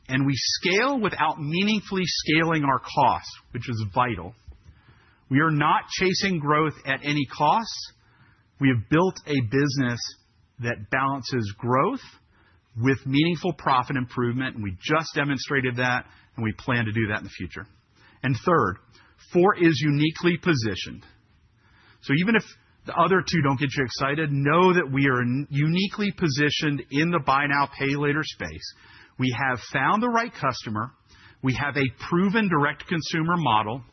and we scale without meaningfully scaling our costs, which is vital. We are not chasing growth at any cost. We have built a business that balances growth with meaningful profit improvement, and we just demonstrated that, and we plan to do that in the future. And third, 4 is uniquely positioned. So even if the other 2 don't get you excited, know that we are uniquely positioned in the buy now, pay later space. We have found the right customer. We have a proven direct consumer model,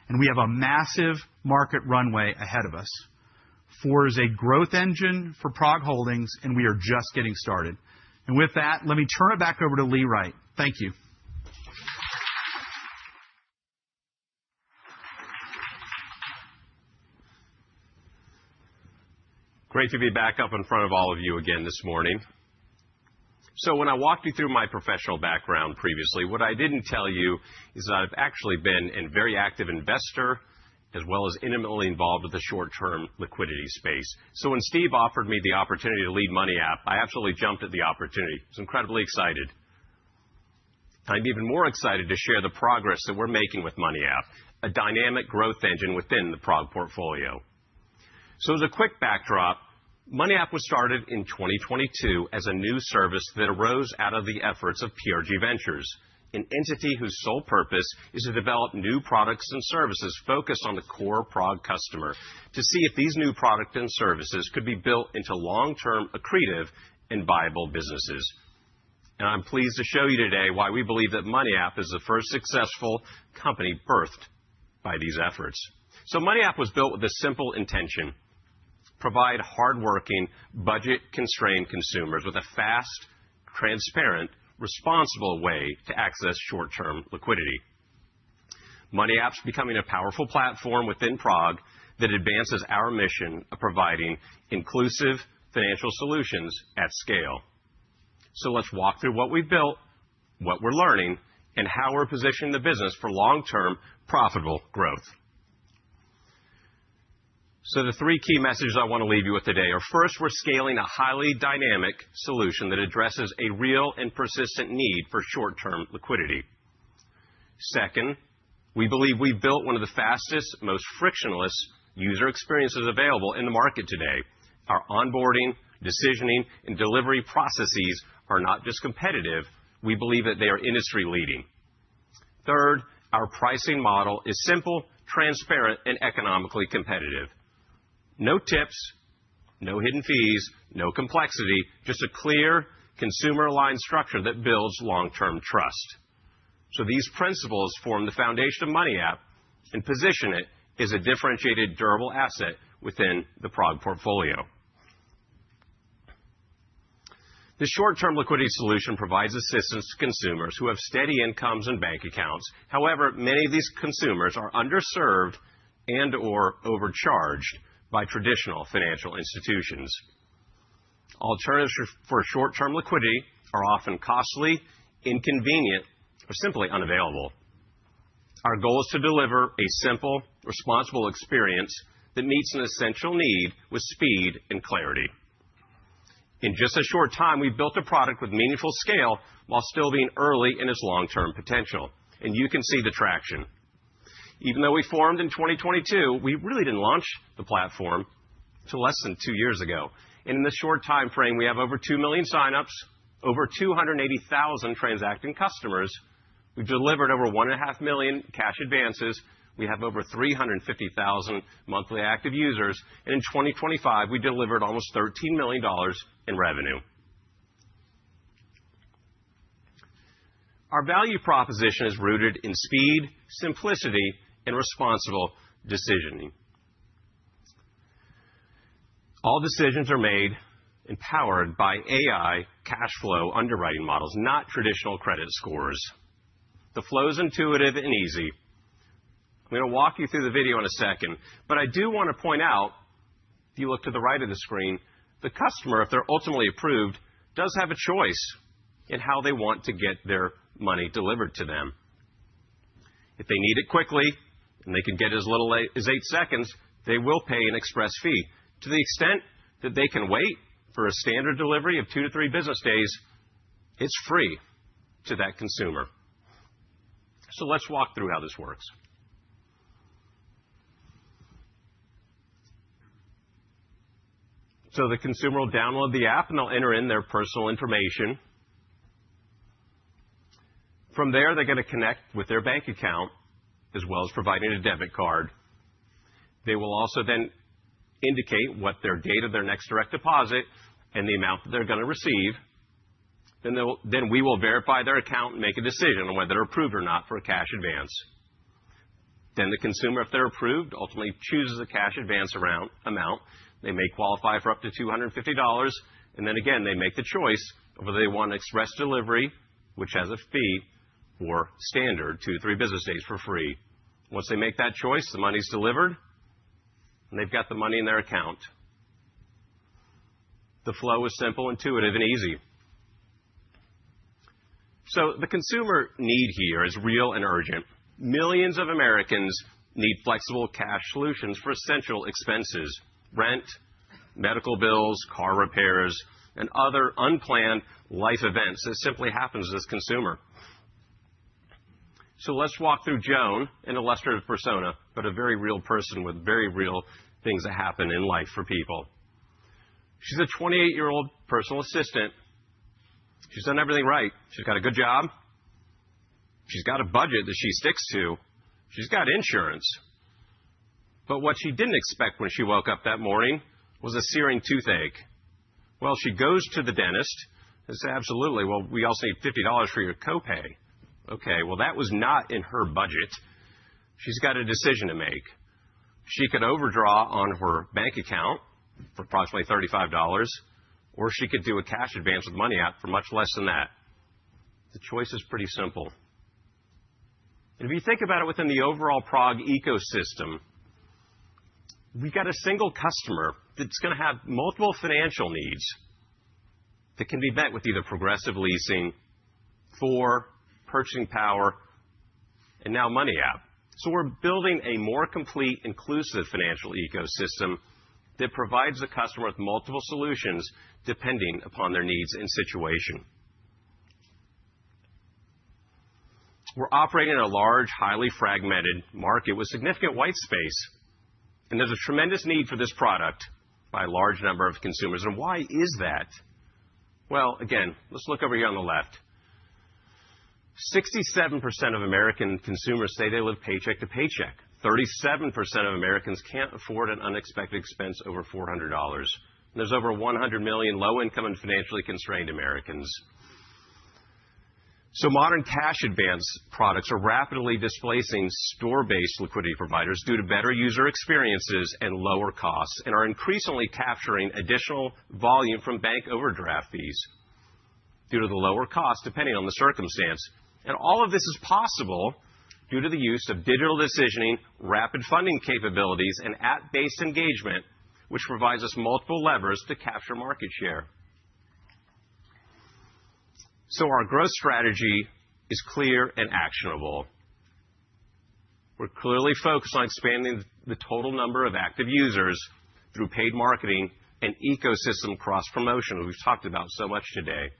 and we have a massive market runway ahead of us. 4 is a growth engine for PROG Holdings, and we are just getting started. And with that, let me turn it back over to Lee Wright. Thank you. Great to be back up in front of all of you again this morning. So when I walked you through my professional background previously, what I didn't tell you is that I've actually been a very active investor as well as intimately involved with the short-term liquidity space. So when Steve offered me the opportunity to lead Money App, I absolutely jumped at the opportunity. I was incredibly excited. I'm even more excited to share the progress that we're making with Money App, a dynamic growth engine within the PROG portfolio. So as a quick backdrop, Money App was started in 2022 as a new service that arose out of the efforts of PROG Ventures, an entity whose sole purpose is to develop new products and services focused on the core PROG customer to see if these new products and services could be built into long-term accretive and viable businesses. And I'm pleased to show you today why we believe that Money App is the first successful company birthed by these efforts. So Money App was built with a simple intention: provide hardworking, budget-constrained consumers with a fast, transparent, responsible way to access short-term liquidity. Money App's becoming a powerful platform within PROG that advances our mission of providing inclusive financial solutions at scale. So let's walk through what we've built, what we're learning, and how we're positioning the business for long-term profitable growth. So the 3 key messages I want to leave you with today are: first, we're scaling a highly dynamic solution that addresses a real and persistent need for short-term liquidity. Second, we believe we've built one of the fastest, most frictionless user experiences available in the market today. Our onboarding, decisioning, and delivery processes are not just competitive, we believe that they are industry-leading. Third, our pricing model is simple, transparent, and economically competitive. No tips, no hidden fees, no complexity, just a clear, consumer-aligned structure that builds long-term trust. So these principles form the foundation of Money App and position it as a differentiated, durable asset within the PROG portfolio. The short-term liquidity solution provides assistance to consumers who have steady incomes and bank accounts. However, many of these consumers are underserved and/or overcharged by traditional financial institutions. Alternatives for short-term liquidity are often costly, inconvenient, or simply unavailable. Our goal is to deliver a simple, responsible experience that meets an essential need with speed and clarity. In just a short time, we've built a product with meaningful scale while still being early in its long-term potential, and you can see the traction. Even though we formed in 2022, we really didn't launch the platform until less than 2 years ago. And in this short time frame, we have over 2 million signups, over 280,000 transacting customers, We've delivered over 1.5 million cash advances. We have over 350,000 monthly active users. And in 2025, we delivered almost $13 million in revenue. Our value proposition is rooted in speed, simplicity, and responsible decisioning. All decisions are made and powered by AI cash flow underwriting models, not traditional credit scores. The flow is intuitive and easy. I'm going to walk you through the video in a second, but I do want to point out, if you look to the right of the screen, the customer, if they're ultimately approved, does have a choice in how they want to get their money delivered to them. If they need it quickly, and they can get as little as 8 seconds, they will pay an express fee. To the extent that they can wait for a standard delivery of 2 to 3 business days, it's free to that consumer. So let's walk through how this works. So the consumer will download the app and they'll enter in their personal information. From there, they're going to connect with their bank account as well as providing a debit card. They will also then indicate what their date of their next direct deposit and the amount that they're going to receive. Then we will verify their account and make a decision on whether they're approved or not for a cash advance. Then the consumer, if they're approved, ultimately chooses a cash advance amount. They may qualify for up to $250. And then again, they make the choice of whether they want an express delivery, which has a fee, or standard 2 to 3 business days for free. Once they make that choice, the money's delivered, and they've got the money in their account. The flow is simple, intuitive, and easy. So the consumer need here is real and urgent. Millions of Americans need flexible cash solutions for essential expenses: rent, medical bills, car repairs, and other unplanned life events that simply happens to this consumer. So let's walk through Joan, an illustrative persona, but a very real person with very real things that happen in life for people. She's a 28-year-old personal assistant. She's done everything right. She's got a good job. She's got a budget that she sticks to. She's got insurance. But what she didn't expect when she woke up that morning was a searing toothache. Well, she goes to the dentist and says, absolutely, well, we also need $50 for your copay. Okay, well, that was not in her budget. She's got a decision to make. She could overdraw on her bank account for approximately $35, or she could do a cash advance with money out for much less than that. The choice is pretty simple. And if you think about it within the overall PROG ecosystem, we've got a single customer that's going to have multiple financial needs that can be met with either Progressive Leasing, Purchasing Power, and now Money App. So we're building a more complete, inclusive financial ecosystem that provides the customer with multiple solutions depending upon their needs and situation. We're operating in a large, highly fragmented market with significant white space. And there's a tremendous need for this product by a large number of consumers. And why is that? Well, again, let's look over here on the left. 67% of American consumers say they live paycheck to paycheck. 37% of Americans can't afford an unexpected expense over $400. And there's over 100 million low-income and financially constrained Americans. So modern cash advance products are rapidly displacing store-based liquidity providers due to better user experiences and lower costs, and are increasingly capturing additional volume from bank overdraft fees due to the lower cost depending on the circumstance. And all of this is possible due to the use of digital decisioning, rapid funding capabilities, and app-based engagement, which provides us multiple levers to capture market share. So our growth strategy is clear and actionable. We're clearly focused on expanding the total number of active users through paid marketing and ecosystem cross-promotion, we've talked about so much today.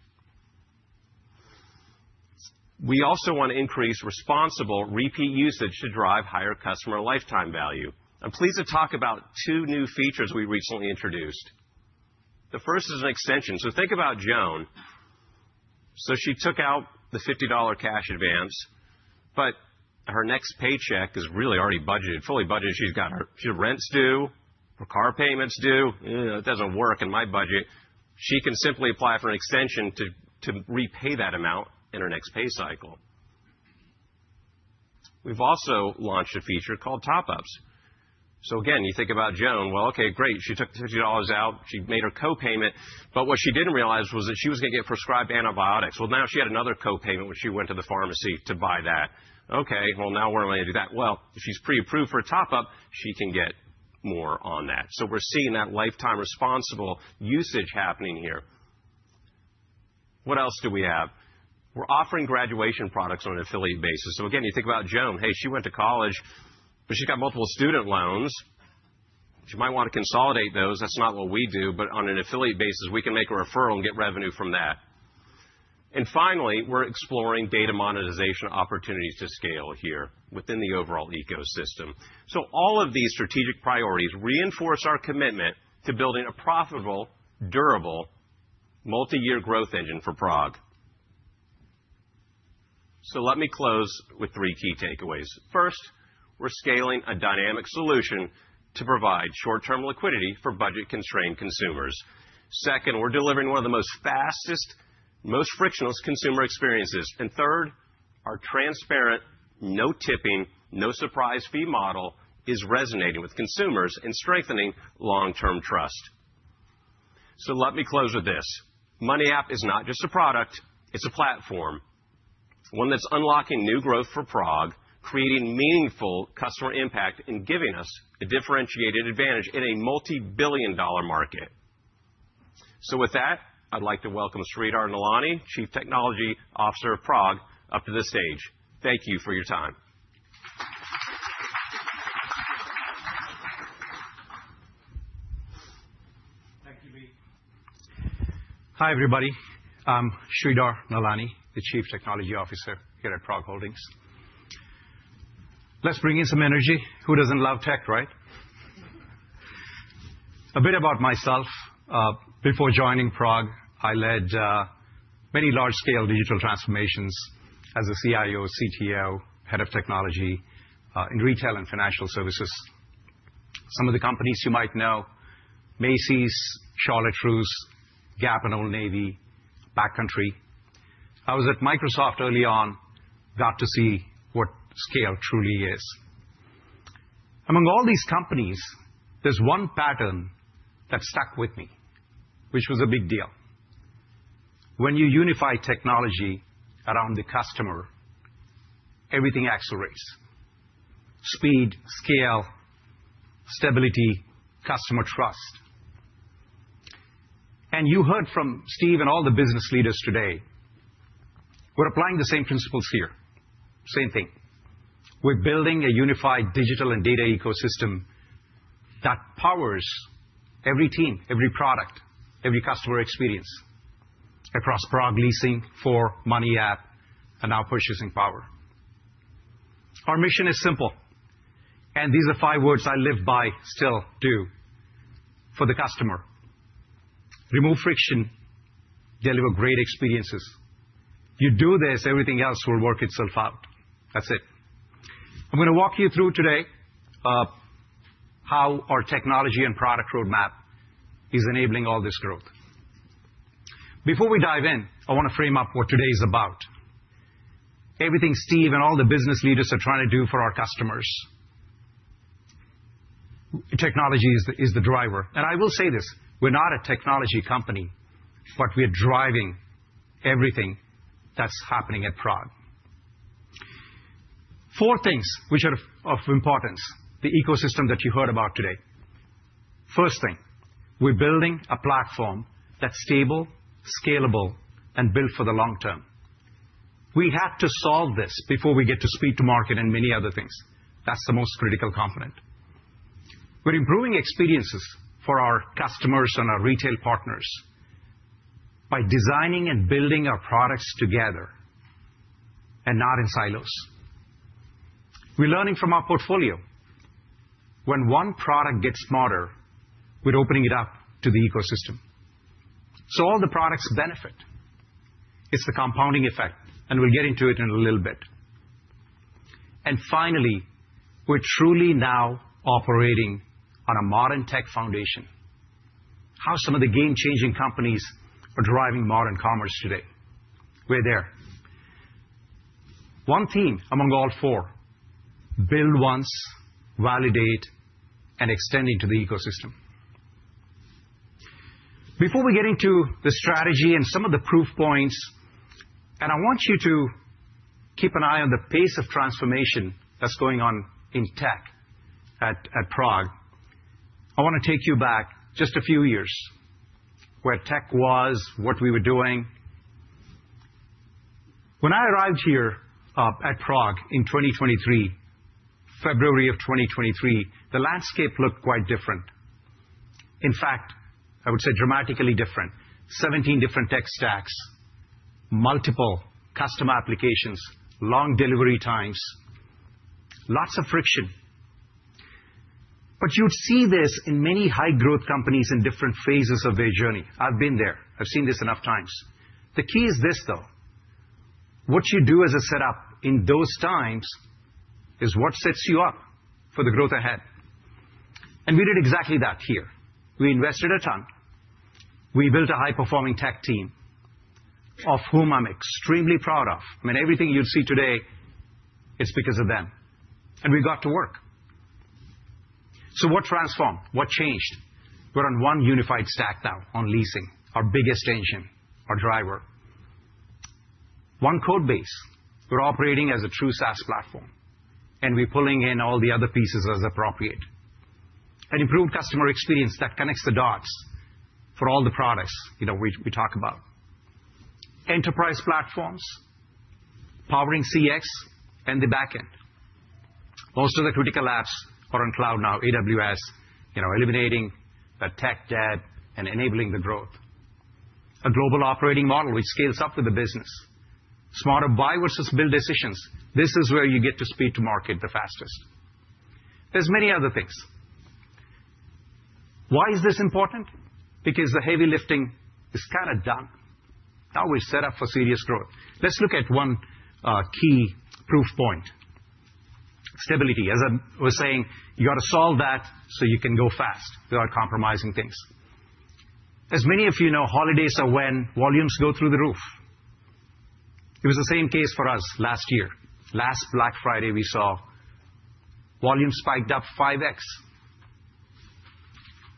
We also want to increase responsible repeat usage to drive higher customer lifetime value. I'm pleased to talk about 2 new features we recently introduced. The first is an extension. So think about Joan. So she took out the $50 cash advance. but her next paycheck is really already budgeted, fully budgeted. She's got her rent's due, her car payment's due. It doesn't work in my budget. She can simply apply for an extension to repay that amount in her next pay cycle. We've also launched a feature called top-ups. So again, you think about Joan. Well, okay, great. She took $50 out. She made her co-payment. But what she didn't realize was that she was going to get prescribed antibiotics. Well, now she had another co-payment when she went to the pharmacy to buy that. Okay, well, now we're going to do that. Well, if she's pre-approved for a top-up, she can get more on that. So we're seeing that lifetime responsible usage happening here. What else do we have? We're offering graduation products on an affiliate basis. So again, you think about Joan. Hey, she went to college, but she's got multiple student loans. She might want to consolidate those. That's not what we do. But on an affiliate basis, we can make a referral and get revenue from that. And finally, we're exploring data monetization opportunities to scale here within the overall ecosystem. So all of these strategic priorities reinforce our commitment to building a profitable, durable, multi-year growth engine for PROG. So let me close with 3 key takeaways. First, we're scaling a dynamic solution to provide short-term liquidity for budget-constrained consumers. Second, we're delivering one of the most fastest, most frictionless consumer experiences. And third, our transparent, no tipping, no surprise fee model is resonating with consumers and strengthening long-term trust. So let me close with this. Money App is not just a product, it's a platform. One that's unlocking new growth for PROG, creating meaningful customer impact, and giving us a differentiated advantage in a multi-billion-dollar market. So with that, I'd like to welcome Sridhar Nalani, Chief Technology Officer of PROG, up to the stage. Thank you for your time. Thank you, Lee. Hi, everybody. I'm Sridhar Nalani, the Chief Technology Officer here at PROG Holdings. Let's bring in some energy. Who doesn't love tech, right? A bit about myself. Before joining PROG, I led many large-scale digital transformations as a CIO, CTO, head of technology in retail and financial services. Some of the companies you might know: Macy's, Charlotte Russe, Gap and Old Navy, Backcountry. I was at Microsoft early on, got to see what scale truly is. Among all these companies, there's one pattern that stuck with me, which was a big deal. When you unify technology around the customer, everything accelerates. Speed, scale, stability, customer trust. And you heard from Steve and all the business leaders today. We're applying the same principles here. Same thing. We're building a unified digital and data ecosystem that powers every team, every product, every customer experience across PROG Leasing, for Money App, and now Purchasing Power. Our mission is simple, and these are 5 words I live by, still do, for the customer. Remove friction, deliver great experiences. You do this, everything else will work itself out. That's it. I'm going to walk you through today how our technology and product roadmap is enabling all this growth. Before we dive in, I want to frame up what today is about. Everything Steve and all the business leaders are trying to do for our customers. Technology is the driver. And I will say this, we're not a technology company, but we're driving everything that's happening at PROG. 4 things which are of importance, the ecosystem that you heard about today. First thing, we're building a platform that's stable, scalable, and built for the long term. We have to solve this before we get to speed to market and many other things. That's the most critical component. We're improving experiences for our customers and our retail partners by designing and building our products together and not in silos. We're learning from our portfolio. When one product gets smarter, we're opening it up to the ecosystem. So all the products benefit. It's the compounding effect, and we'll get into it in a little bit. And finally, we're truly now operating on a modern tech foundation. How some of the game-changing companies are driving modern commerce today. We're there. One theme among all four: build once, validate, and extend into the ecosystem. Before we get into the strategy and some of the proof points, and I want you to keep an eye on the pace of transformation that's going on in tech at PROG. I want to take you back just a few years, where tech was, what we were doing. When I arrived here at PROG in 2023, February of 2023, the landscape looked quite different. In fact, I would say dramatically different. 17 different tech stacks, multiple custom applications, long delivery times, lots of friction. But you'd see this in many high-growth companies in different phases of their journey. I've been there. I've seen this enough times. The key is this, though. What you do as a setup in those times is what sets you up for the growth ahead. And we did exactly that here. We invested a ton. We built a high-performing tech team, of whom I'm extremely proud of. I mean, everything you'd see today, it's because of them. And we got to work. So what transformed? What changed? We're on one unified stack now on leasing, our biggest engine, our driver. One code base. We're operating as a true SaaS platform. And we're pulling in all the other pieces as appropriate. An improved customer experience that connects the dots for all the products we talk about. Enterprise platforms, powering CX and the backend. Most of the critical apps are on cloud now, AWS, eliminating the tech debt and enabling the growth. A global operating model which scales up with the business. Smarter buy versus build decisions. This is where you get to speed to market the fastest. There's many other things. Why is this important? Because the heavy lifting is kind of done. Now we're set up for serious growth. Let's look at one key proof point. Stability. As I was saying, you got to solve that so you can go fast without compromising things. As many of you know, holidays are when volumes go through the roof. It was the same case for us last year. Last Black Friday, we saw volume spiked up 5x.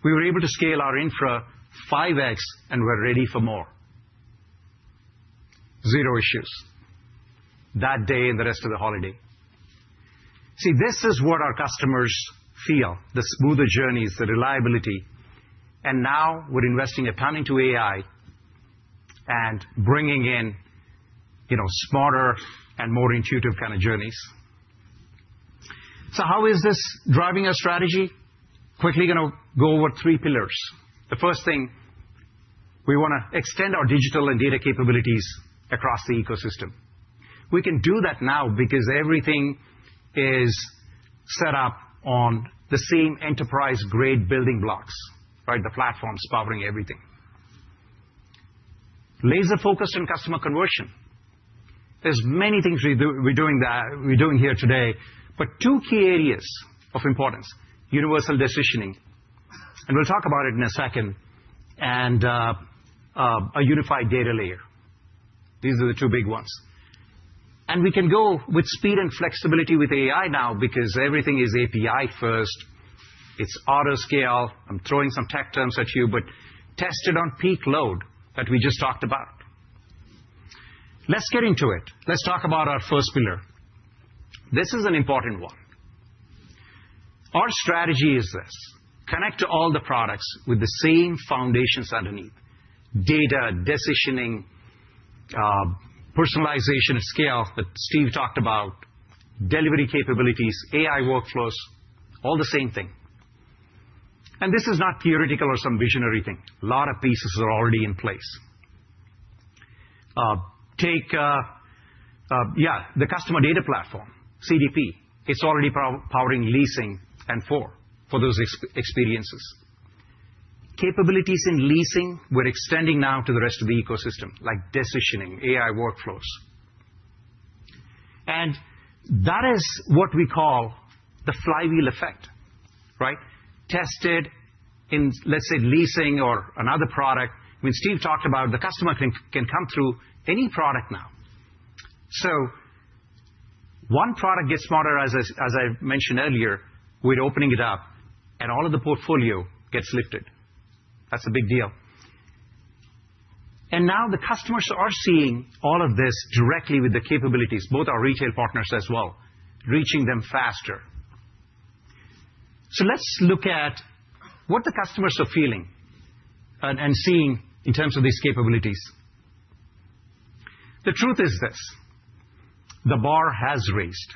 We were able to scale our infra 5x, and we're ready for more. Zero issues that day and the rest of the holiday. See, this is what our customers feel, the smoother journeys, the reliability. And now we're investing a ton into AI and bringing in smarter and more intuitive kind of journeys. So how is this driving our strategy? Quickly going to go over 3 pillars. The first thing, we want to extend our digital and data capabilities across the ecosystem. We can do that now because everything is set up on the same enterprise-grade building blocks, right? The platforms powering everything. Laser-focused on customer conversion. There's many things we're doing here today, but 2 key areas of importance: universal decisioning, and we'll talk about it in a second, and a unified data layer. These are the 2 big ones. And we can go with speed and flexibility with AI now because everything is API first. It's auto scale. I'm throwing some tech terms at you, but tested on peak load that we just talked about. Let's get into it. Let's talk about our first pillar. This is an important one. Our strategy is this: connect to all the products with the same foundations underneath. Data, decisioning, personalization at scale that Steve talked about, delivery capabilities, AI workflows, all the same thing. And this is not theoretical or some visionary thing. A lot of pieces are already in place. Take the customer data platform, CDP. It's already powering leasing and for those experiences. Capabilities in leasing, we're extending now to the rest of the ecosystem, like decisioning, AI workflows. And That is what we call the flywheel effect, right? Tested in, let's say, leasing or another product. When Steve talked about the customer can come through any product now. So one product gets smarter, as I mentioned earlier, with opening it up, and all of the portfolio gets lifted. That's a big deal. And now the customers are seeing all of this directly with the capabilities, both our retail partners as well, reaching them faster. So let's look at what the customers are feeling and seeing in terms of these capabilities. The truth is this: the bar has raised,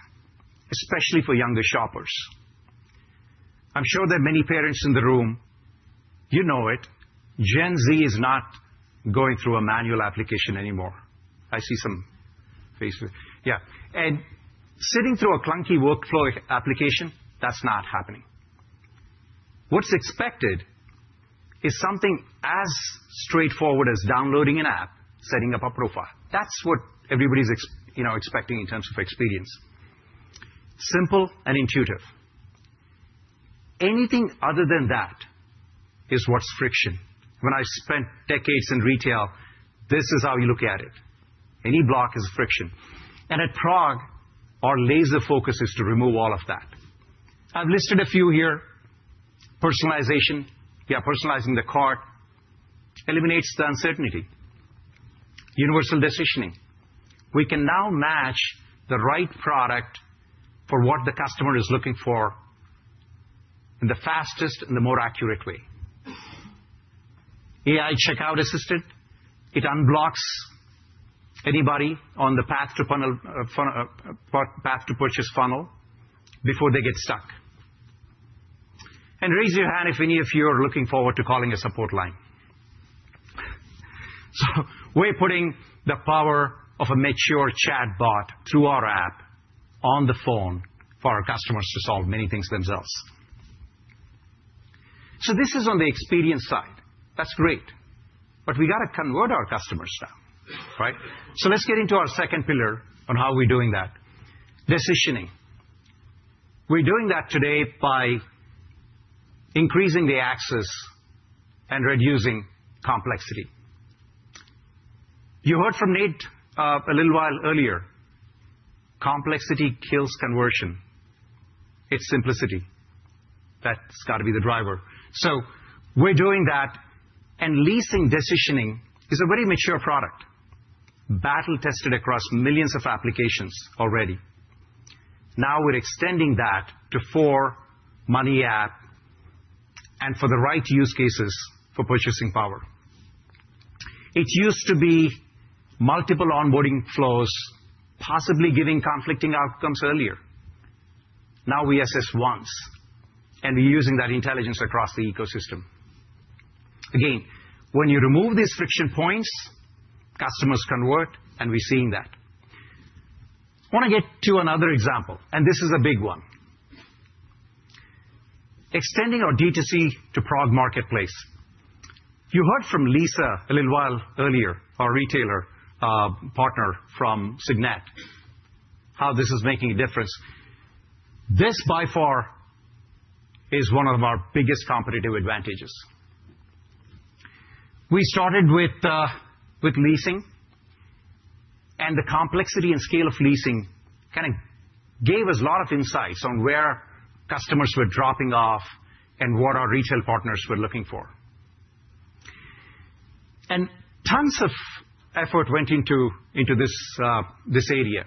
especially for younger shoppers. I'm sure there are many parents in the room. You know it. Gen Z is not going through a manual application anymore. I see some faces. Yeah. And sitting through a clunky workflow application, that's not happening. What's expected is something as straightforward as downloading an app, setting up a profile. That's what everybody's expecting in terms of experience. Simple and intuitive. Anything other than that is what's friction. When I spent decades in retail, this is how you look at it. Any block is friction. And at PROG, our laser focus is to remove all of that. I've listed a few here. Personalization. Yeah, personalizing the cart eliminates the uncertainty. Universal decisioning. We can now match the right product for what the customer is looking for in the fastest and the more accurate way. AI checkout assistant. It unblocks anybody on the path to purchase funnel before they get stuck. And raise your hand if any of you are looking forward to calling a support line. So we're putting the power of a mature chat bot through our app on the phone for our customers to solve many things themselves. So this is on the experience side. That's great. But we got to convert our customers now, right? So let's get into our second pillar on how we're doing that. Decisioning. We're doing that today by increasing the access and reducing complexity. You heard from Nate a little while earlier. Complexity kills conversion. It's simplicity. That's got to be the driver. So we're doing that, and leasing decisioning is a very mature product, battle tested across millions of applications already. Now we're extending that to 4 money app and for the right use cases for purchasing power. It used to be multiple onboarding flows, possibly giving conflicting outcomes earlier. Now we assess once, and we're using that intelligence across the ecosystem. Again, when you remove these friction points, customers convert, and we're seeing that. I want to get to another example, and this is a big one. Extending our D2C to PROG Marketplace. You heard from Lisa a little while earlier, our retailer partner from Signet, how this is making a difference. This, by far, is one of our biggest competitive advantages. We started with leasing, and the complexity and scale of leasing kind of gave us a lot of insights on where customers were dropping off and what our retail partners were looking for. And tons of effort went into this area,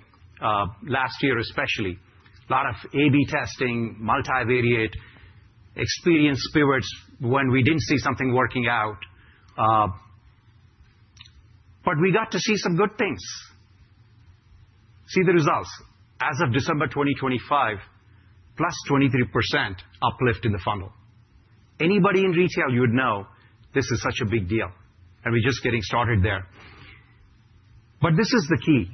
last year especially. A lot of A/B testing, multivariate, experience pivots when we didn't see something working out. But we got to see some good things. See the results. As of December 2025, plus 23% uplift in the funnel. Anybody in retail, you would know this is such a big deal, and we're just getting started there. But this is the key.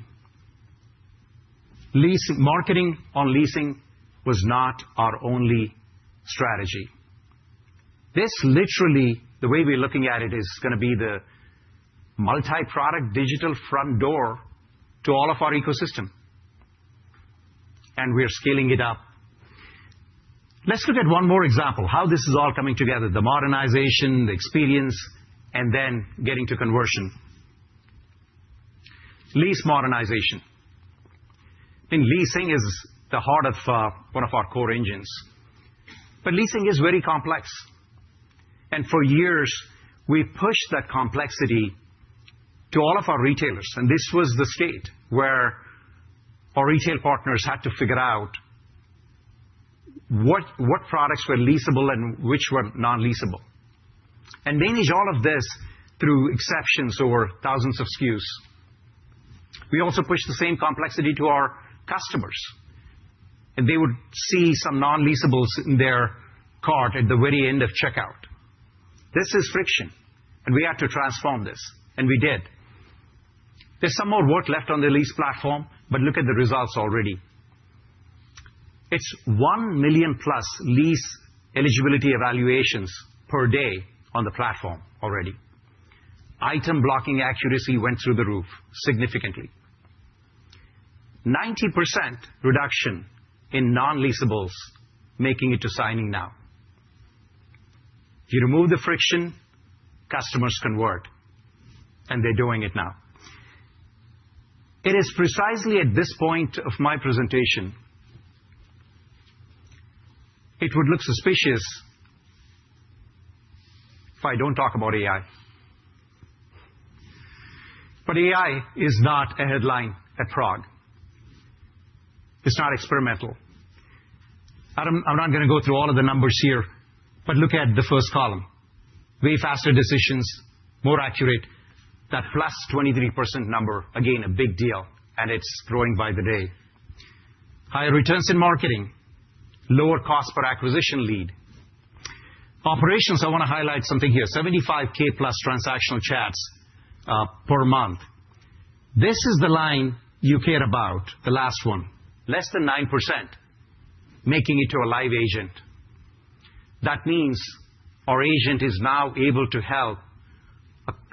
Marketing on leasing was not our only strategy. This literally, the way we're looking at it, is going to be the multi-product digital front door to all of our ecosystem. and we're scaling it up. Let's look at one more example, how this is all coming together, the modernization, the experience, and then getting to conversion. Lease modernization. Leasing is the heart of one of our core engines. But leasing is very complex. And for years, we pushed that complexity to all of our retailers. And this was the state where our retail partners had to figure out what products were leasable and which were non-leasable, and manage all of this through exceptions over thousands of SKUs. We also pushed the same complexity to our customers, and they would see some non-leasables in their cart at the very end of checkout. This is friction, and we had to transform this, and we did. There's some more work left on the lease platform, but look at the results already. It's 1 million plus lease eligibility evaluations per day on the platform already. Item blocking accuracy went through the roof significantly. 90% reduction in non-leasables, making it to signing now. You remove the friction, customers convert, and they're doing it now. It is precisely at this point of my presentation, it would look suspicious if I don't talk about AI. But AI is not a headline at PROG. It's not experimental. I'm not going to go through all of the numbers here, but look at the first column. Way faster decisions, more accurate. That plus 23% number, again, a big deal, and it's growing by the day. Higher returns in marketing, lower cost per acquisition lead. Operations, I want to highlight something here. 75K plus transactional chats per month. This is the line you care about, the last one. Less than 9%, making it to a live agent. That means our agent is now able to help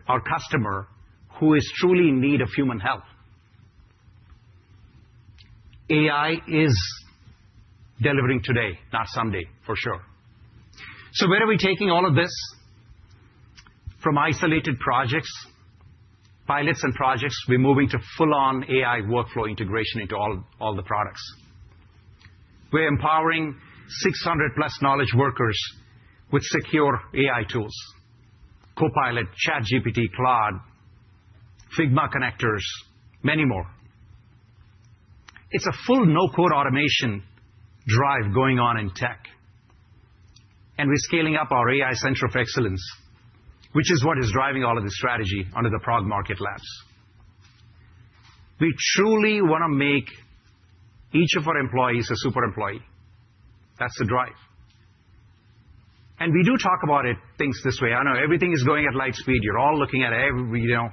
our customer who is truly in need of human help. AI is delivering today, not someday, for sure. So where are we taking all of this? From isolated projects, pilots and projects, we're moving to full-on AI workflow integration into all the products. We're empowering 600 plus knowledge workers with secure AI tools. Copilot, ChatGPT, Claude, Figma connectors, many more. It's a full no-code automation drive going on in tech. And we're scaling up our AI Center of Excellence, which is what is driving all of this strategy under the PROG Market Labs. We truly want to make each of our employees a super employee. That's the drive. And we do talk about things this way. I know everything is going at light speed. You're all looking at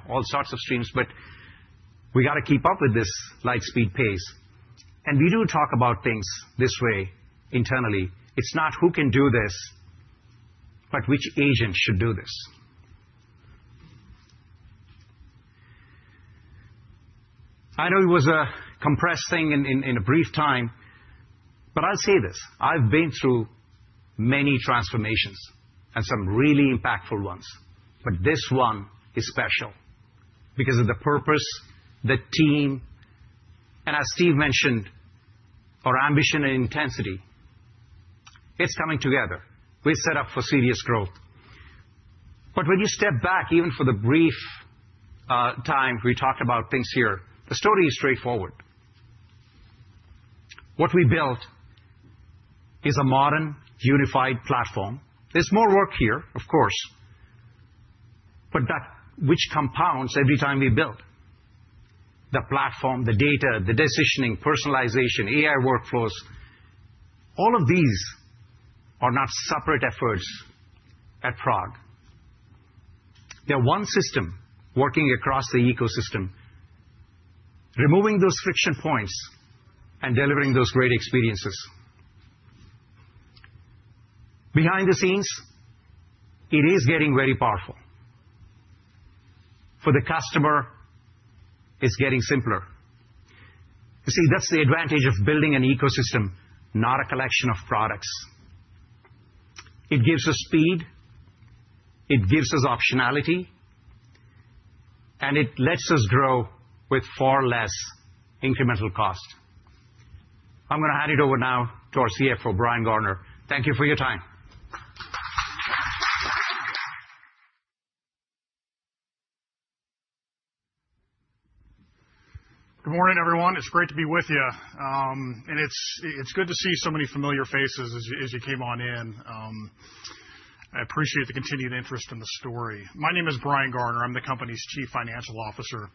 all sorts of streams, but we got to keep up with this light speed pace. And we do talk about things this way internally. It's not who can do this, but which agent should do this. I know it was a compressed thing in a brief time, but I'll say this. I've been through many transformations and some really impactful ones. But this one is special because of the purpose, the team, and as Steve mentioned, our ambition and intensity. It's coming together. We're set up for serious growth. But when you step back, even for the brief time we talked about things here, the story is straightforward. What we built is a modern, unified platform. There's more work here, of course, but that which compounds every time we build. The platform, the data, the decisioning, personalization, AI workflows, all of these are not separate efforts at PROG. They're one system working across the ecosystem, removing those friction points and delivering those great experiences. Behind the scenes, it is getting very powerful. For the customer, it's getting simpler. You see, that's the advantage of building an ecosystem, not a collection of products. It gives us speed, it gives us optionality, and it lets us grow with far less incremental cost. I'm going to hand it over now to our CFO, Brian Garner. Thank you for your time. Good morning, everyone. It's great to be with you. And it's good to see so many familiar faces as you came on in. I appreciate the continued interest in the story. My name is Brian Garner. I'm the company's Chief Financial Officer.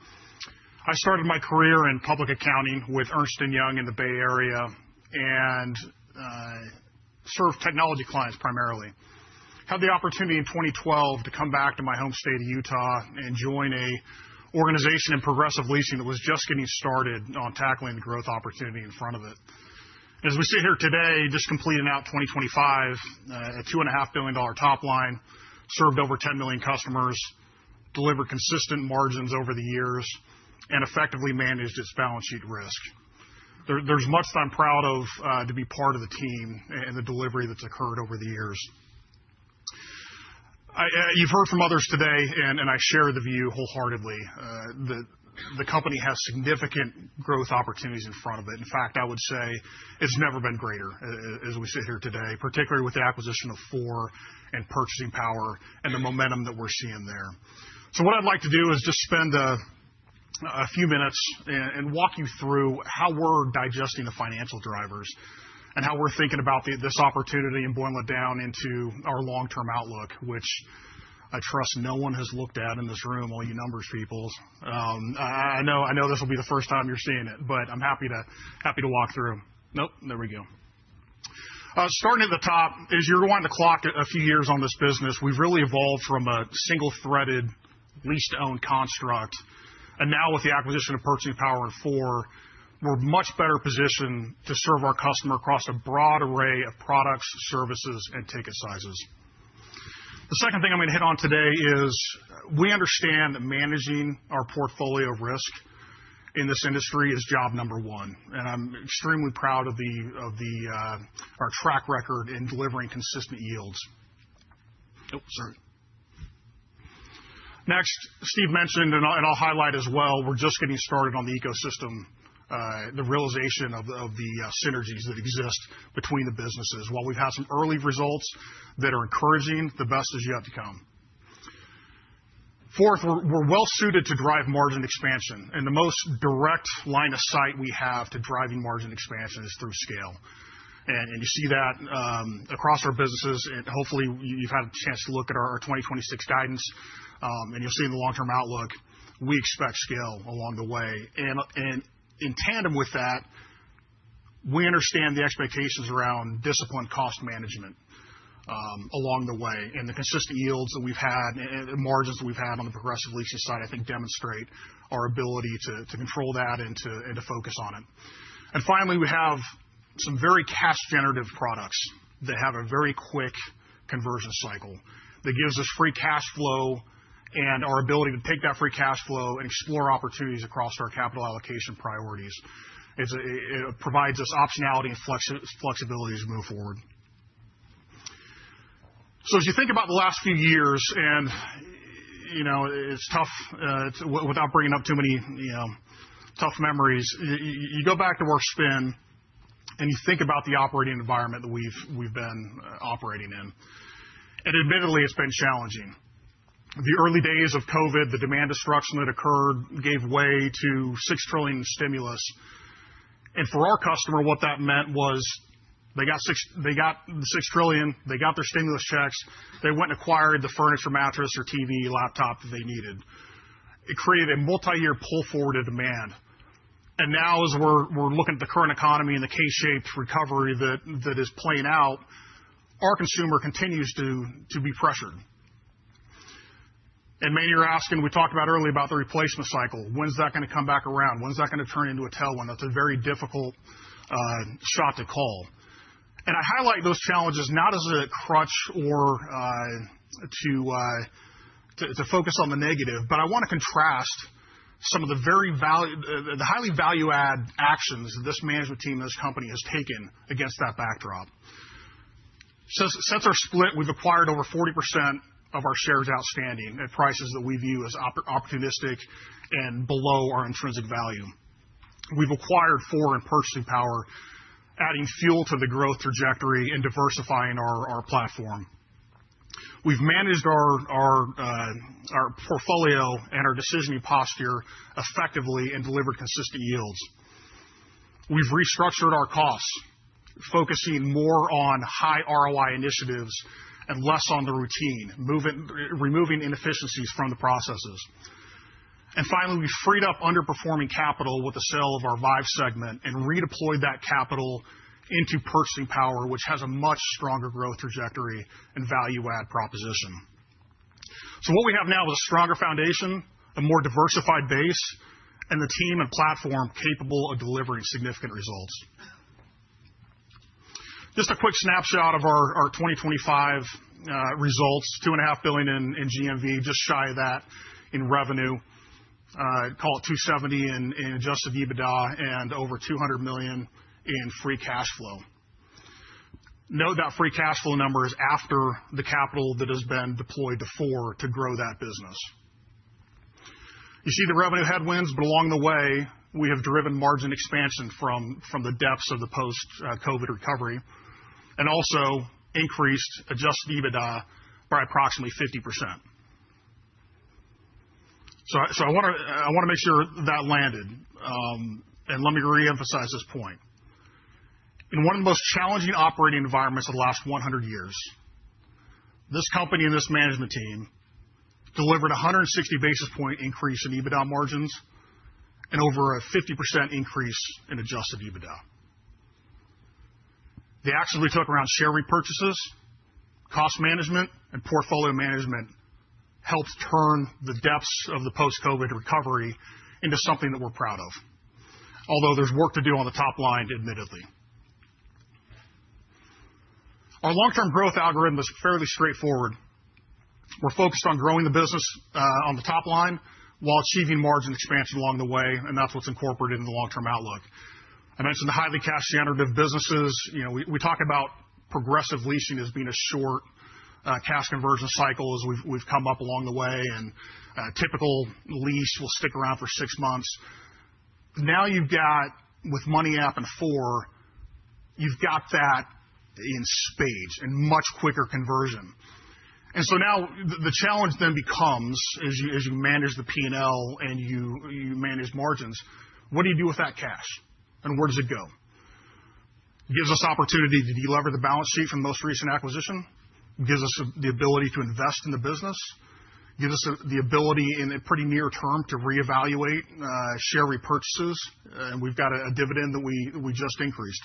I started my career in public accounting with Ernst & Young in the Bay Area and served technology clients primarily. Had the opportunity in 2012 to come back to my home state of Utah and join a organization in progressive leasing that was just getting started on tackling the growth opportunity in front of it. As we sit here today, just completing out 2025, a $2.5 billion top line, served over 10 million customers, delivered consistent margins over the years, and effectively managed its balance sheet risk. There's much that I'm proud of to be part of the team and the delivery that's occurred over the years. You've heard from others today, and I share the view wholeheartedly. The company has significant growth opportunities in front of it. In fact, I would say it's never been greater as we sit here today, particularly with the acquisition of Four and Purchasing Power and the momentum that we're seeing there. So what I'd like to do is just spend a few minutes and walk you through how we're digesting the financial drivers and how we're thinking about this opportunity and boiling it down into our long-term outlook, which I trust no one has looked at in this room, all you numbers people. I know this will be the first time you're seeing it, but I'm happy to walk through. Nope, there we go. Starting at the top, as you're wanting to clock a few years on this business, we've really evolved from a single-threaded lease-to-own construct, and now with the acquisition of Purchasing Power and Four, we're much better positioned to serve our customer across a broad array of products, services, and ticket sizes. The second thing I'm going to hit on today is we understand that managing our portfolio of risk in this industry is job number one, and I'm extremely proud of our track record in delivering consistent yields. Next, Steve mentioned, and I'll highlight as well, we're just getting started on the ecosystem, the realization of the synergies that exist between the businesses. While we've had some early results that are encouraging, the best is yet to come. Fourth, we're well suited to drive margin expansion, and the most direct line of sight we have to driving margin expansion is through scale. And you see that across our businesses, and hopefully you've had a chance to look at our 2026 guidance, and you'll see in the long-term outlook, we expect scale along the way. And in tandem with that, we understand the expectations around disciplined cost management along the way. And the consistent yields that we've had and the margins that we've had on the progressive leasing side, I think demonstrate our ability to control that and to focus on it. And finally, we have some very cash-generative products that have a very quick conversion cycle that gives us free cash flow and our ability to take that free cash flow and explore opportunities across our capital allocation priorities. It provides us optionality and flexibility as we move forward. So as you think about the last few years, and it's tough without bringing up too many tough memories. You go back to our spin, and you think about the operating environment that we've been operating in, and admittedly, it's been challenging. The early days of COVID, the demand destruction that occurred gave way to $6 trillion in stimulus. And for our customer, what that meant was they got the $6 trillion, they got their stimulus checks, they went and acquired the furniture, mattress, or TV, laptop that they needed. It created a multi-year pull forward of demand. And now as we're looking at the current economy and the K-shaped recovery that is playing out, our consumer continues to be pressured. And many are asking, we talked about earlier about the replacement cycle. When's that going to come back around? When's that going to turn into a tailwind? That's a very difficult shot to call. And I highlight those challenges not as a crutch or to focus on the negative, but I want to contrast some of the the highly value-add actions that this management team and this company has taken against that backdrop. Since our split, we've acquired over 40% of our shares outstanding at prices that we view as opportunistic and below our intrinsic value. We've acquired in purchasing power, adding fuel to the growth trajectory and diversifying our platform. We've managed our portfolio and our decisioning posture effectively and delivered consistent yields. We've restructured our costs, focusing more on high ROI initiatives and less on the routine, removing inefficiencies from the processes. And finally, we freed up underperforming capital with the sale of our Vive segment and redeployed that capital into purchasing power, which has a much stronger growth trajectory and value-add proposition. So what we have now is a stronger foundation, a more diversified base, and the team and platform capable of delivering significant results. Just a quick snapshot of our 2025 results, $2.5 billion in GMV, just shy of that in revenue, call it $270 million in adjusted EBITDA, and over $200 million in free cash flow. Note that free cash flow number is after the capital that has been deployed to grow that business. You see the revenue headwinds, but along the way, we have driven margin expansion from the depths of the post-COVID recovery, and also increased adjusted EBITDA by approximately 50%. So I want to make sure that landed, and let me reemphasize this point. In one of the most challenging operating environments of the last 100 years, this company and this management team delivered a 160 basis point increase in EBITDA margins and over a 50% increase in adjusted EBITDA. The actions we took around share repurchases, cost management, and portfolio management helped turn the depths of the post-COVID recovery into something that we're proud of, although there's work to do on the top line, admittedly. Our long-term growth algorithm is fairly straightforward. We're focused on growing the business on the top line while achieving margin expansion along the way, and that's what's incorporated in the long-term outlook. I mentioned the highly cash-generative businesses. We talk about Progressive Leasing as being a short cash conversion cycle as we've come up along the way, and a typical lease will stick around for 6 months. Now you've got, with Money App and Four, you've got that in spades and much quicker conversion. And so now the challenge then becomes, as you manage the P&L and you manage margins, what do you do with that cash? And where does it go? It gives us opportunity to delever the balance sheet from the most recent acquisition. It gives us the ability to invest in the business. It gives us the ability in a pretty near term to reevaluate share repurchases. And we've got a dividend that we just increased.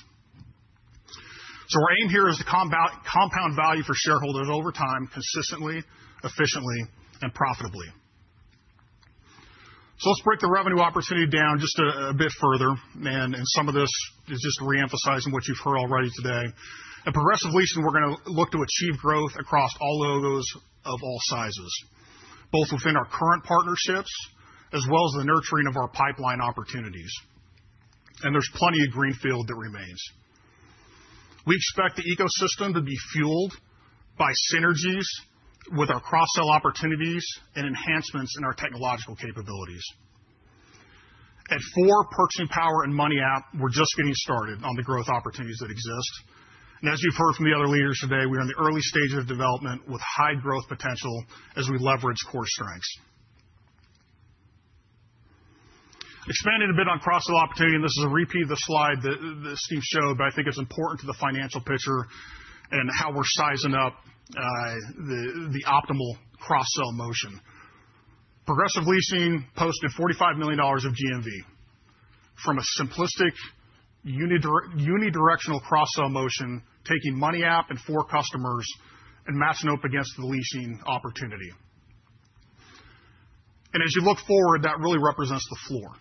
So our aim here is to compound value for shareholders over time, consistently, efficiently, and profitably. So let's break the revenue opportunity down just a bit further, and some of this is just reemphasizing what you've heard already today. At Progressive Leasing, we're going to look to achieve growth across all logos of all sizes, both within our current partnerships as well as the nurturing of our pipeline opportunities. And there's plenty of greenfield that remains. We expect the ecosystem to be fueled by synergies with our cross-sell opportunities and enhancements in our technological capabilities. At Four, Purchasing Power, and Money App, we're just getting started on the growth opportunities that exist. And as you've heard from the other leaders today, we're in the early stages of development with high growth potential as we leverage core strengths. Expanding a bit on cross-sell opportunity, and this is a repeat of the slide that Steve showed, but I think it's important to the financial picture and how we're sizing up the optimal cross-sell motion. Progressive Leasing posted $45 million of GMV from a simplistic unidirectional cross-sell motion, taking Money App and Four customers and matching up against the leasing opportunity. And as you look forward, that really represents the floor.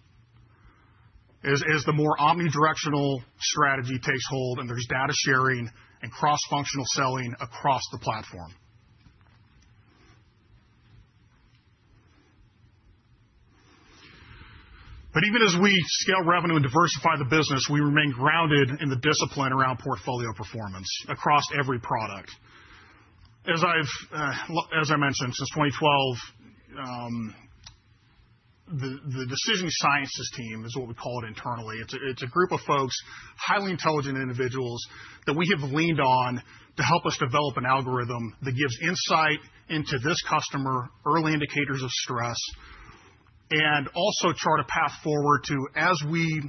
As the more omnidirectional strategy takes hold and there's data sharing and cross-functional selling across the platform. But even as we scale revenue and diversify the business, we remain grounded in the discipline around portfolio performance across every product. As I mentioned, since 2012, the decision sciences team is what we call it internally. It's a group of folks, highly intelligent individuals that we have leaned on to help us develop an algorithm that gives insight into this customer, early indicators of stress, and also chart a path forward to as we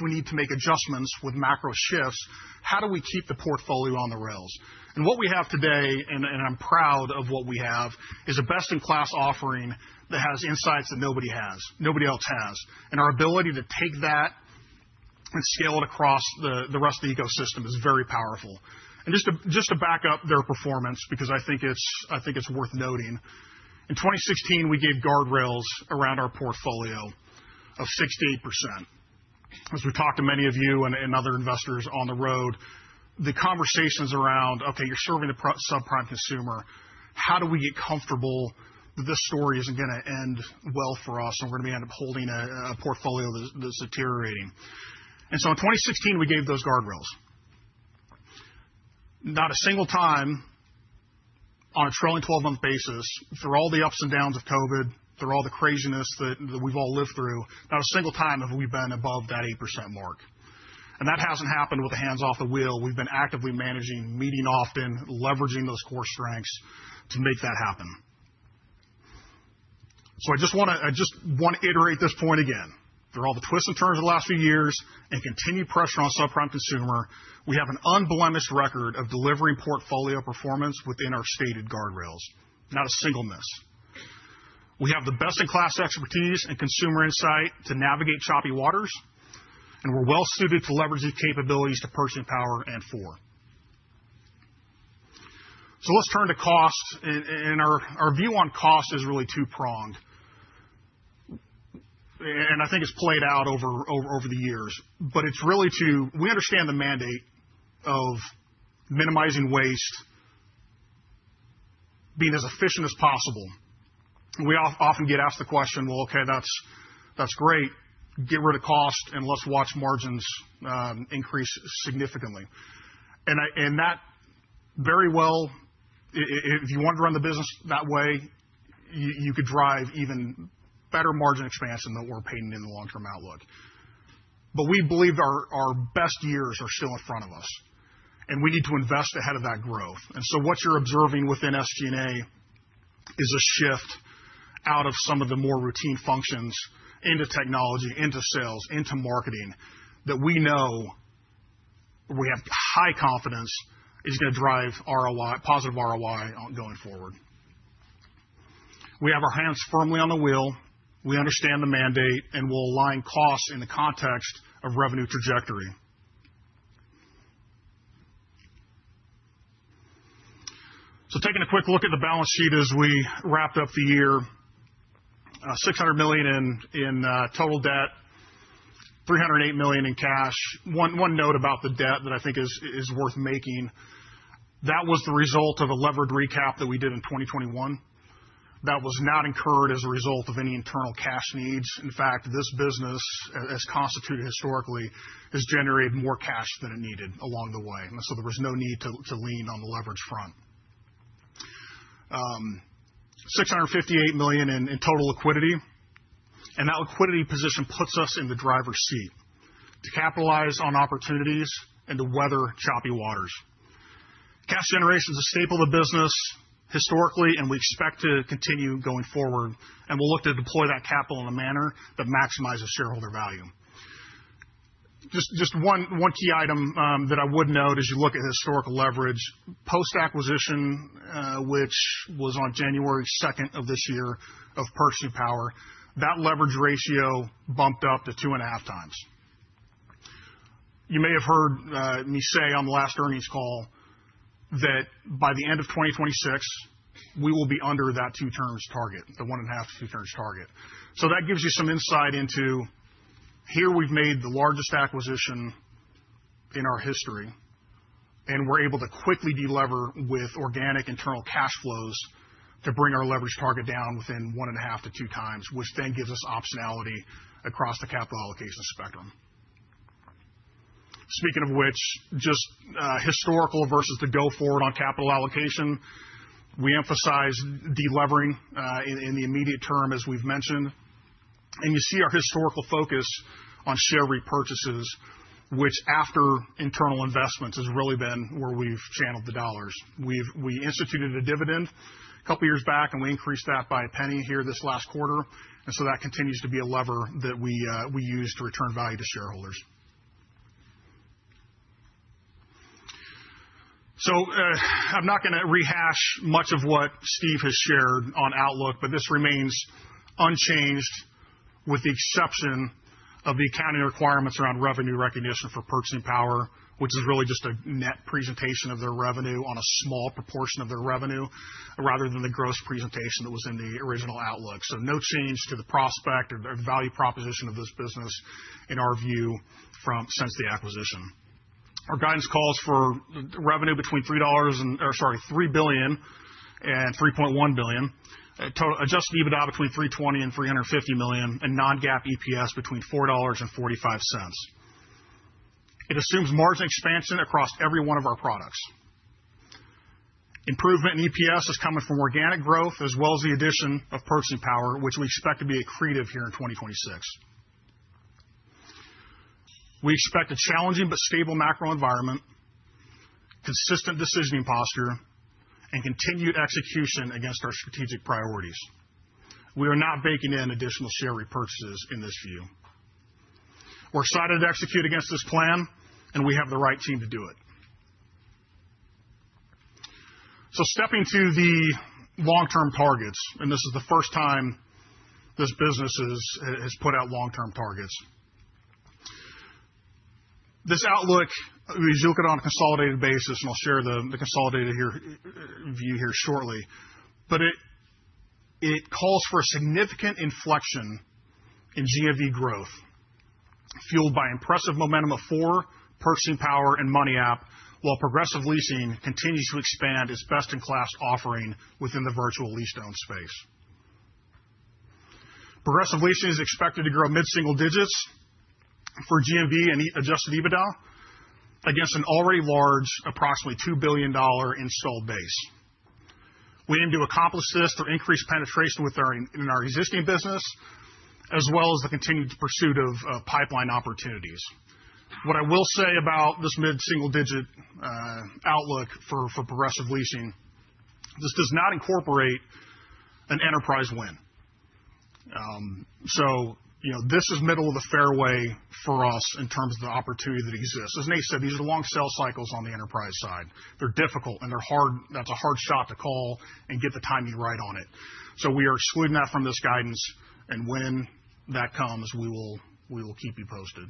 need to make adjustments with macro shifts, how do we keep the portfolio on the rails? And what we have today, and I'm proud of what we have, is a best-in-class offering that has insights that nobody else has. And our ability to take that and scale it across the rest of the ecosystem is very powerful. And just to back up their performance, because I think it's worth noting, in 2016 we gave guardrails around our portfolio of 6 to 8%. As we talked to many of you and other investors on the road, the conversations around, okay, you're serving the subprime consumer. How do we get comfortable that this story isn't going to end well for us and we're going to end up holding a portfolio that's deteriorating? And so in 2016, we gave those guardrails. Not a single time on a trailing 12-month basis, through all the ups and downs of COVID, through all the craziness that we've all lived through, not a single time have we been above that 8% mark. And that hasn't happened with the hands off the wheel. We've been actively managing, meeting often, leveraging those core strengths to make that happen. So I just want to iterate this point again. Through all the twists and turns of the last few years and continued pressure on subprime consumer, we have an unblemished record of delivering portfolio performance within our stated guardrails. Not a single miss. We have the best-in-class expertise and consumer insight to navigate choppy waters, and we're well suited to leverage these capabilities to purchasing power and for. So let's turn to cost, and our view on cost is really two-pronged. And I think it's played out over the years. But it's really we understand the mandate of minimizing waste, being as efficient as possible. We often get asked the question, well, okay, that's great. Get rid of cost and let's watch margins increase significantly. And that very well, if you wanted to run the business that way, you could drive even better margin expansion than we're painting in the long-term outlook. But we believe our best years are still in front of us, and we need to invest ahead of that growth. And so what you're observing within SG&A is a shift out of some of the more routine functions into technology, into sales, into marketing that we know we have high confidence is going to drive ROI, positive ROI going forward. We have our hands firmly on the wheel. We understand the mandate, and we'll align costs in the context of revenue trajectory. So taking a quick look at the balance sheet as we wrapped up the year, $600 million in total debt, $308 million in cash. One note about the debt that I think is worth making. That was the result of a levered recap that we did in 2021. That was not incurred as a result of any internal cash needs. In fact, this business, as constituted historically, has generated more cash than it needed along the way. And so there was no need to lean on the leverage front. $658 million in total liquidity. And that liquidity position puts us in the driver's seat to capitalize on opportunities and to weather choppy waters. Cash generation is a staple of the business historically, and we expect to continue going forward. And we'll look to deploy that capital in a manner that maximizes shareholder value. Just one key item that I would note as you look at historical leverage, post-acquisition, which was on January 2nd of this year of Purchasing Power, that leverage ratio bumped up to 2.5 times. You may have heard me say on the last earnings call that by the end of 2026, we will be under that 2 turns target, the 1.5 to 2 turns target. So that gives you some insight into here we've made the largest acquisition in our history, and we're able to quickly delever with organic internal cash flows to bring our leverage target down within 1.5 to 2 times, which then gives us optionality across the capital allocation spectrum. Speaking of which, just historical versus the go forward on capital allocation, we emphasize delevering in the immediate term, as we've mentioned. And you see our historical focus on share repurchases, which after internal investments has really been where we've channeled the dollars. We instituted a dividend a couple years back, and we increased that by $0.01 here this last quarter. And so that continues to be a lever that we use to return value to shareholders. So I'm not going to rehash much of what Steve has shared on Outlook, but this remains unchanged with the exception of the accounting requirements around revenue recognition for Purchasing Power, which is really just a net presentation of their revenue on a small proportion of their revenue, rather than the gross presentation that was in the original Outlook. So no change to the prospect or the value proposition of this business in our view since the acquisition. Our guidance calls for revenue between $3 billion and $3.1 billion. Total adjusted EBITDA between $320 and $350 million, and non-GAAP EPS between $4 and 45 cents. It assumes margin expansion across every one of our products. Improvement in EPS is coming from organic growth as well as the addition of Purchasing Power, which we expect to be accretive here in 2026. We expect a challenging but stable macro environment, consistent decisioning posture, and continued execution against our strategic priorities. We are not baking in additional share repurchases in this view. We're excited to execute against this plan, and we have the right team to do it. So stepping to the long-term targets, and this is the first time this business has put out long-term targets. This outlook, as you look at it on a consolidated basis, and I'll share the consolidated view here shortly, but it calls for a significant inflection in GMV growth, fueled by impressive momentum of Four, Purchasing Power, and Money App, while Progressive Leasing continues to expand its best-in-class offering within the virtual lease-to-own space. Progressive Leasing is expected to grow mid-single digits for GMV and adjusted EBITDA against an already large, approximately $2 billion installed base. We aim to accomplish this through increased penetration in our existing business, as well as the continued pursuit of pipeline opportunities. What I will say about this mid-single-digit outlook for Progressive Leasing, this does not incorporate an enterprise win. This is middle of the fairway for us in terms of the opportunity that exists. As Nate said, these are long sales cycles on the enterprise side. They're difficult and they're hard. That's a hard shot to call and get the timing right on it. So we are excluding that from this guidance, and when that comes, we will keep you posted.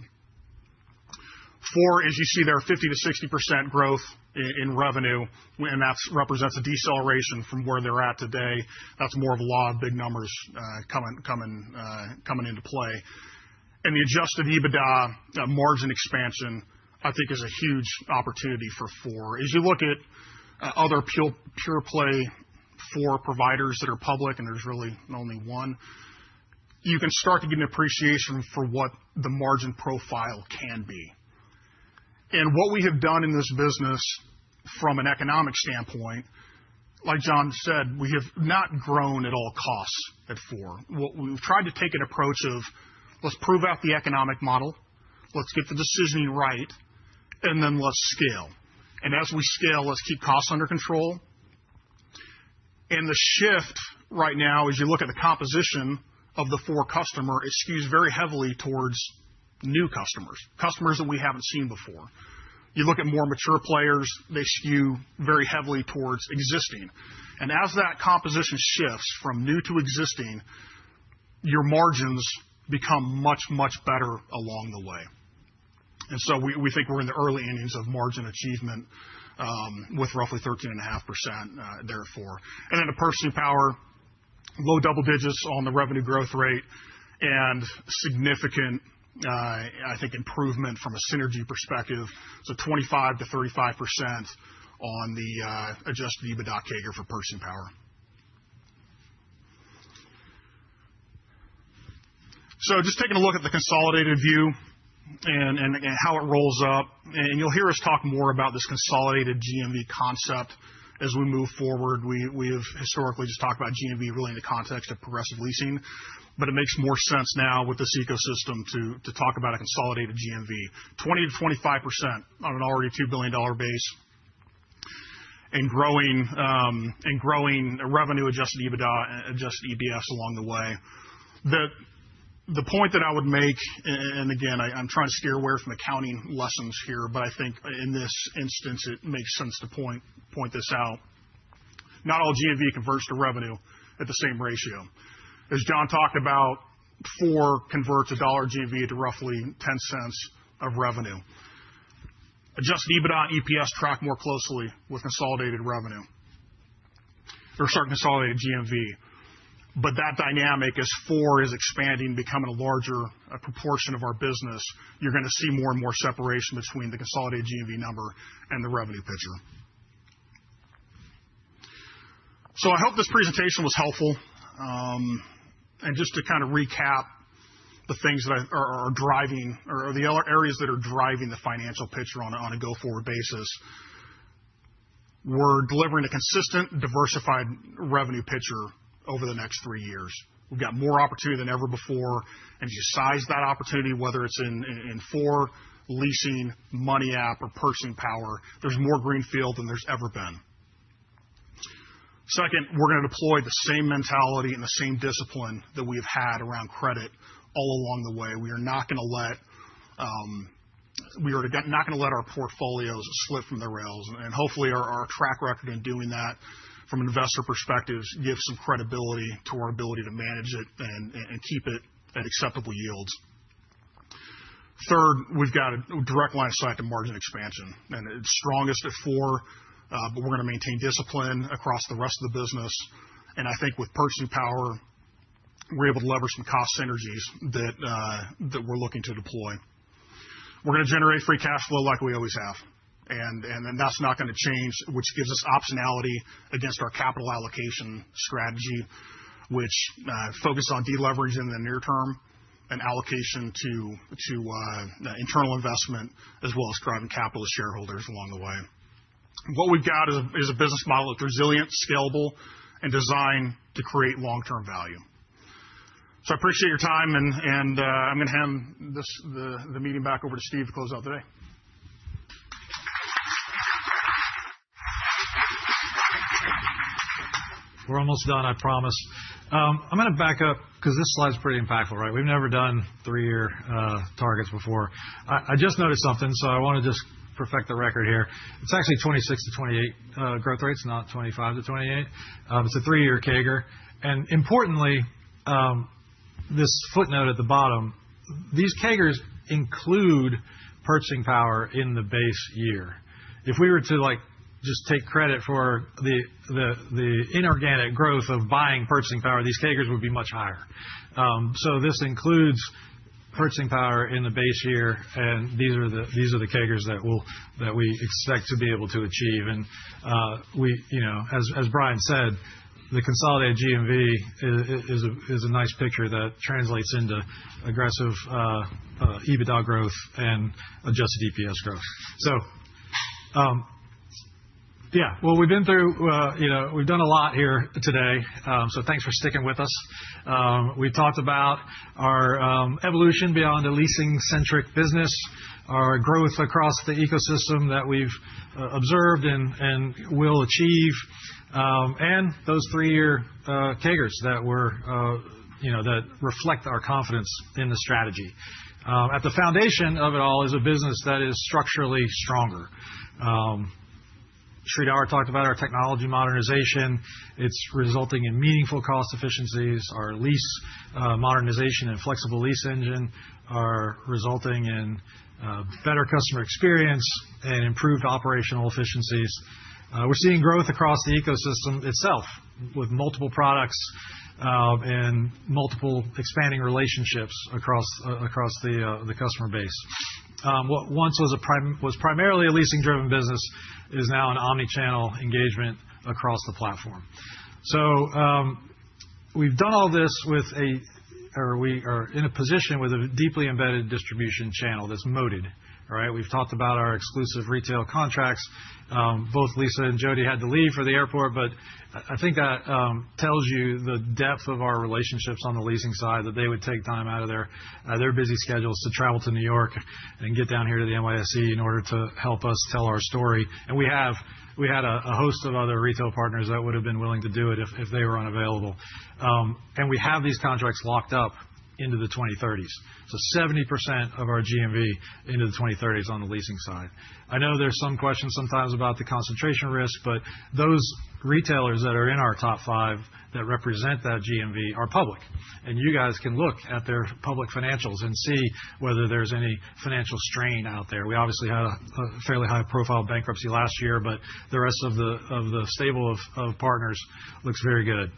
Four, as you see there, 50 to 60% growth in revenue, and that represents a deceleration from where they're at today. That's more of a lot of big numbers coming into play. And the adjusted EBITDA margin expansion, I think, is a huge opportunity for Four. As you look at other pure play Four providers that are public, and there's really only one, you can start to get an appreciation for what the margin profile can be. And what we have done in this business from an economic standpoint, like John said, we have not grown at all costs at Four. We've tried to take an approach of, let's prove out the economic model, let's get the decisioning right, and then let's scale. And as we scale, let's keep costs under control. And the shift right now, as you look at the composition of the Four customer, it skews very heavily towards new customers that we haven't seen before. You look at more mature players, they skew very heavily towards existing. And as that composition shifts from new to existing, your margins become much, much better along the way. And so we think we're in the early innings of margin achievement with roughly 13.5% therefore. And then the Purchasing Power, low double digits on the revenue growth rate, and significant I think improvement from a synergy perspective, so 25 to 35% on the adjusted EBITDA CAGR for Purchasing Power. So just taking a look at the consolidated view and how it rolls up, and you'll hear us talk more about this consolidated GMV concept as we move forward. We have historically just talked about GMV really in the context of Progressive Leasing, but it makes more sense now with this ecosystem to talk about a consolidated GMV, 20 to 25% on an already $2 billion base, and growing revenue, adjusted EBITDA, and adjusted EPS along the way. The point that I would make, and again, I'm trying to steer away from accounting lessons here, but I think in this instance it makes sense to point this out. Not all GMV converts to revenue at the same ratio. As John talked about, 4 converts $1 GMV to roughly 10 cents of revenue. Adjusted EBITDA and EPS track more closely with consolidated revenue, consolidated GMV. But that dynamic, as 4 is expanding, becoming a larger proportion of our business, you're going to see more and more separation between the consolidated GMV number and the revenue picture. So I hope this presentation was helpful. And just to kind of recap the things that are driving, or the areas that are driving the financial picture on a go-forward basis, we're delivering a consistent, diversified revenue picture over the next 3 years. We've got more opportunity than ever before, and as you size that opportunity, whether it's in for leasing, Money App, or Purchasing Power, there's more greenfield than there's ever been. Second, we're going to deploy the same mentality and the same discipline that we have had around credit all along the way. We are not going to let our portfolios slip from the rails, and hopefully our track record in doing that from an investor perspective gives some credibility to our ability to manage it and keep it at acceptable yields. Third, we've got a direct line of sight to margin expansion, and it's strongest at 4, but we're going to maintain discipline across the rest of the business. And I think with Purchasing Power, we're able to leverage some cost synergies that we're looking to deploy. We're going to generate free cash flow like we always have. And that's not going to change, which gives us optionality against our capital allocation strategy, which focuses on deleveraging in the near term and allocation to internal investment, as well as driving capital to shareholders along the way. What we've got is a business model that's resilient, scalable, and designed to create long-term value. So I appreciate your time, and I'm going to hand the meeting back over to Steve to close out today. We're almost done, I promise. I'm going to back up because this slide's pretty impactful, right? We've never done 3-year targets before. I just noticed something, so I want to just perfect the record here. It's actually 26 to 28 growth rates, not 25 to 28. It's a 3-year CAGR. And importantly, this footnote at the bottom, these CAGRs include Purchasing Power in the base year. If we were to just take credit for the inorganic growth of buying Purchasing Power, these CAGRs would be much higher. So this includes Purchasing Power in the base year, and these are the CAGRs that we expect to be able to achieve. And as Brian said, the consolidated GMV is a nice picture that translates into aggressive EBITDA growth and adjusted EPS growth. So, well, we've been through, we've done a lot here today, so thanks for sticking with us. We talked about our evolution beyond a leasing-centric business, our growth across the ecosystem that we've observed and will achieve, and those 3-year CAGRs that reflect our confidence in the strategy. At the foundation of it all is a business that is structurally stronger. Sridhar talked about our technology modernization. It's resulting in meaningful cost efficiencies. Our lease modernization and flexible lease engine are resulting in better customer experience and improved operational efficiencies. We're seeing growth across the ecosystem itself with multiple products and multiple expanding relationships across the customer base. What once was primarily a leasing-driven business is now an omni-channel engagement across the platform. So we've done all this with are in a position with a deeply embedded distribution channel that's moated. Right? We've talked about our exclusive retail contracts. Both Lisa and Jody had to leave for the airport, but I think that tells you the depth of our relationships on the leasing side, that they would take time out of their busy schedules to travel to New York and get down here to the NYSE in order to help us tell our story. And we had a host of other retail partners that would have been willing to do it if they were unavailable. And we have these contracts locked up into the 2030s. So 70% of our GMV into the 2030s on the leasing side. I know there's some questions sometimes about the concentration risk, but those retailers that are in our top 5 that represent that GMV are public. And you guys can look at their public financials and see whether there's any financial strain out there. We obviously had a fairly high profile bankruptcy last year, but the rest of the stable of partners looks very good.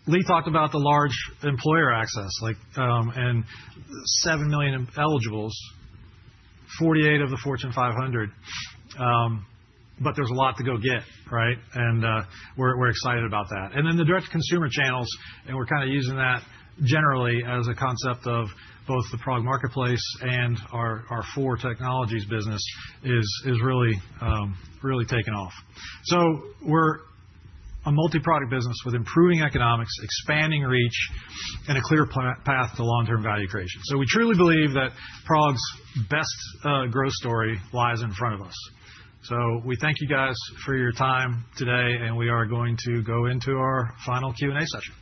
Lee talked about the large employer access, and 7 million eligibles, 48 of the Fortune 500. But there's a lot to go get, right? And we're excited about that. And then the direct consumer channels, and we're kind of using that generally as a concept of both the PROG marketplace and our 4 technologies business is really taking off. So we're a multi-product business with improving economics, expanding reach, and a clear path to long-term value creation. So we truly believe that PROG's best growth story lies in front of us. So we thank you guys for your time today, and we are going to go into our final Q&A session.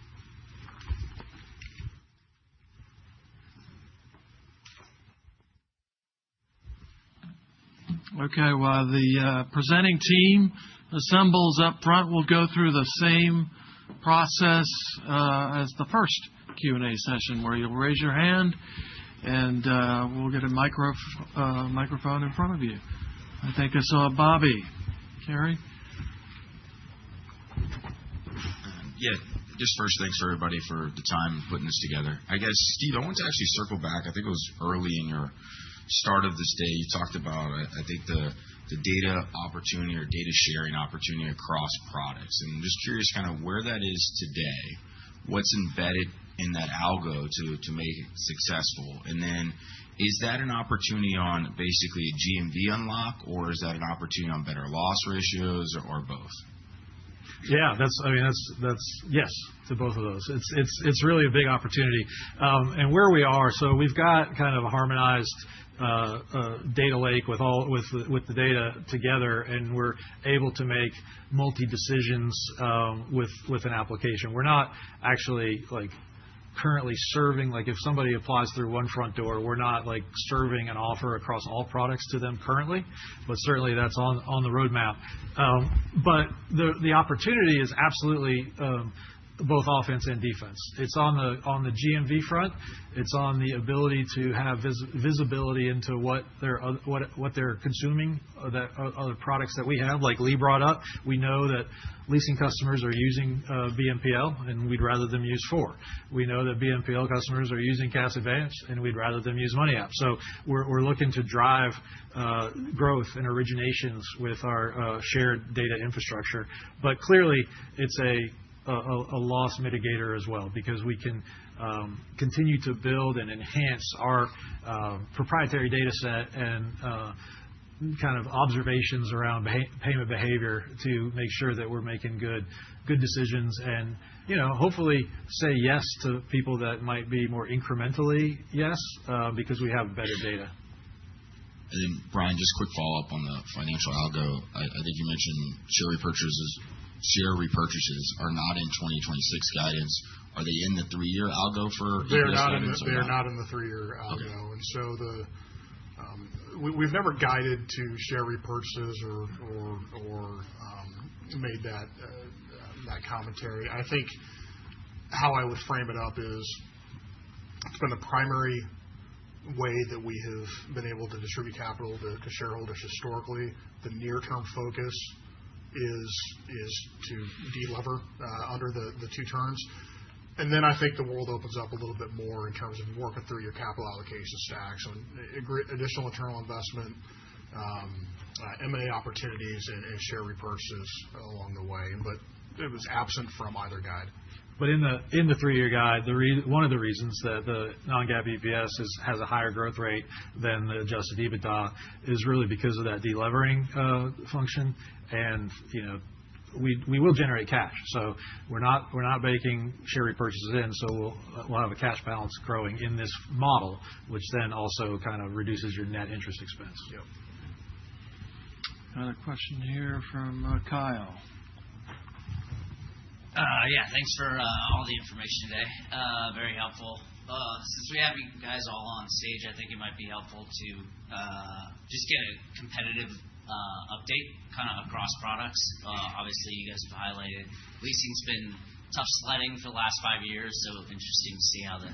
Okay, while the presenting team assembles up front, we'll go through the same process as the first Q&A session, where you'll raise your hand and we'll get a microphone in front of you. I think I saw Bobby. Carrie? Yeah, just first, thanks for everybody for the time putting this together. I guess, Steve, I want to actually circle back. I think it was early in your start of this day, you talked about, I think, the data opportunity or data sharing opportunity across products. And I'm just curious kind of where that is today, what's embedded in that algo to make it successful. And then is that an opportunity on basically a GMV unlock, or is that an opportunity on better loss ratios, or both? Yeah, that's yes to both of those. It's really a big opportunity. And where we are, so we've got kind of a harmonized data lake with the data together, and we're able to make multi decisions with an application. We're not actually currently serving, if somebody applies through one front door, we're not serving an offer across all products to them currently, but certainly that's on the roadmap. But the opportunity is absolutely both offense and defense. It's on the GMV front. It's on the ability to have visibility into what they're consuming, that other products that we have, like Lee brought up. We know that leasing customers are using BNPL, and we'd rather them use 4. We know that BNPL customers are using Cash Advance, and we'd rather them use Money App. So we're looking to drive growth and originations with our shared data infrastructure. But clearly, it's a loss mitigator as well, because we can continue to build and enhance our proprietary data set and kind of observations around payment behavior to make sure that we're making good decisions and hopefully say yes to people that might be more incrementally yes, because we have better data. And then, Brian, just quick follow-up on the financial algo. I think you mentioned share repurchases are not in 2026 guidance. Are they in the 3-year algo for EPS guidance? They are not in the 3-year algo. Okay. And so we've never guided to share repurchases or made that commentary. I think how I would frame it up is it's been the primary way that we have been able to distribute capital to shareholders historically. The near-term focus is to de-lever under the 2 turns. And then I think the world opens up a little bit more in terms of working through your capital allocation stack. So additional internal investment, M&A opportunities, and share repurchases along the way. But it was absent from either guide. But in the 3-year guide, one of the reasons that the non-GAAP EPS has a higher growth rate than the adjusted EBITDA is really because of that delevering function. And we will generate cash, so we're not baking share repurchases in. So we'll have a cash balance growing in this model, which then also kind of reduces your net interest expense. Yep. Another question here from Kyle. Yeah, thanks for all the information today. Very helpful. Since we have you guys all on stage, I think it might be helpful to just get a competitive update kind of across products. Obviously, you guys have highlighted leasing's been tough sledding for the last 5 years, so interesting to see how the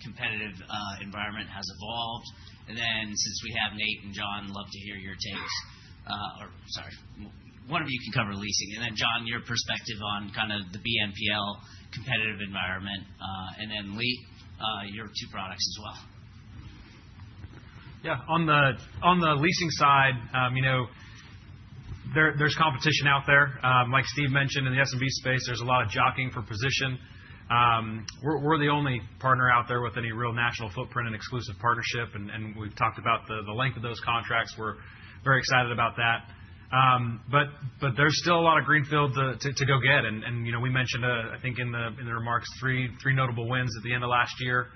competitive environment has evolved. And then since we have Nate and John, love to hear your takes. One of you can cover leasing. And then, John, your perspective on kind of the BNPL competitive environment. And then, Lee, your 2 products as well. Yeah, on the leasing side, there's competition out there. Like Steve mentioned, in the SMB space, there's a lot of jockeying for position. We're the only partner out there with any real national footprint and exclusive partnership, and we've talked about the length of those contracts. We're very excited about that. But there's still a lot of greenfield to go get, and we mentioned I think in the remarks three notable wins at the end of last year,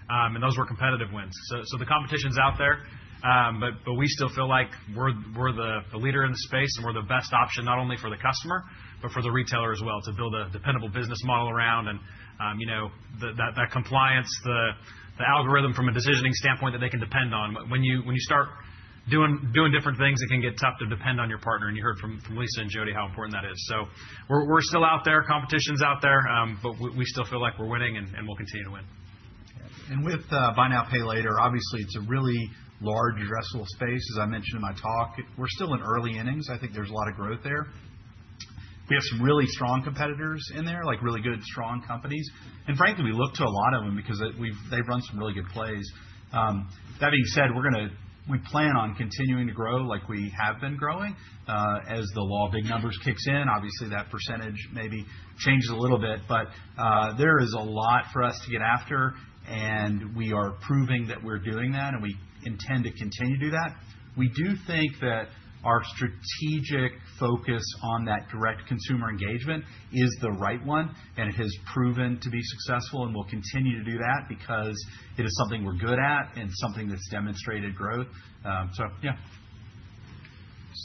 and those were competitive wins. So the competition's out there, but we still feel like we're the leader in the space, and we're the best option not only for the customer but for the retailer as well, to build a dependable business model around, and that compliance, the algorithm from a decisioning standpoint that they can depend on. When you start doing different things, it can get tough to depend on your partner, and you heard from Lisa and Jody how important that is. So we're still out there, competition's out there, but we still feel like we're winning, and we'll continue to win. And with buy now, pay later, obviously it's a really large addressable space. As I mentioned in my talk, we're still in early innings. I think there's a lot of growth there. We have some really strong competitors in there, like really good, strong companies. And frankly, we look to a lot of them because they've run some really good plays. That being said, we plan on continuing to grow like we have been growing. As the law of big numbers kicks in, obviously that percentage maybe changes a little bit, but there is a lot for us to get after, and we are proving that we're doing that, and we intend to continue to do that. We do think that our strategic focus on that direct consumer engagement is the right one, and it has proven to be successful, and we'll continue to do that because it is something we're good at and something that's demonstrated growth. Yeah.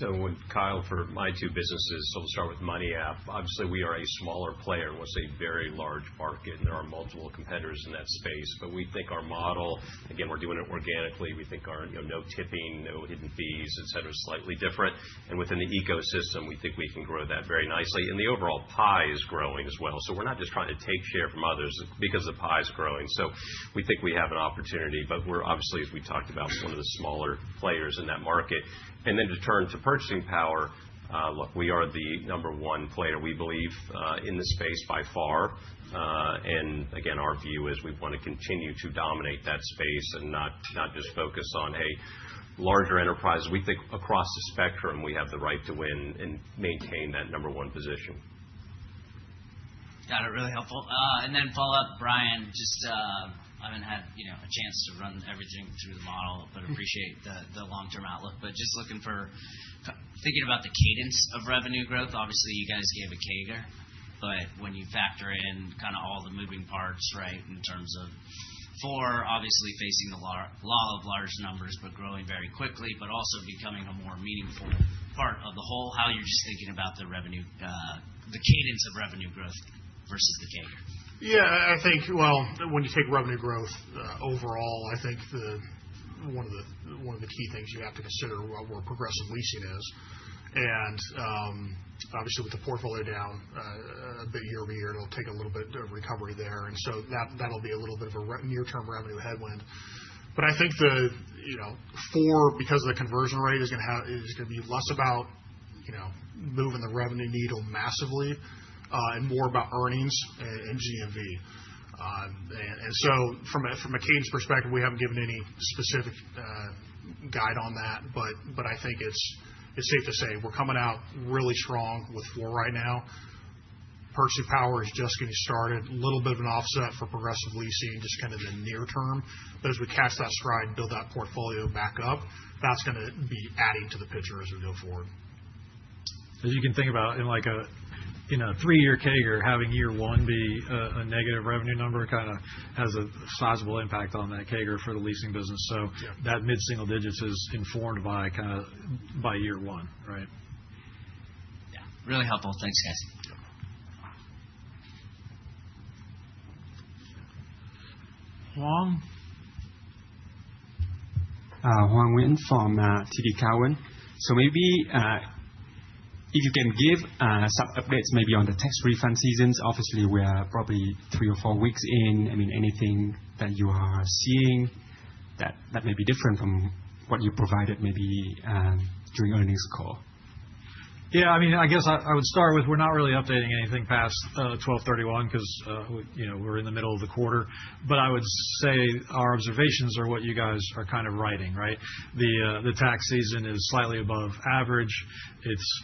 So Kyle, for my 2 businesses, so we'll start with Money App. Obviously, we are a smaller player in what's a very large market, and there are multiple competitors in that space. But we think our model, again, we're doing it organically. We think our no tipping, no hidden fees, et cetera, is slightly different. And within the ecosystem, we think we can grow that very nicely. And the overall pie is growing as well. So we're not just trying to take share from others because the pie is growing. So we think we have an opportunity, but we're obviously, as we talked about, one of the smaller players in that market. And then to turn to purchasing power, look, we are the number 1 player, we believe, in the space by far. And again, our view is we want to continue to dominate that space and not just focus on larger enterprises. We think across the spectrum we have the right to win and maintain that number 1 position. Got it. Really helpful. And then follow up, Brian, just I haven't had a chance to run everything through the model, but appreciate the long-term outlook. But just looking for thinking about the cadence of revenue growth. Obviously, you guys gave a CAGR, but when you factor in kind of all the moving parts, right, in terms of obviously facing the law of large numbers, but growing very quickly, but also becoming a more meaningful part of the whole. How you're just thinking about the revenue, the cadence of revenue growth versus the CAGR. Yeah, I think, when you take revenue growth overall, I think one of the key things you have to consider where Progressive Leasing is. And obviously with the portfolio down a bit year over year, it'll take a little bit of recovery there. And so that'll be a little bit of a near-term revenue headwind. But I think because of the conversion rate is going to be less about moving the revenue needle massively, and more about earnings and GMV. And so from a cadence perspective, we haven't given any specific guide on that, but I think it's safe to say we're coming out really strong with 4 right now. Purchasing Power is just getting started. A little bit of an offset for Progressive Leasing, just kind of the near term. But as we catch that stride and build that portfolio back up, that's going to be adding to the picture as we go forward. As you can think about in like a 3-year CAGR, having year one be a negative revenue number kind of has a sizable impact on that CAGR for the leasing business. So that mid-single digits is informed by by year one, right? Yeah, really helpful. Thanks, guys. Huang? Huang Nguyen from TD Cowen. So maybe if you can give some updates maybe on the tax refund seasons. Obviously, we are probably 3 or 4 weeks in. I mean, anything that you are seeing that may be different from what you provided maybe during earnings call? Yeah, I mean, I guess I would start with we're not really updating anything past 12/31 because we're in the middle of the quarter. But I would say our observations are what you guys are kind of writing, right? The tax season is slightly above average. It's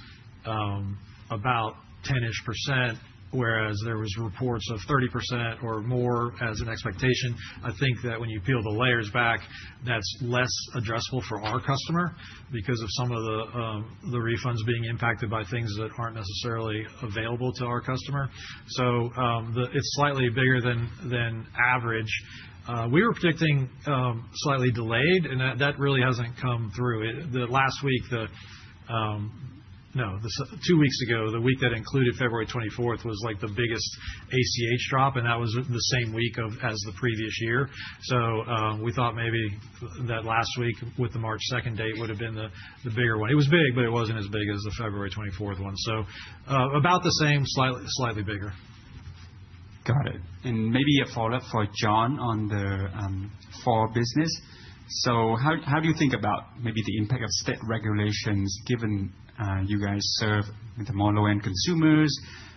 about 10-ish%, whereas there was reports of 30% or more as an expectation. I think that when you peel the layers back, that's less addressable for our customer because of some of the refunds being impacted by things that aren't necessarily available to our customer. So it's slightly bigger than average. We were predicting slightly delayed, and that really hasn't come through. The last week, 2 weeks ago, the week that included February 24th was like the biggest ACH drop, and that was the same week as the previous year. So we thought maybe that last week with the March 2nd date would have been the bigger one. It was big, but it wasn't as big as the February 24th one. So about the same, slightly bigger. Got it. And maybe a follow-up for John on the FOR business. So how do you think about maybe the impact of state regulations given you guys serve the more low-end consumers?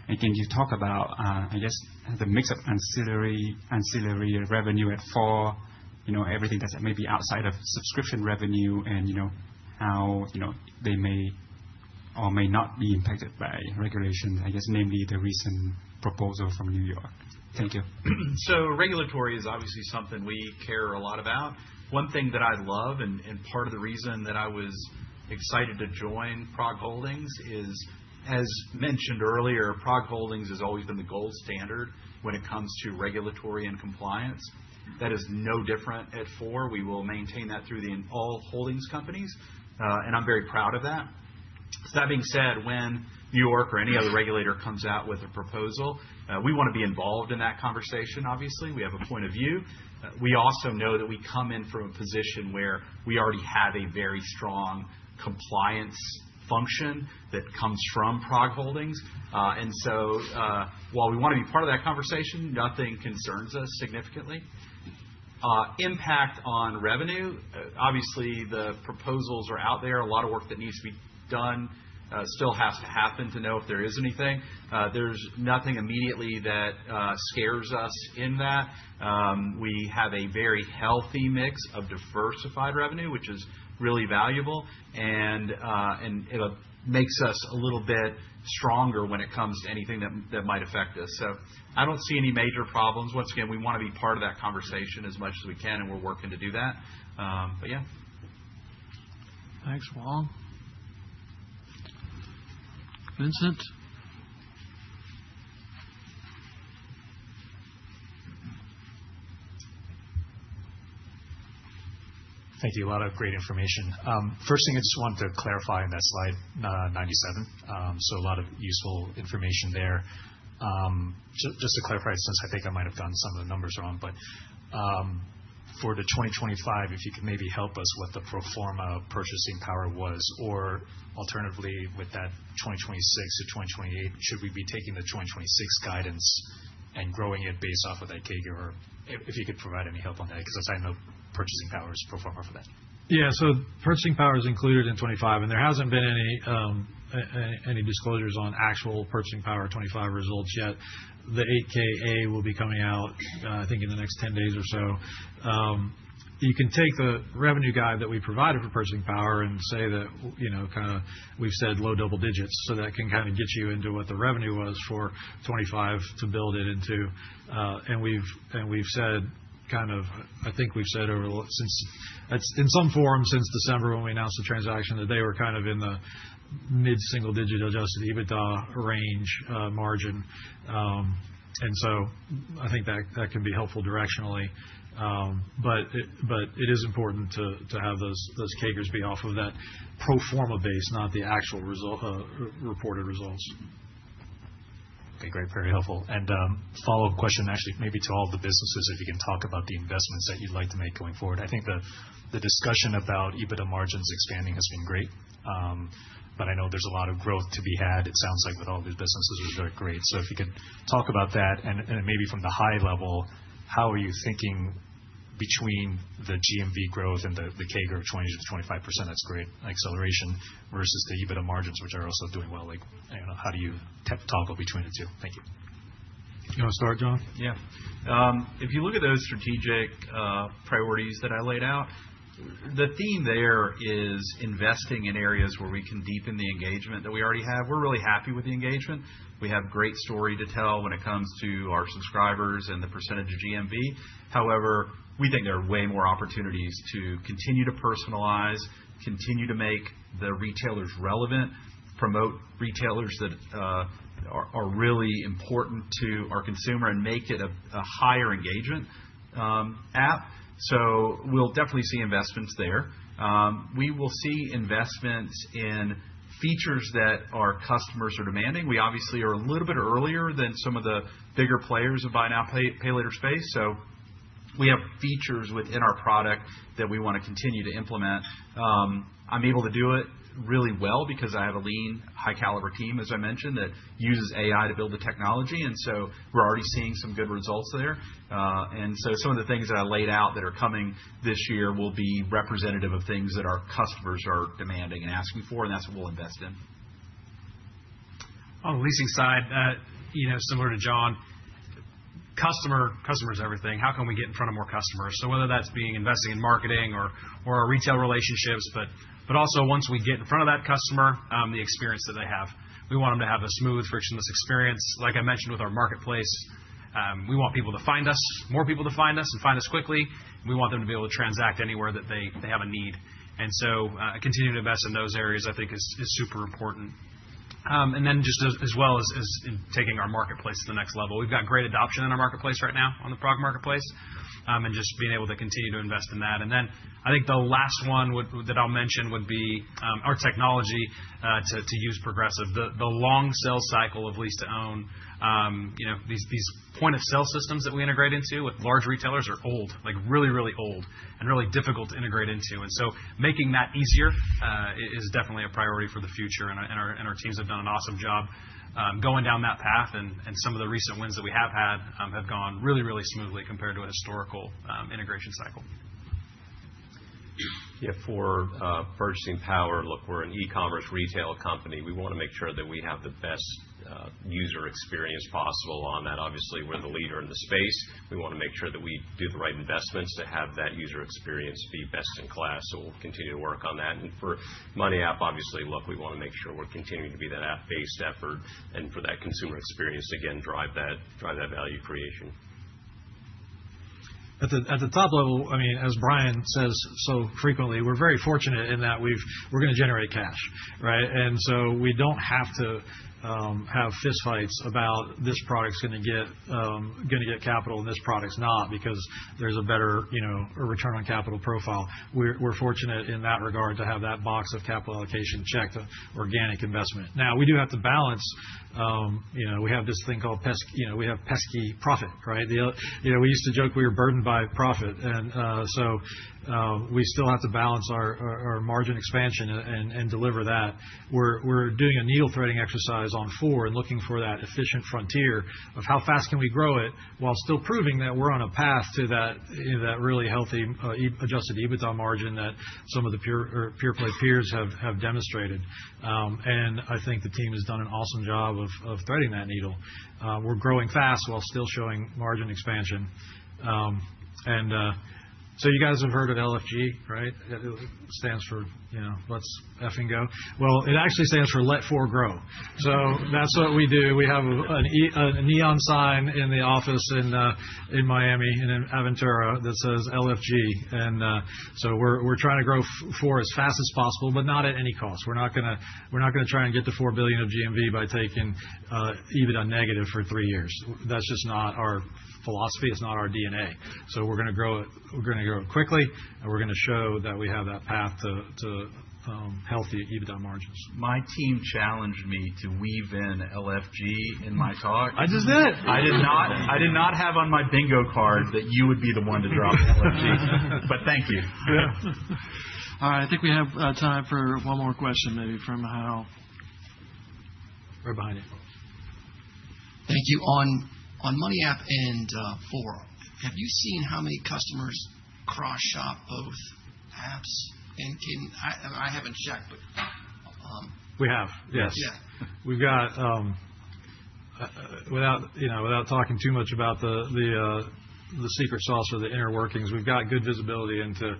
And can you talk about, I guess, the mix of ancillary revenue at FOR, everything that's maybe outside of subscription revenue and, how, they may or may not be impacted by regulations, I guess, namely the recent proposal from New York. Thank you. So regulatory is obviously something we care a lot about. One thing that I love, and part of the reason that I was excited to join PROG Holdings is, as mentioned earlier, PROG Holdings has always been the gold standard when it comes to regulatory and compliance. That is no different at FOR. We will maintain that through all holdings companies, and I'm very proud of that. So that being said, when New York or any other regulator comes out with a proposal, we want to be involved in that conversation, obviously. We have a point of view. We also know that we come in from a position where we already have a very strong compliance function that comes from PROG Holdings. And so while we want to be part of that conversation, nothing concerns us significantly. Impact on revenue, obviously the proposals are out there. A lot of work that needs to be done still has to happen to know if there is anything. There's nothing immediately that scares us in that. We have a very healthy mix of diversified revenue, which is really valuable, and it makes us a little bit stronger when it comes to anything that might affect us. So I don't see any major problems. Once again, we want to be part of that conversation as much as we can, and we're working to do that. But yeah. Thanks, Wong. Vincent? Thank you. A lot of great information. First thing I just wanted to clarify in that slide 97. So a lot of useful information there. Just to clarify, since I think I might have gotten some of the numbers wrong, but for the 2025, if you could maybe help us what the pro forma purchasing power was, or alternatively with that 2026 to 2028, should we be taking the 2026 guidance and growing it based off of that CAGR, or if you could provide any help on that, because I know purchasing power is pro forma for that. Yeah, so purchasing power is included in 25, and there hasn't been any disclosures on actual purchasing power 25 results yet. The 8K will be coming out, I think, in the next 10 days or so. you can take the revenue guide that we provided for purchasing power and say that, kind of we've said low double digits, so that can kind of get you into what the revenue was for 25 to build it into. And we've said kind of, I think we've said since in some form since December when we announced the transaction, that they were kind of in the mid-single digit adjusted EBITDA range margin. And so I think that can be helpful directionally. But it is important to have those CAGRs be off of that pro forma base, not the actual reported results. Okay, great. Very helpful. And follow-up question, actually, maybe to all the businesses, if you can talk about the investments that you'd like to make going forward. I think the discussion about EBITDA margins expanding has been great. But I know there's a lot of growth to be had. It sounds like with all these businesses is very great. So if you could talk about that, and maybe from the high level, how are you thinking between the GMV growth and the CAGR of 20 to 25%? That's great acceleration versus the EBITDA margins, which are also doing well. Like, how do you toggle between the two? Thank you. You want to start, John? Yeah. If you look at those strategic priorities that I laid out, the theme there is investing in areas where we can deepen the engagement that we already have. We're really happy with the engagement. We have great story to tell when it comes to our subscribers and the percentage of GMV. However, we think there are way more opportunities to continue to personalize, continue to make the retailers relevant, promote retailers that are really important to our consumer, and make it a higher engagement app. So we'll definitely see investments there. We will see investments in features that our customers are demanding. We obviously are a little bit earlier than some of the bigger players of buy now, pay later space. So we have features within our product that we want to continue to implement. I'm able to do it really well because I have a lean, high-caliber team, as I mentioned, that uses AI to build the technology. And so we're already seeing some good results there. And so some of the things that I laid out that are coming this year will be representative of things that our customers are demanding and asking for, and that's what we'll invest in. On the leasing side, similar to John, customers everything. How can we get in front of more customers? So whether that's investing in marketing or our retail relationships, but also once we get in front of that customer, the experience that they have. We want them to have a smooth, frictionless experience. Like I mentioned with our marketplace, we want people to find us, more people to find us and find us quickly. We want them to be able to transact anywhere that they have a need. And so continuing to invest in those areas, I think, is super important. And then just as well as in taking our marketplace to the next level. We've got great adoption in our marketplace right now on the PROG marketplace, and just being able to continue to invest in that. And then I think the last one that I'll mention would be our technology to use Progressive. The long sales cycle of lease to own, these point of sale systems that we integrate into with large retailers are old, like really, really old and really difficult to integrate into. And so making that easier is definitely a priority for the future. And our teams have done an awesome job going down that path. And some of the recent wins that we have had have gone really, really smoothly compared to a historical integration cycle. Yeah, for purchasing power, look, we're an e-commerce retail company. We want to make sure that we have the best user experience possible on that. Obviously, we're the leader in the space. We want to make sure that we do the right investments to have that user experience be best in class. So we'll continue to work on that. And for Money App, obviously, look, we want to make sure we're continuing to be that app-based effort, and for that consumer experience, again, drive that value creation. At the top level, I mean, as Brian says so frequently, we're very fortunate in that we're going to generate cash, right? And so we don't have to have fistfights about this product's going to get capital and this product's not because there's a better a return on capital profile. We're fortunate in that regard to have that box of capital allocation checked, organic investment. Now we do have to balance. We have this thing called we have pesky profit, right? We used to joke we were burdened by profit, and so we still have to balance our margin expansion and deliver that. We're doing a needle threading exercise on 4 and looking for that efficient frontier of how fast can we grow it while still proving that we're on a path to that really healthy adjusted EBITDA margin that some of the pure play peers have demonstrated. And I think the team has done an awesome job of threading that needle. We're growing fast while still showing margin expansion. And So you guys have heard of LFG, right? It stands for, let's effing go. Well, it actually stands for Let For Grow. So that's what we do. We have a neon sign in the office in Miami and in Aventura that says LFG, and so we're trying to grow for as fast as possible, but not at any cost. We're not gonna try and get to $4 billion of GMV by taking EBITDA negative for 3 years. That's just not our philosophy. It's not our DNA. So we're going to grow it. We're going to grow it quickly, and we're going to show that we have that path to healthy EBITDA margins. My team challenged me to weave in LFG in my talk. I just did. I did not have on my bingo card that you would be the one to drop LFG. But thank you. Yeah. All right. I think we have time for one more question, maybe from Hal. Right behind you. Thank you. On Money App and Four, have you seen how many customers cross-shop both apps? And I haven't checked, but we have, yes. Yeah. We've got without talking too much about the secret sauce or the inner workings, we've got good visibility into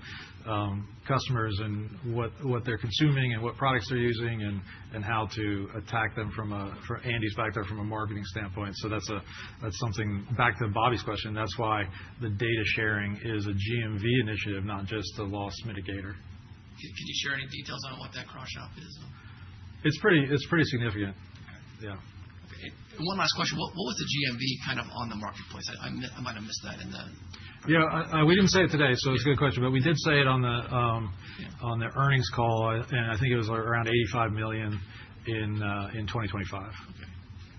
customers and what they're consuming and what products they're using and how to attack them for Andy's back there from a marketing standpoint. So that's something, back to Bobby's question, that's why the data sharing is a GMV initiative, not just a loss mitigator. Can you share any details on what that cross-shop is? It's pretty significant. Okay. Yeah. Okay. And one last question. What was the GMV kind of on the marketplace? I might have missed that in the... Yeah, we didn't say it today, so it's a good question. But we did say it on the earnings call, and I think it was around $85 million in 2025. Okay.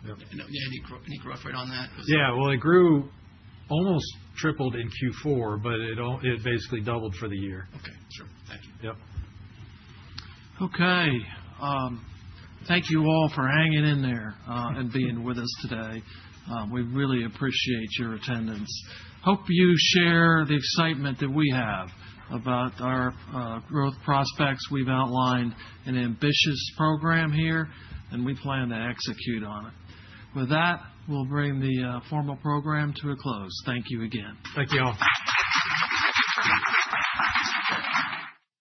Yep. Any growth rate on that? Well, it grew almost tripled in Q4, but it basically doubled for the year. Okay, sure. Thank you. Yep. Okay. Thank you all for hanging in there and being with us today. We really appreciate your attendance. Hope you share the excitement that we have about our growth prospects. We've outlined an ambitious program here, and we plan to execute on it. With that, we'll bring the formal program to a close. Thank you again. Thank you all.